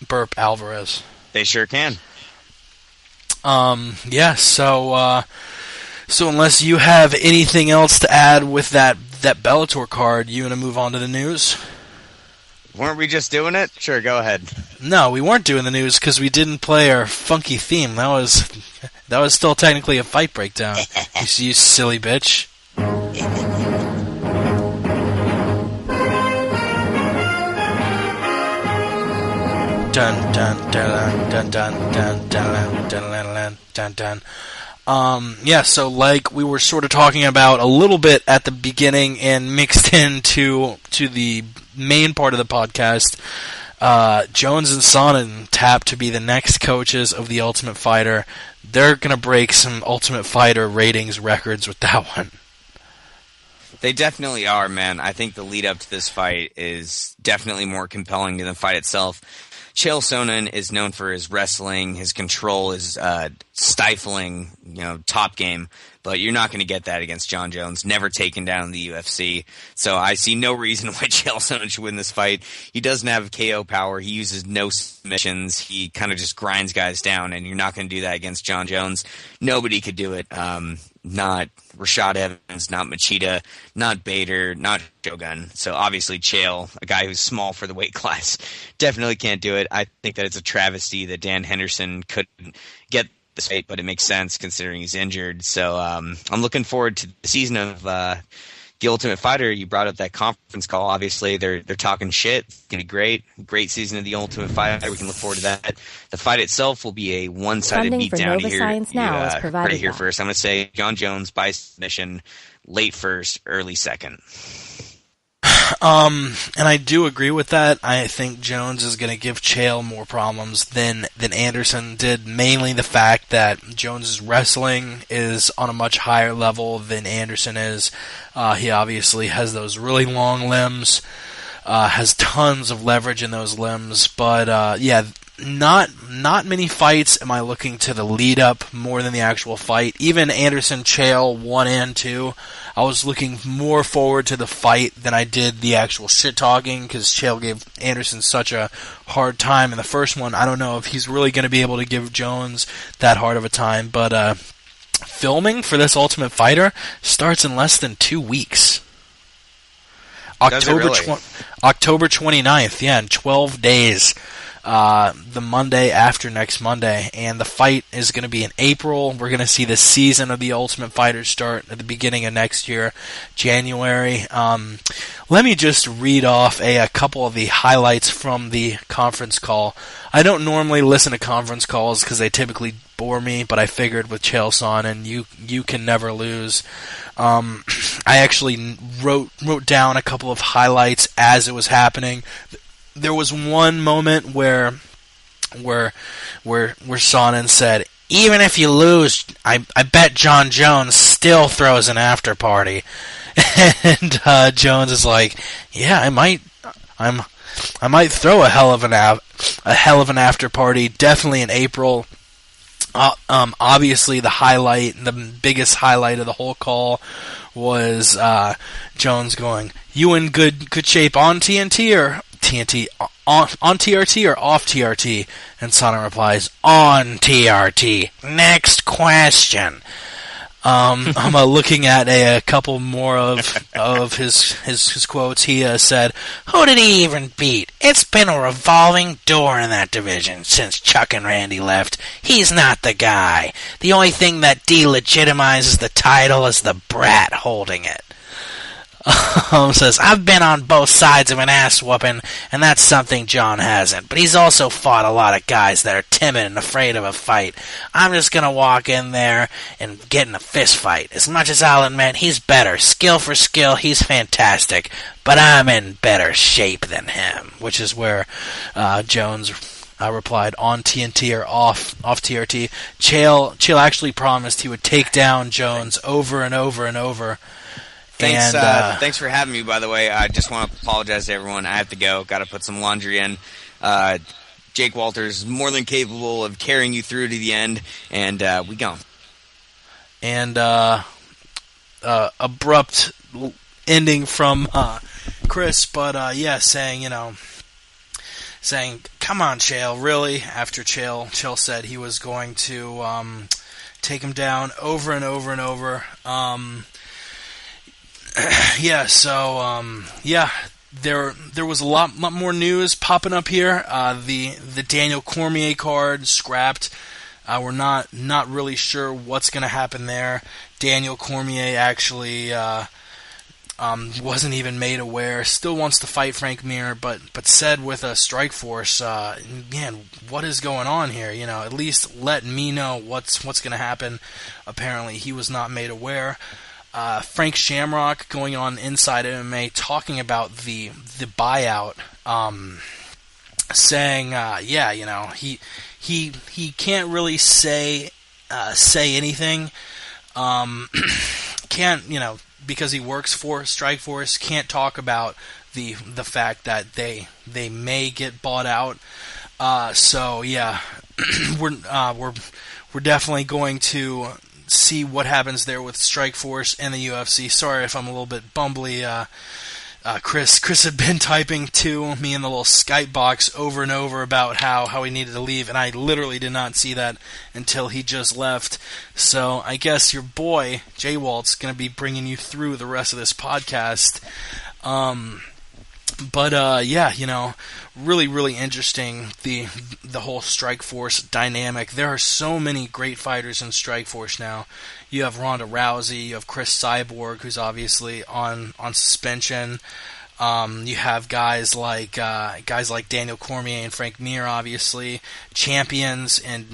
Burp Alvarez. They sure can. So unless you have anything else to add with that Bellator card, you want to move on to the news? Weren't we just doing it? Sure, go ahead. No, we weren't doing the news because we didn't play our funky theme. That was still technically a fight breakdown. You silly bitch. Dun dun dun dun dun dun dun dun dun dun dun. Yeah, so like we were sort of talking about a little bit at the beginning and mixed into the main part of the podcast, Jones and Sonnen tapped to be the next coaches of the Ultimate Fighter. They're going to break some Ultimate Fighter ratings records with that one. They definitely are, man. I think the lead up to this fight is definitely more compelling than the fight itself. Chael Sonnen is known for his wrestling, his control, his stifling, top game. But you're not going to get that against John Jones, never taken down in the UFC. So I see no reason why Chael Sonnen should win this fight. He doesn't have KO power. He uses no submissions. He kind of just grinds guys down, and you're not going to do that against John Jones. Nobody could do it. Not Rashad Evans, not Machida, not Bader, not Shogun. So obviously Chael, a guy who's small for the weight class, definitely can't do it. I think that it's a travesty that Dan Henderson couldn't get this fight, but it makes sense considering he's injured. So I'm looking forward to the season of The Ultimate Fighter. You brought up that conference call. Obviously, they're talking shit. It's going to be great. Great season of The Ultimate Fighter. We can look forward to that. The fight itself will be a one-sided beatdown here. Science Now is provided right here by. first. I'm going to say John Jones by submission, late first, early second. And I do agree with that. I think Jones is going to give Chael more problems than Anderson did, mainly the fact that Jones's wrestling is on a much higher level than Anderson is. He obviously has those really long limbs, has tons of leverage in those limbs, but not many fights am I looking to the lead up more than the actual fight. Even Anderson Chael 1 and 2, I was looking more forward to the fight than I did the actual shit talking, because Chael gave Anderson such a hard time in the first one. I don't know if he's really going to be able to give Jones that hard of a time, but filming for this Ultimate Fighter starts in less than 2 weeks. October 29th, in 12 days. The Monday after next Monday, and the fight is going to be in April. We're going to see the season of the Ultimate Fighter start at the beginning of next year, January. Let me just read off a couple of the highlights from the conference call. I don't normally listen to conference calls because they typically bore me, but I figured with Chael Sonnen, you can never lose. I actually wrote down a couple of highlights as it was happening. There was one moment where Sonnen said, "Even if you lose, I bet John Jones still throws an after party." And Jones is like, "Yeah, I might throw a hell of an after party, definitely in April." Obviously, the biggest highlight of the whole call was Jones going, "You in good shape on TNT or?" TNT on TRT or off TRT? And Sonnen replies, "On TRT. Next question." I'm looking at a couple more of his quotes. He said, "Who did he even beat? It's been a revolving door in that division since Chuck and Randy left. He's not the guy. The only thing that delegitimizes the title is the brat holding it." Says, "I've been on both sides of an ass whooping, and that's something John hasn't. But he's also fought a lot of guys that are timid and afraid of a fight. I'm just gonna walk in there and get in a fist fight. As much as I'll admit he's better, skill for skill, he's fantastic. But I'm in better shape than him," which is where Jones replied, "On TNT or off TRT." Chael actually promised he would take down Jones over and over and over. Thanks for having me, by the way. I just want to apologize to everyone. I have to go. Got to put some laundry in. Jake Walters is more than capable of carrying you through to the end, and we go. And abrupt ending from Chris, but saying, "Come on, Chael, really?" After Chael said he was going to take him down over and over and over. There was a lot more news popping up here. The Daniel Cormier card scrapped. We're not really sure what's going to happen there. Daniel Cormier actually wasn't even made aware, still wants to fight Frank Mir, but said with a Strikeforce, man, what is going on here? At least let me know what's going to happen. Apparently, he was not made aware. Frank Shamrock going on Inside MMA talking about the buyout, saying, he can't really say anything. Can't, because he works for Strikeforce, can't talk about the fact that they may get bought out. So yeah, we're definitely going to see what happens there with Strikeforce and the UFC. Sorry if I'm a little bit bumbly. Chris had been typing to me in the little Skype box over and over about how he needed to leave, and I literally did not see that until he just left. So I guess your boy, Jay Walt's going to be bringing you through the rest of this podcast. Really, really interesting, the whole Strikeforce dynamic. There are so many great fighters in Strikeforce now. You have Ronda Rousey, you have Chris Cyborg, who's obviously on suspension. You have guys like Daniel Cormier and Frank Mir, obviously champions, and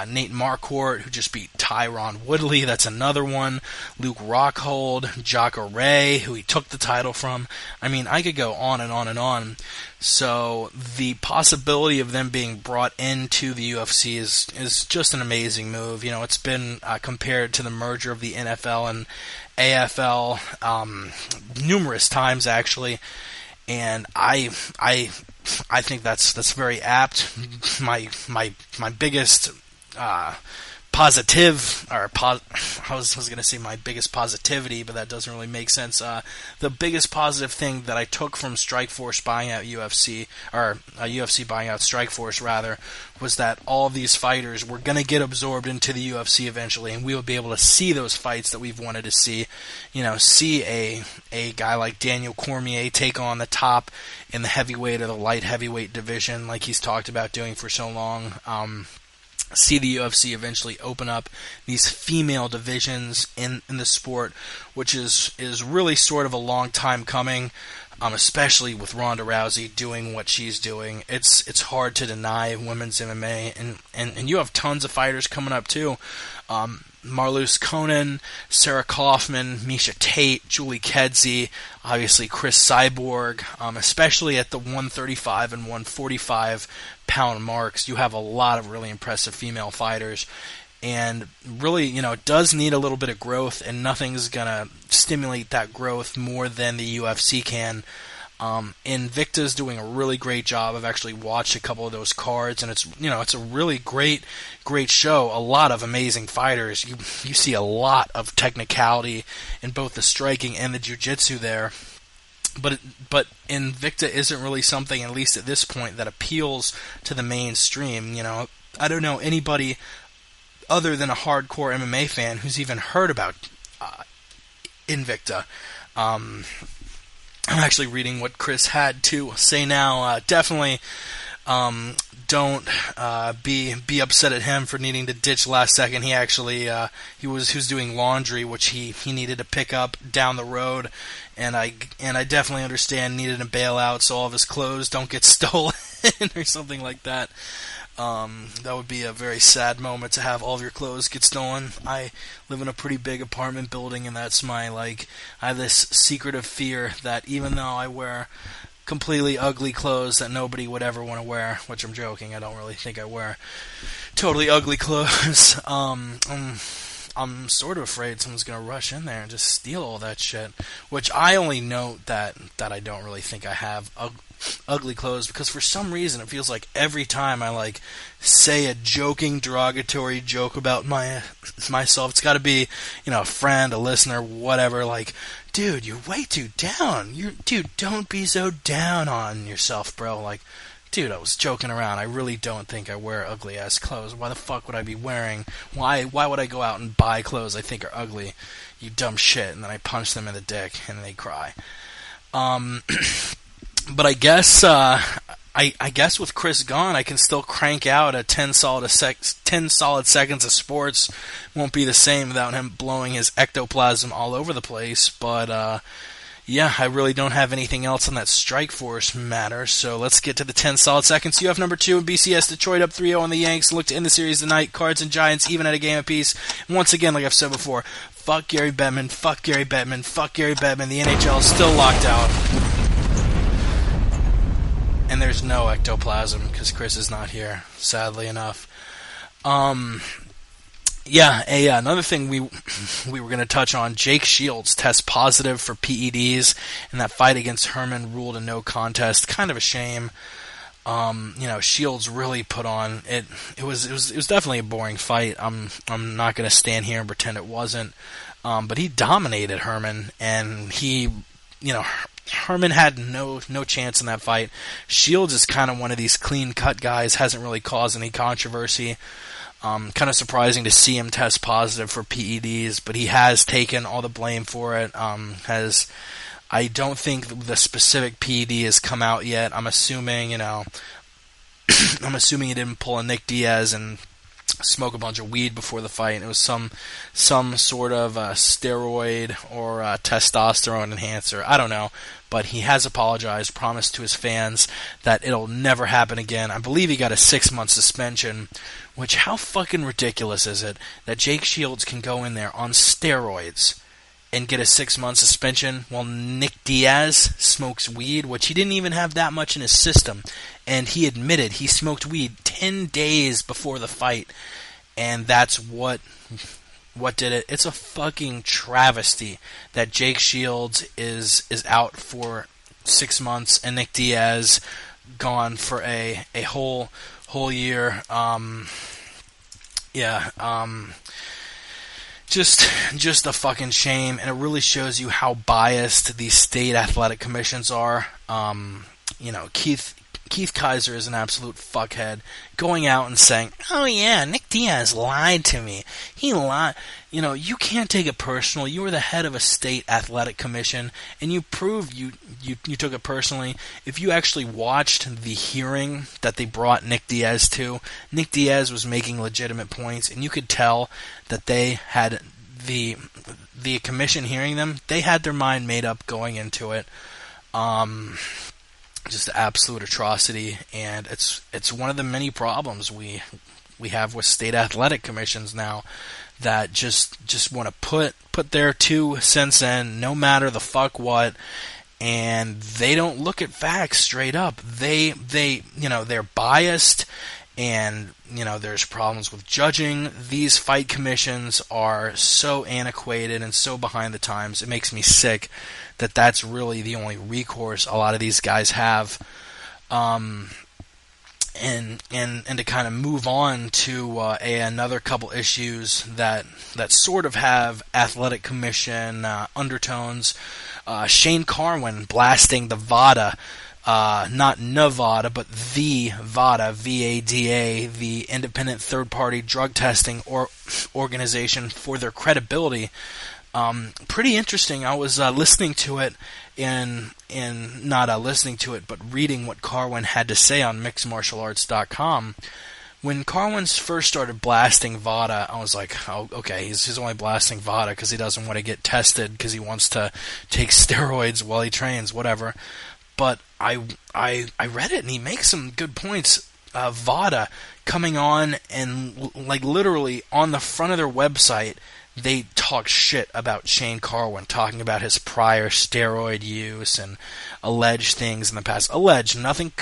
Nate Marquardt, who just beat Tyron Woodley. That's another one. Luke Rockhold, Jacare, who he took the title from. I mean, I could go on and on and on. So the possibility of them being brought into the UFC is just an amazing move. It's been compared to the merger of the NFL and AFL numerous times, actually, and I think that's very apt. My biggest positive, or I was going to say my biggest positivity, but that doesn't really make sense. The biggest positive thing that I took from Strikeforce buying out UFC, or UFC buying out Strikeforce rather, was that all of these fighters were going to get absorbed into the UFC eventually, and we will be able to see those fights that we've wanted to see. See a guy like Daniel Cormier take on the top in the heavyweight or the light heavyweight division, like he's talked about doing for so long. See the UFC eventually open up these female divisions in the sport, which is really sort of a long time coming, especially with Ronda Rousey doing what she's doing. It's hard to deny women's MMA, and you have tons of fighters coming up too. Marloes Conan, Sarah Kaufman, Misha Tate, Julie Kedzie, obviously Chris Cyborg, especially at the 135 and 145 pound marks. You have a lot of really impressive female fighters, and really, it does need a little bit of growth, and nothing's going to stimulate that growth more than the UFC can. Invicta's doing a really great job. I've actually watched a couple of those cards, and it's a really great show. A lot of amazing fighters. You see a lot of technicality in both the striking and the jiu-jitsu there. But Invicta isn't really something, at least at this point, that appeals to the mainstream. I don't know anybody other than a hardcore MMA fan who's even heard about Invicta. I'm actually reading what Chris had to say now. Definitely don't be upset at him for needing to ditch last second. He actually he was doing laundry, which he needed to pick up down the road, and I definitely understand, needed to bail out so all of his clothes don't get stolen or something like that. That would be a very sad moment to have all of your clothes get stolen. I live in a pretty big apartment building, and that's I have this secretive fear that even though I wear completely ugly clothes that nobody would ever want to wear, which I'm joking, I don't really think I wear totally ugly clothes, I'm sort of afraid someone's going to rush in there and just steal all that shit, which I only note that I don't really think I have ugly clothes, because for some reason it feels like every time I say a joking, derogatory joke about myself, it's got to be a friend, a listener, whatever, dude, you're way too down. Dude, don't be so down on yourself, bro. Dude, I was joking around. I really don't think I wear ugly ass clothes. Why the fuck would I be wearing? Why would I go out and buy clothes I think are ugly? You dumb shit. And then I punch them in the dick and they cry. But I guess I guess with Chris gone, I can still crank out a 10 solid seconds of sports. Won't be the same without him blowing his ectoplasm all over the place. But Yeah, I really don't have anything else on that Strikeforce matter, so let's get to the 10 solid seconds. UF number 2 in BCS, Detroit up 3-0 on the Yanks. Look to end the series tonight. Cards and Giants even at a game apiece. And once again, like I've said before, fuck Gary Bettman, fuck Gary Bettman, fuck Gary Bettman. The NHL is still locked out. And there's no ectoplasm because Chris is not here, sadly enough. Another thing we were going to touch on, Jake Shields tests positive for PEDs, and that fight against Herman ruled a no contest. Kind of a shame. Shields really put on it. It was definitely a boring fight. I'm not going to stand here and pretend it wasn't. But he dominated Herman, and Herman had no chance in that fight. Shields is kind of one of these clean-cut guys, hasn't really caused any controversy. Kind of surprising to see him test positive for PEDs, but he has taken all the blame for it. I don't think the specific PED has come out yet. I'm assuming, he didn't pull a Nick Diaz and smoke a bunch of weed before the fight. It was some sort of steroid or testosterone enhancer. I don't know, but he has apologized, promised to his fans that it'll never happen again. I believe he got a 6-month suspension, which how fucking ridiculous is it that Jake Shields can go in there on steroids and get a 6-month suspension while Nick Diaz smokes weed, which he didn't even have that much in his system. And he admitted he smoked weed 10 days before the fight, and that's what did it. It's a fucking travesty that Jake Shields is out for 6 months and Nick Diaz gone for a whole year. Just a fucking shame, and it really shows you how biased these state athletic commissions are. Keith Kaiser is an absolute fuckhead, going out and saying, "Oh yeah, Nick Diaz lied to me. He lied." You can't take it personal. You were the head of a state athletic commission, and you proved you took it personally. If you actually watched the hearing that they brought Nick Diaz to, Nick Diaz was making legitimate points, and you could tell that they had the commission hearing them. They had their mind made up going into it. Just absolute atrocity, and it's one of the many problems we have with state athletic commissions now, that just want to put their 2 cents in no matter the fuck what, and they don't look at facts straight up. They're biased, and there's problems with judging. These fight commissions are so antiquated and so behind the times. It makes me sick that that's really the only recourse a lot of these guys have. And to kind of move on to another couple issues that sort of have athletic commission undertones. Shane Carwin blasting the VADA, not Nevada, but the VADA, VADA, the Independent Third Party Drug Testing Organization, for their credibility. Pretty interesting. I was listening to it, and not listening to it, but reading what Carwin had to say on mixedmartialarts.com. When Carwin first started blasting VADA, I was like, oh, okay, he's only blasting VADA because he doesn't want to get tested, because he wants to take steroids while he trains, whatever. But I read it, and he makes some good points. VADA coming on, and like literally on the front of their website, they talk shit about Shane Carwin, talking about his prior steroid use and alleged things in the past. Alleged, nothing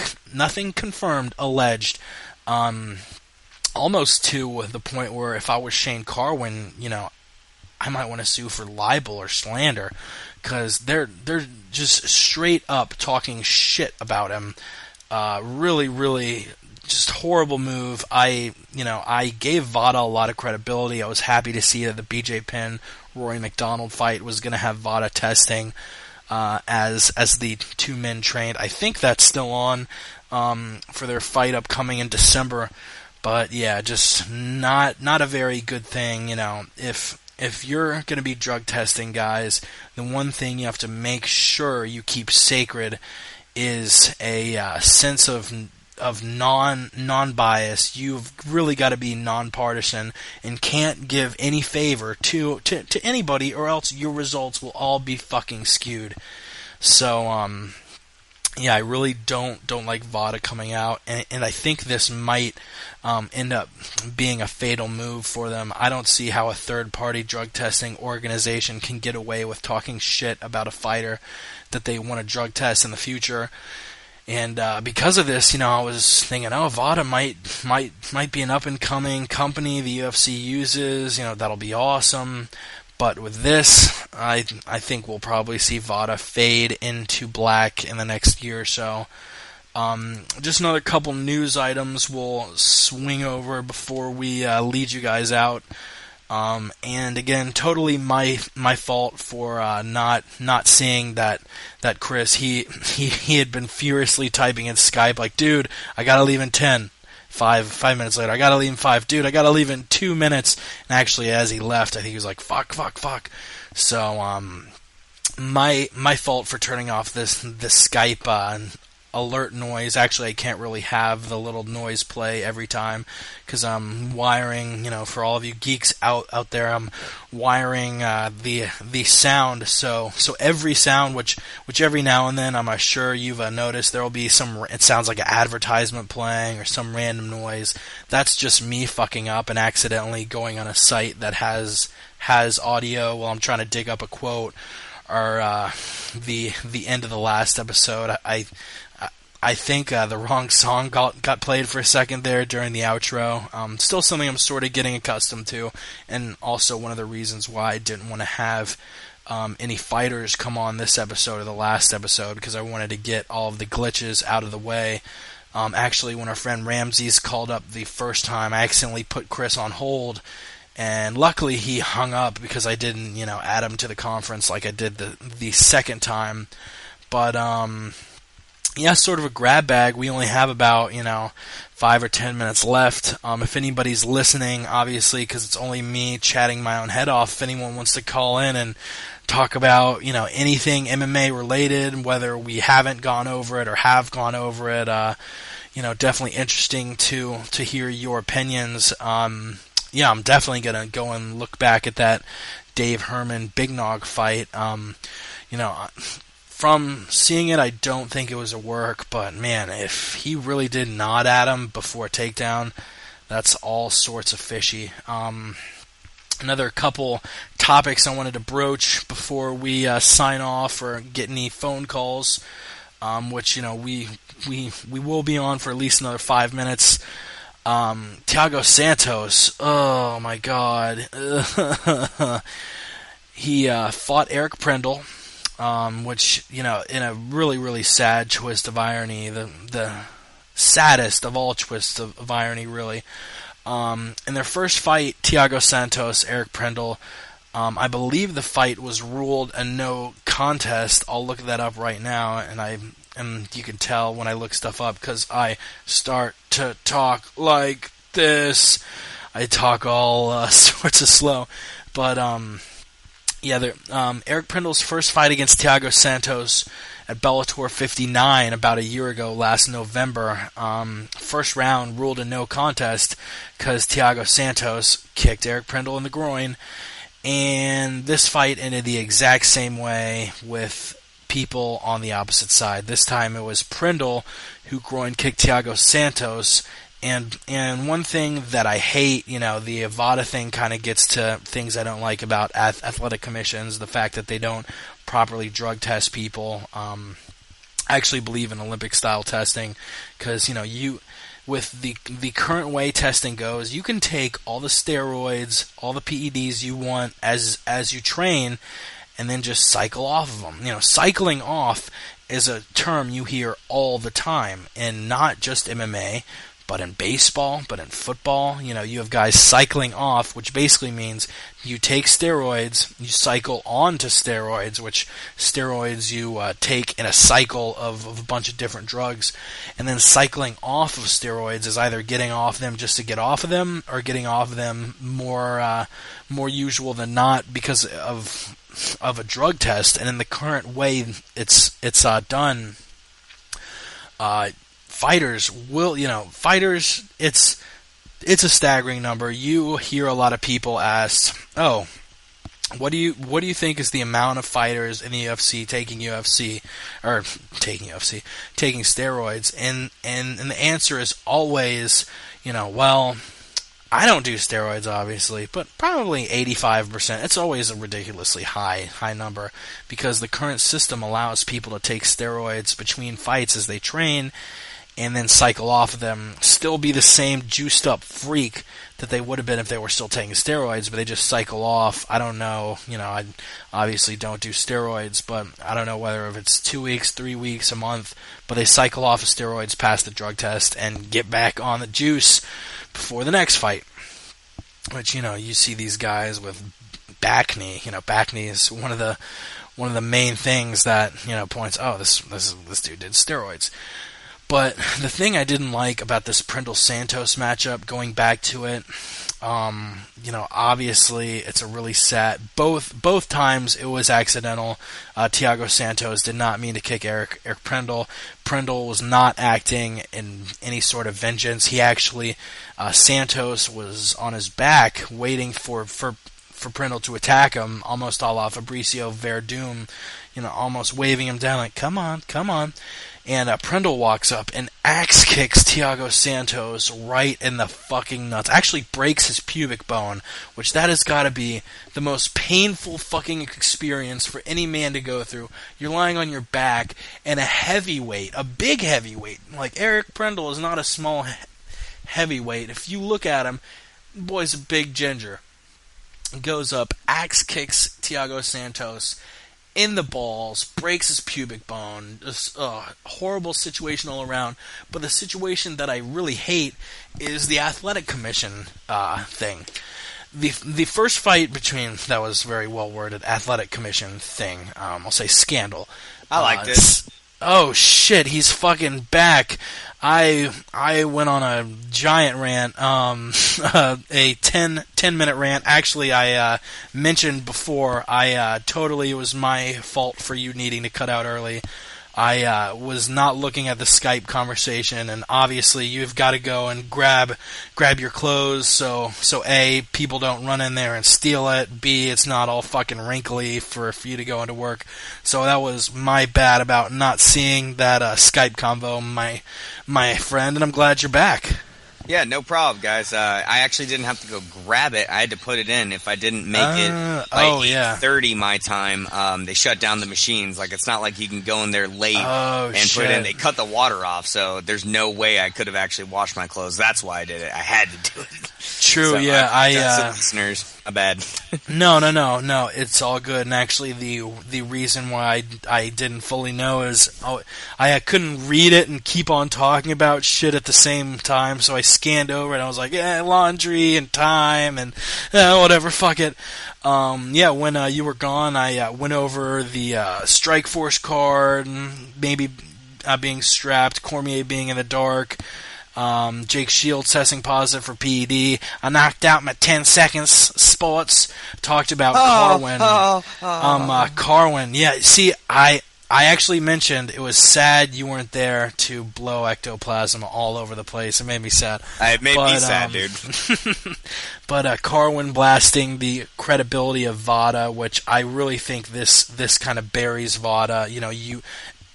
confirmed, alleged. Almost to the point where if I was Shane Carwin, I might want to sue for libel or slander, because they're just straight up talking shit about him. Really, really just horrible move. I gave VADA a lot of credibility. I was happy to see that the BJ Penn Rory McDonald fight was going to have VADA testing as the 2 men trained. I think that's still on for their fight upcoming in December. But yeah, just not a very good thing. If you're going to be drug testing, guys, the one thing you have to make sure you keep sacred is a sense of non-bias. You've really got to be nonpartisan and can't give any favor to anybody, or else your results will all be fucking skewed. So, yeah, I really don't like VADA coming out, and I think this might end up being a fatal move for them. I don't see how a third-party drug testing organization can get away with talking shit about a fighter that they want to drug test in the future. And because of this, I was thinking, VADA might be an up-and-coming company the UFC uses. That'll be awesome. But with this, I think we'll probably see VADA fade into black in the next year or so. Just another couple news items we'll swing over before we lead you guys out. And again, totally my fault for not seeing that Chris he had been furiously typing in Skype like, dude, I gotta leave in 10. 5 minutes later, I gotta leave in 5. Dude, I gotta leave in 2 minutes. And actually, as he left, I think he was like, fuck. So, my fault for turning off this Skype alert noise. Actually, I can't really have the little noise play every time because I'm wiring, for all of you geeks out there, I'm wiring the sound. So every sound, which every now and then, I'm sure you've noticed, there will be it sounds like an advertisement playing or some random noise. That's just me fucking up and accidentally going on a site that has audio while I'm trying to dig up a quote. Or the end of the last episode, I think the wrong song got played for a second there during the outro. Still something I'm sort of getting accustomed to, and also one of the reasons why I didn't want to have any fighters come on this episode or the last episode, because I wanted to get all of the glitches out of the way. Actually, when our friend Ramses called up the first time, I accidentally put Chris on hold, and luckily he hung up because I didn't, add him to the conference like I did the second time. But yeah, sort of a grab bag. We only have about 5 or 10 minutes left. If anybody's listening, obviously, because it's only me chatting my own head off, if anyone wants to call in and talk about anything MMA related, whether we haven't gone over it or have gone over it, definitely interesting to hear your opinions. Yeah, I'm definitely gonna go and look back at that Dave Herman Big Nog fight. From seeing it, I don't think it was a work, but man, if he really did nod at him before takedown, that's all sorts of fishy. Another couple topics I wanted to broach before we sign off or get any phone calls, which we will be on for at least another 5 minutes. Thiago Santos, oh my god, he fought Eric Prindle. Which, in a really, really sad twist of irony, the saddest of all twists of irony, really. In their first fight, Thiago Santos, Eric Prindle, I believe the fight was ruled a no contest. I'll look that up right now, and you can tell when I look stuff up, because I start to talk like this. I talk all sorts of slow, but, yeah, Eric Prindle's first fight against Thiago Santos at Bellator 59 about a year ago, last November. First round ruled a no contest because Thiago Santos kicked Eric Prindle in the groin. And this fight ended the exact same way with people on the opposite side. This time it was Prindle who groin kicked Thiago Santos. And one thing that I hate, the Avada thing kind of gets to things I don't like about athletic commissions, the fact that they don't properly drug test people. I actually believe in Olympic-style testing because, with the current way testing goes, you can take all the steroids, all the PEDs you want as you train, and then just cycle off of them. Cycling off is a term you hear all the time, and not just MMA, but in baseball, but in football, you have guys cycling off, which basically means you take steroids, you cycle on to steroids, which steroids you take in a cycle of a bunch of different drugs, and then cycling off of steroids is either getting off them just to get off of them, or getting off of them more usual than not because of a drug test. And in the current way it's done, fighters, it's a staggering number. You hear a lot of people ask, What do you think is the amount of fighters in the UFC taking steroids? And the answer is always, well, I don't do steroids, obviously, but probably 85%. It's always a ridiculously high number because the current system allows people to take steroids between fights as they train and then cycle off of them, still be the same juiced up freak that they would have been if they were still taking steroids, but they just cycle off. I don't know, I obviously don't do steroids, but I don't know whether if it's 2 weeks, 3 weeks, a month, but they cycle off of steroids, pass the drug test, and get back on the juice before the next fight. Which, you see these guys with back knee. Back knee is one of the main things that, points, oh, this dude did steroids. But the thing I didn't like about this Prindle-Santos matchup, going back to it, obviously it's a really sad. Both times it was accidental. Thiago Santos did not mean to kick Eric Prindle. Prindle was not acting in any sort of vengeance. He actually, Santos was on his back waiting for Prindle to attack him, almost a la Fabricio Verdum, almost waving him down like, come on. And Prindle walks up and axe kicks Thiago Santos right in the fucking nuts. Actually breaks his pubic bone, which that has got to be the most painful fucking experience for any man to go through. You're lying on your back, and a big heavyweight, like Eric Prindle is not a small heavyweight. If you look at him, boy's a big ginger. Goes up, axe kicks Thiago Santos in the balls, breaks his pubic bone. Just horrible situation all around. But the situation that I really hate is the athletic commission thing. The first fight between, that was very well worded, athletic commission thing, I'll say scandal. I liked it. Oh shit, he's fucking back. I went on a giant rant, a 10-minute rant. Actually, I mentioned before, it was my fault for you needing to cut out early. I was not looking at the Skype conversation, and obviously you've got to go and grab your clothes so A, people don't run in there and steal it, B, it's not all fucking wrinkly for you to go into work. So that was my bad about not seeing that Skype convo, my friend, and I'm glad you're back. Yeah, no problem, guys. I actually didn't have to go grab it. I had to put it in. If I didn't make it by 8:30 my time, they shut down the machines. Like, it's not like you can go in there late and put it in. They cut the water off, so there's no way I could have actually washed my clothes. That's why I did it. I had to do it. True, so, yeah. Listeners, my bad. No, it's all good. And actually, the reason why I didn't fully know is I couldn't read it and keep on talking about shit at the same time, so I scanned over and I was like, yeah, laundry and time and whatever, fuck it. When you were gone, I went over the Strikeforce card, maybe being strapped, Cormier being in the dark, Jake Shields testing positive for PED. I knocked out my 10 seconds sports. Talked about Carwin. Carwin. Yeah, see, I actually mentioned it was sad you weren't there to blow ectoplasm all over the place. It made me sad. It made me sad, dude. But Carwin blasting the credibility of VADA, which I really think this kind of buries VADA.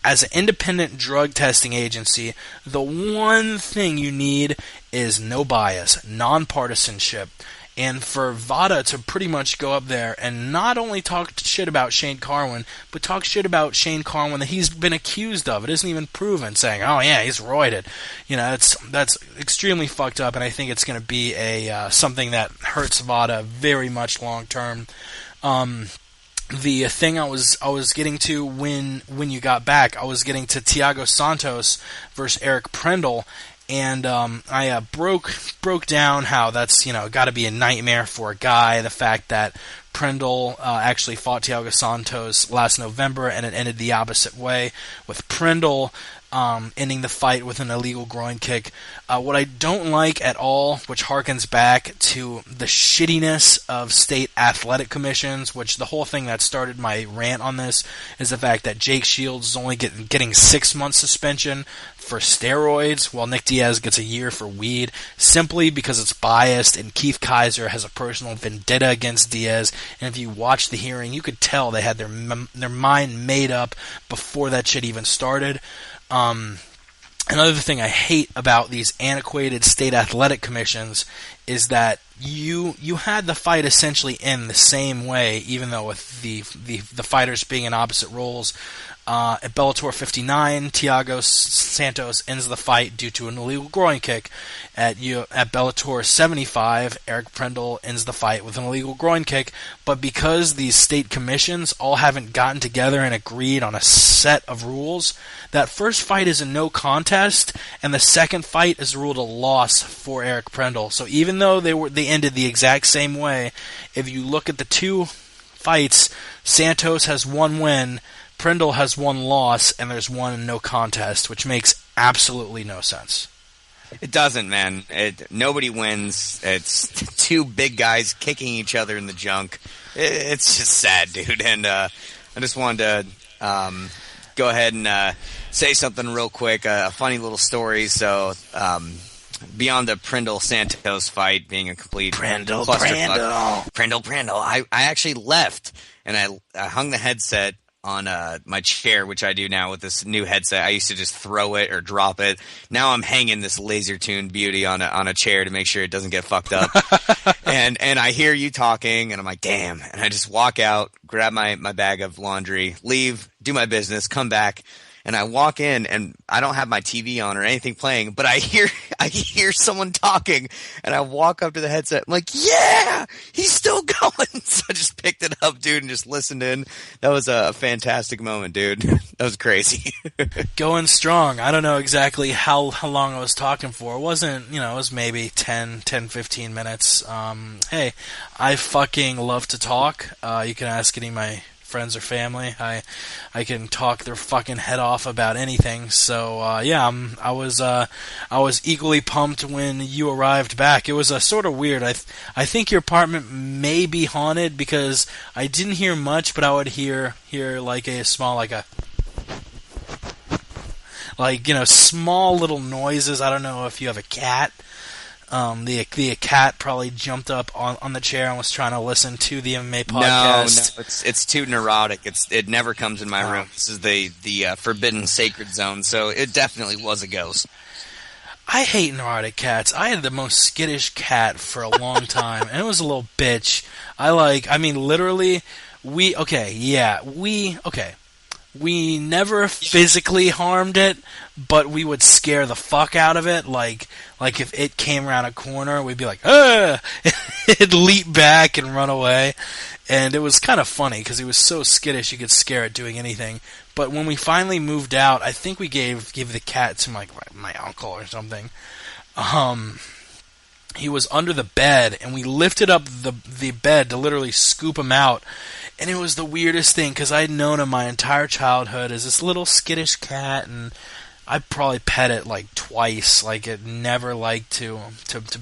As an independent drug testing agency, the one thing you need is no bias, nonpartisanship. And for VADA to pretty much go up there and not only talk shit about Shane Carwin, but talk shit about Shane Carwin that he's been accused of. It isn't even proven, saying, oh yeah, he's roided. That's extremely fucked up, and I think it's going to be something that hurts VADA very much long term. The thing I was getting to when you got back, I was getting to Thiago Santos versus Eric Prindle, and I broke down how that's got to be a nightmare for a guy. The fact that Prindle actually fought Thiago Santos last November, and it ended the opposite way, with Prindle ending the fight with an illegal groin kick. What I don't like at all, which harkens back to the shittiness of state athletic commissions, which the whole thing that started my rant on this is the fact that Jake Shields is only getting 6 months suspension for steroids, while Nick Diaz gets a year for weed, simply because it's biased, and Keith Kaiser has a personal vendetta against Diaz. And if you watch the hearing, you could tell they had their mind made up before that shit even started. Another thing I hate about these antiquated state athletic commissions is that you had the fight essentially end the same way, even though with the fighters being in opposite roles. At Bellator 59, Thiago Santos ends the fight due to an illegal groin kick. At Bellator 75, Eric Prindle ends the fight with an illegal groin kick. But because these state commissions all haven't gotten together and agreed on a set of rules, that first fight is a no contest, and the second fight is ruled a loss for Eric Prindle. So even though they ended the exact same way, if you look at the two fights, Santos has one win, Prindle has one loss, and there's one no contest, which makes absolutely no sense. It doesn't, man. Nobody wins. It's two big guys kicking each other in the junk. It's just sad, dude. And I just wanted to go ahead and say something real quick, a funny little story. So beyond the Prindle-Santos fight being a complete clusterfuck, Prindle, I actually left, and I hung the headset on my chair, which I do now with this new headset. I used to just throw it or drop it. Now I'm hanging this laser-tuned beauty on a chair to make sure it doesn't get fucked up. and I hear you talking, and I'm like, damn. And I just walk out, grab my bag of laundry, leave, do my business, come back. And I walk in, and I don't have my TV on or anything playing, but I hear someone talking, and I walk up to the headset. I'm like, yeah, he's still going. So I just picked it up, dude, and just listened in. That was a fantastic moment, dude. That was crazy. Going strong. I don't know exactly how long I was talking for. It wasn't, it was maybe 10, 15 minutes. Hey, I fucking love to talk. You can ask any of my friends or family. I can talk their fucking head off about anything. So yeah, I was equally pumped when you arrived back. It was sort of weird. I think your apartment may be haunted because I didn't hear much, but I would hear like a small small little noises. I don't know if you have a cat. The cat probably jumped up on the chair and was trying to listen to the MMA podcast. No, it's too neurotic. It never comes in my room. This is the forbidden sacred zone, so it definitely was a ghost. I hate neurotic cats. I had the most skittish cat for a long time, and it was a little bitch. Literally, we never physically harmed it, but we would scare the fuck out of it. Like if it came around a corner, we'd be like, ah! It'd leap back and run away. And it was kind of funny because it was so skittish you could scare it doing anything. But when we finally moved out, I think we gave the cat to my uncle or something. He was under the bed, and we lifted up the bed to literally scoop him out. And it was the weirdest thing, because I'd known him my entire childhood as this little skittish cat, and I probably pet it like twice. Like, it never liked to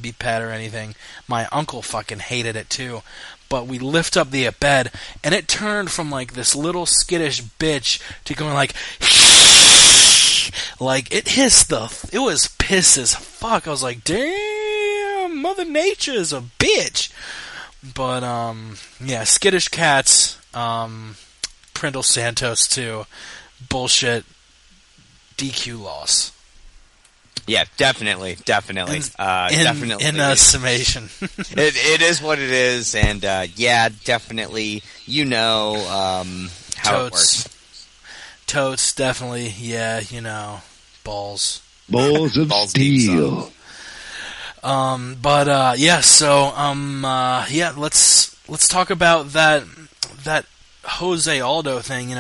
be pet or anything. My uncle fucking hated it too. But we lift up the bed, and it turned from like this little skittish bitch to going like it hissed it was pissed as fuck. I was like, damn, Mother Nature is a bitch. But, yeah, skittish cats, Prindle Santos too, bullshit, DQ loss. Yeah, definitely. Definitely. In a summation. it is what it is, and, yeah, definitely, how it works. Totes, definitely, yeah, balls. Balls of steel. Let's talk about that Jose Aldo thing.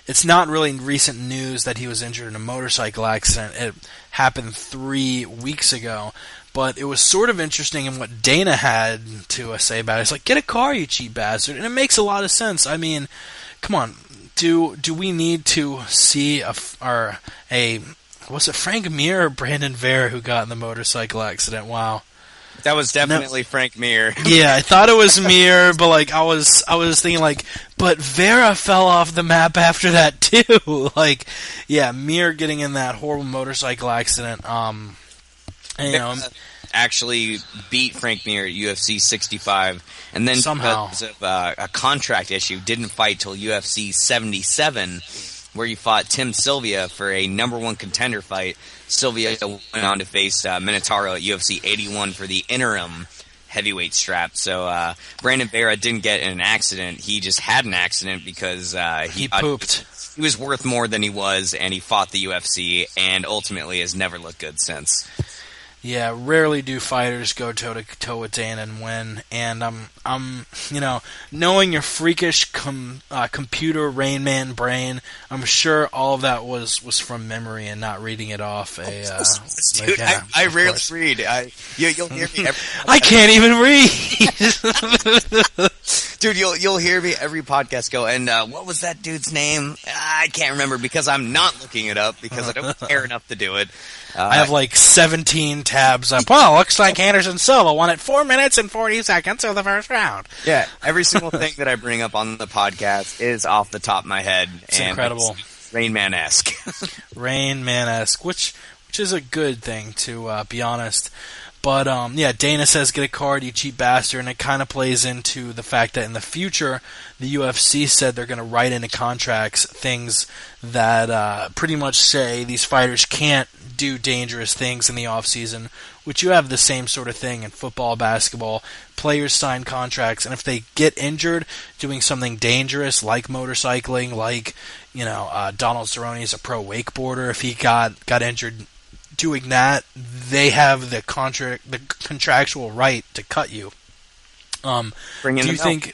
It's not really recent news that he was injured in a motorcycle accident. It happened 3 weeks ago, but it was sort of interesting in what Dana had to say about it. It's like, get a car, you cheap bastard, and it makes a lot of sense. I mean, come on, do we need to see was it Frank Mir or Brandon Vera who got in the motorcycle accident? Wow. That was definitely Frank Mir. Yeah, I thought it was Mir, but like I was thinking like, but Vera fell off the map after that too. Like, yeah, Mir getting in that horrible motorcycle accident. And, you know, actually beat Frank Mir at UFC 65, and then somehow because of a contract issue, didn't fight till UFC 77, where he fought Tim Sylvia for a number one contender fight. Sylvia went on to face Minotauro at UFC 81 for the interim heavyweight strap. So Brandon Vera didn't get in an accident. He just had an accident because he pooped. He was worth more than he was, and he fought the UFC, and ultimately has never looked good since. Yeah, rarely do fighters go toe to toe with Dana and win. And I'm you know, knowing your freakish computer Rain Man brain, I'm sure all of that was from memory and not reading it off a. Dude, I rarely read. You'll hear me. I can't even read. Dude, you'll hear me every podcast go. And what was that dude's name? I can't remember because I'm not looking it up because I don't care enough to do it. I have like 17 tabs up. Well, looks like Anderson Silva won at 4 minutes and 40 seconds of the first round. Yeah, every single thing that I bring up on the podcast is off the top of my head. It's incredible. It's Rain Man-esque. Rain Man-esque, which is a good thing, to be honest. But, yeah, Dana says, get a card, you cheap bastard, and it kind of plays into the fact that in the future, the UFC said they're going to write into contracts things that pretty much say these fighters can't do dangerous things in the off-season, which you have the same sort of thing in football, basketball. Players sign contracts, and if they get injured doing something dangerous like motorcycling, like, you know, Donald Cerrone is a pro wakeboarder, if he got injured doing that, they have the contractual right to cut you. Bring in the milk.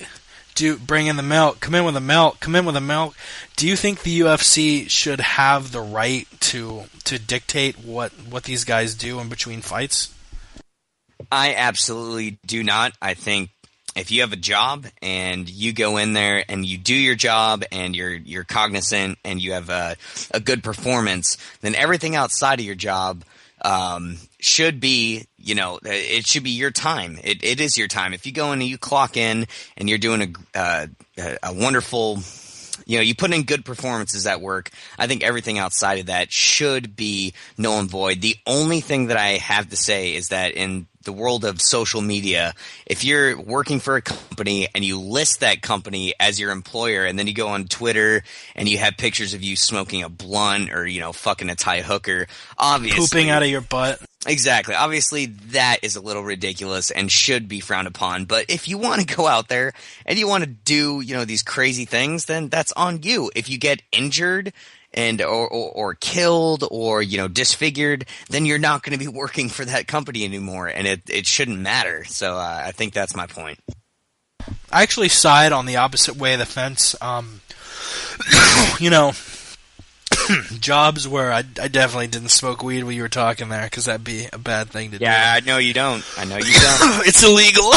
Bring in the milk. Come in with the milk. Come in with the milk. Do you think the UFC should have the right to dictate what these guys do in between fights? I absolutely do not. I think if you have a job and you go in there and you do your job and you're cognizant and you have a good performance, then everything outside of your job should be, you know, it should be your time. It is your time. If you go in and you clock in and you're doing a wonderful, you know, you put in good performances at work, I think everything outside of that should be null and void. The only thing that I have to say is that in the world of social media, if you're working for a company and you list that company as your employer and then you go on Twitter and you have pictures of you smoking a blunt or, you know, fucking a Thai hooker, obviously pooping out of your butt. Exactly. Obviously that is a little ridiculous and should be frowned upon. But if you want to go out there and you want to do, you know, these crazy things, then that's on you. If you get injured and or killed or, you know, disfigured, then you're not going to be working for that company anymore, and it shouldn't matter. So I think that's my point. I actually side on the opposite way of the fence. You know, jobs where I definitely didn't smoke weed while you were talking there, because that'd be a bad thing to do. Yeah, I know you don't. It's illegal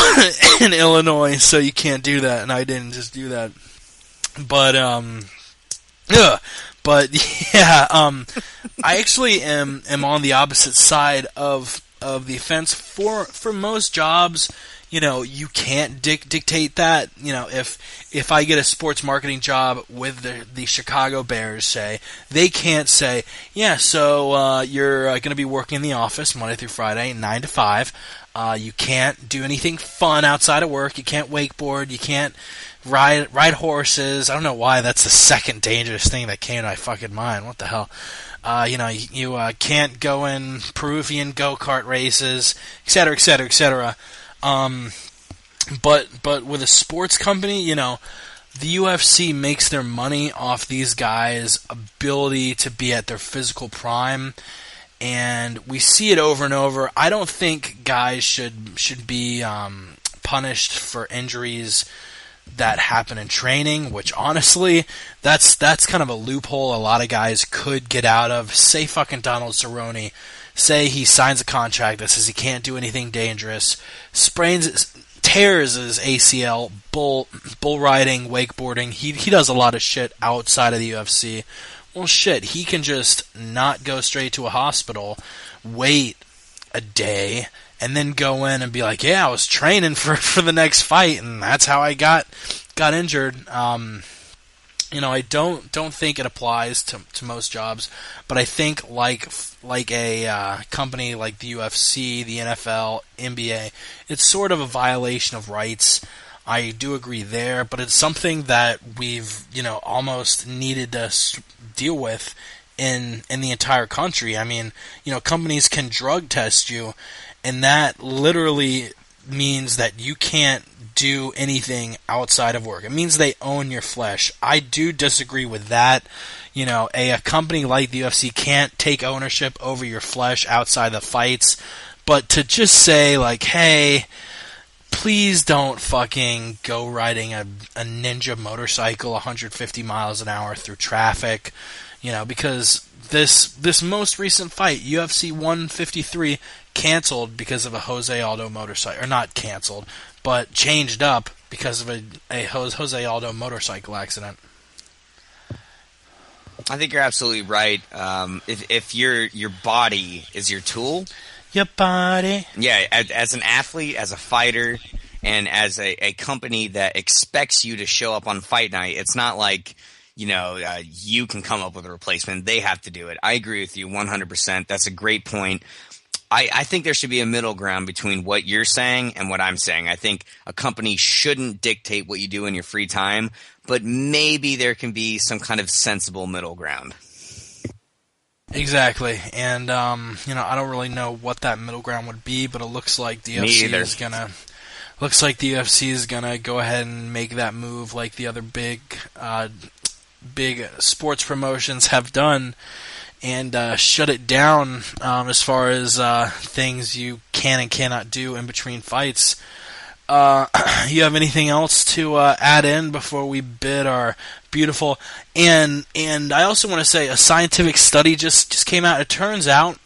in Illinois, so you can't do that, and I didn't just do that. But yeah, I actually am on the opposite side of the fence. For most jobs, you know, you can't dictate that. You know, if I get a sports marketing job with the Chicago Bears, say, they can't say, yeah, so you're going to be working in the office Monday through Friday, 9 to 5. You can't do anything fun outside of work. You can't wakeboard. You can't ride horses. I don't know why that's the second dangerous thing that came to my fucking mind. What the hell? You know, you can't go in Peruvian go-kart races, etc., etc., etc. But with a sports company, you know, the UFC makes their money off these guys' ability to be at their physical prime, and we see it over and over. I don't think guys should be punished for injuries that happen in training, which honestly, that's kind of a loophole a lot of guys could get out of. Say fucking Donald Cerrone, say he signs a contract that says he can't do anything dangerous, tears his ACL, bull riding, wakeboarding. He does a lot of shit outside of the UFC. Well, shit, he can just not go straight to a hospital, wait a day, and then go in and be like, yeah, I was training for the next fight, and that's how I got injured. I don't think it applies to most jobs, but I think like a company like the UFC, the NFL, NBA, it's sort of a violation of rights. I do agree there, but it's something that we've almost needed to deal with in the entire country. I mean, companies can drug test you, and that literally means that you can't do anything outside of work. It means they own your flesh. I do disagree with that. A company like the UFC can't take ownership over your flesh outside the fights, but to just say like, hey, please don't fucking go riding a ninja motorcycle 150 miles an hour through traffic, because this most recent fight, UFC 153, canceled because of a Jose Aldo motorcycle, or not canceled, but changed up because of a Jose Aldo motorcycle accident. I think you're absolutely right. If your body is your tool, your body, yeah, as an athlete, as a fighter, and as a company that expects you to show up on fight night, it's not like you can come up with a replacement. They have to do it. I agree with you 100%. That's a great point. I think there should be a middle ground between what you're saying and what I'm saying. I think a company shouldn't dictate what you do in your free time, but maybe there can be some kind of sensible middle ground. Exactly, and I don't really know what that middle ground would be, but it looks like the UFC is gonna go ahead and make that move, like the other big sports promotions have done, and shut it down as far as things you can and cannot do in between fights. You have anything else to add in before we bid our beautiful? And I also want to say a scientific study just came out. It turns out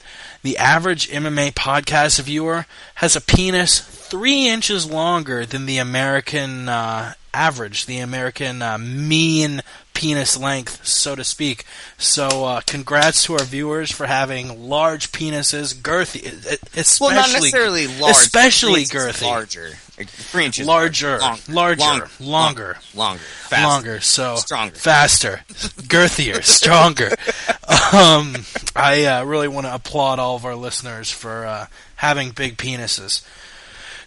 the average MMA podcast viewer has a penis 3 inches longer than the American average, the American mean penis length, so to speak. So congrats to our viewers for having large penises, girthy, especially, well, not necessarily large, especially girthy, larger, like 3 inches, larger, longer, so stronger, faster, girthier, stronger. I really want to applaud all of our listeners for having big penises.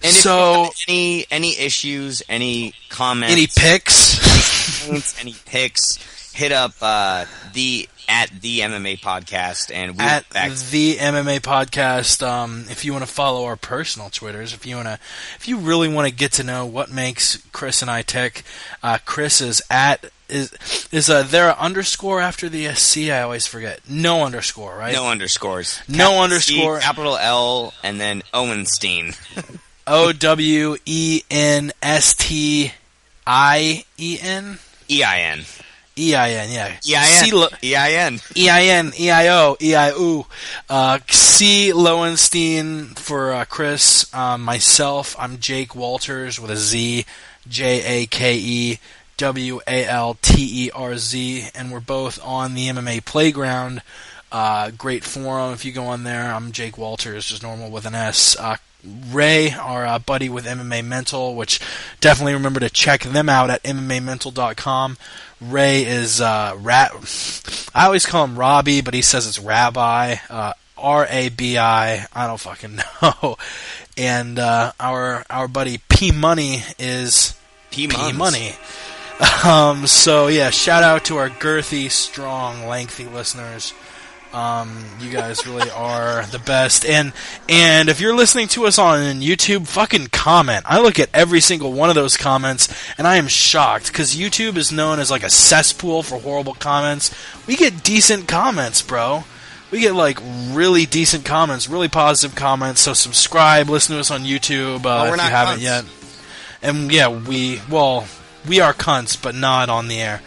And so, if you have any issues, any comments, any picks, any picks, hit up the MMA Podcast, and we'll at back the MMA Podcast. If you want to follow our personal Twitters, if you really want to get to know what makes Chris and I tick, Chris is at. Is there an underscore after the C? I always forget. No underscore, right? No underscores. No underscore. C, capital L, and then Owenstein. Owenstien. EIN. EIN, yeah. EIN. EIO, EIO. C. Lowenstein for Chris. Myself, I'm Jake Walters with a Z. JAKE. WALTERZ, and we're both on the MMA Playground. Great forum if you go on there. I'm Jake Walters, just normal with an S. Ray, our buddy with MMA Mental, which definitely remember to check them out at MMAmental.com. Ray is I always call him Robbie, but he says it's Rabbi. RABI. I don't fucking know. And our buddy P Money is P Money. So yeah, shout out to our girthy, strong, lengthy listeners. You guys really are the best. And if you're listening to us on YouTube, fucking comment. I look at every single one of those comments, and I am shocked, because YouTube is known as like a cesspool for horrible comments. We get decent comments, bro. We get like really decent comments, really positive comments. So subscribe, listen to us on YouTube if you haven't yet. And yeah, we are cunts, but not on the air.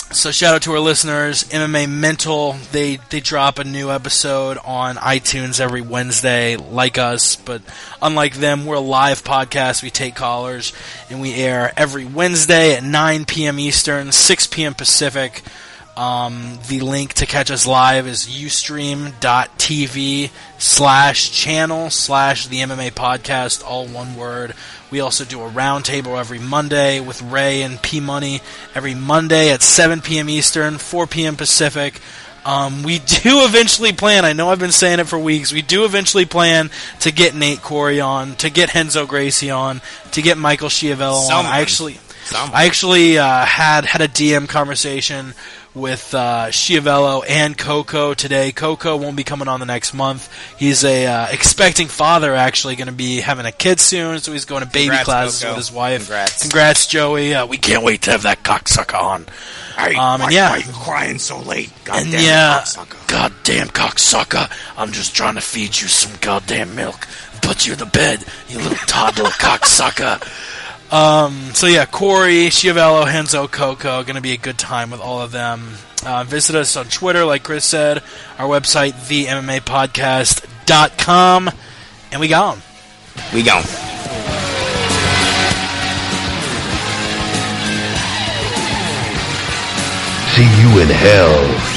So shout out to our listeners. MMA Mental, they drop a new episode on iTunes every Wednesday, like us, but unlike them, we're a live podcast. We take callers, and we air every Wednesday at 9 p.m. Eastern, 6 p.m. Pacific. The link to catch us live is ustream.tv/channel/the MMA Podcast, all one word. We also do a roundtable every Monday with Ray and P Money every Monday at 7 p.m. Eastern, 4 p.m. Pacific. We do eventually plan, I know I've been saying it for weeks, we do eventually plan to get Nate Corey on, to get Renzo Gracie on, to get Michael Schiavello on. I actually had a DM conversation with Schiavello and Coco today. Coco won't be coming on the next month. He's a expecting father, actually, going to be having a kid soon, so he's going to baby classes with his wife. Congrats, Joey. We can't wait to have that cocksucker on. Why are you crying so late? Goddamn cocksucker. Goddamn cocksucker. I'm just trying to feed you some goddamn milk. Put you to bed, you little toddler cocksucker. So yeah, Corey, Schiavello, Renzo, Coco, going to be a good time with all of them. Visit us on Twitter, like Chris said, our website, themmapodcast.com, and we gone. We gone. See you in hell.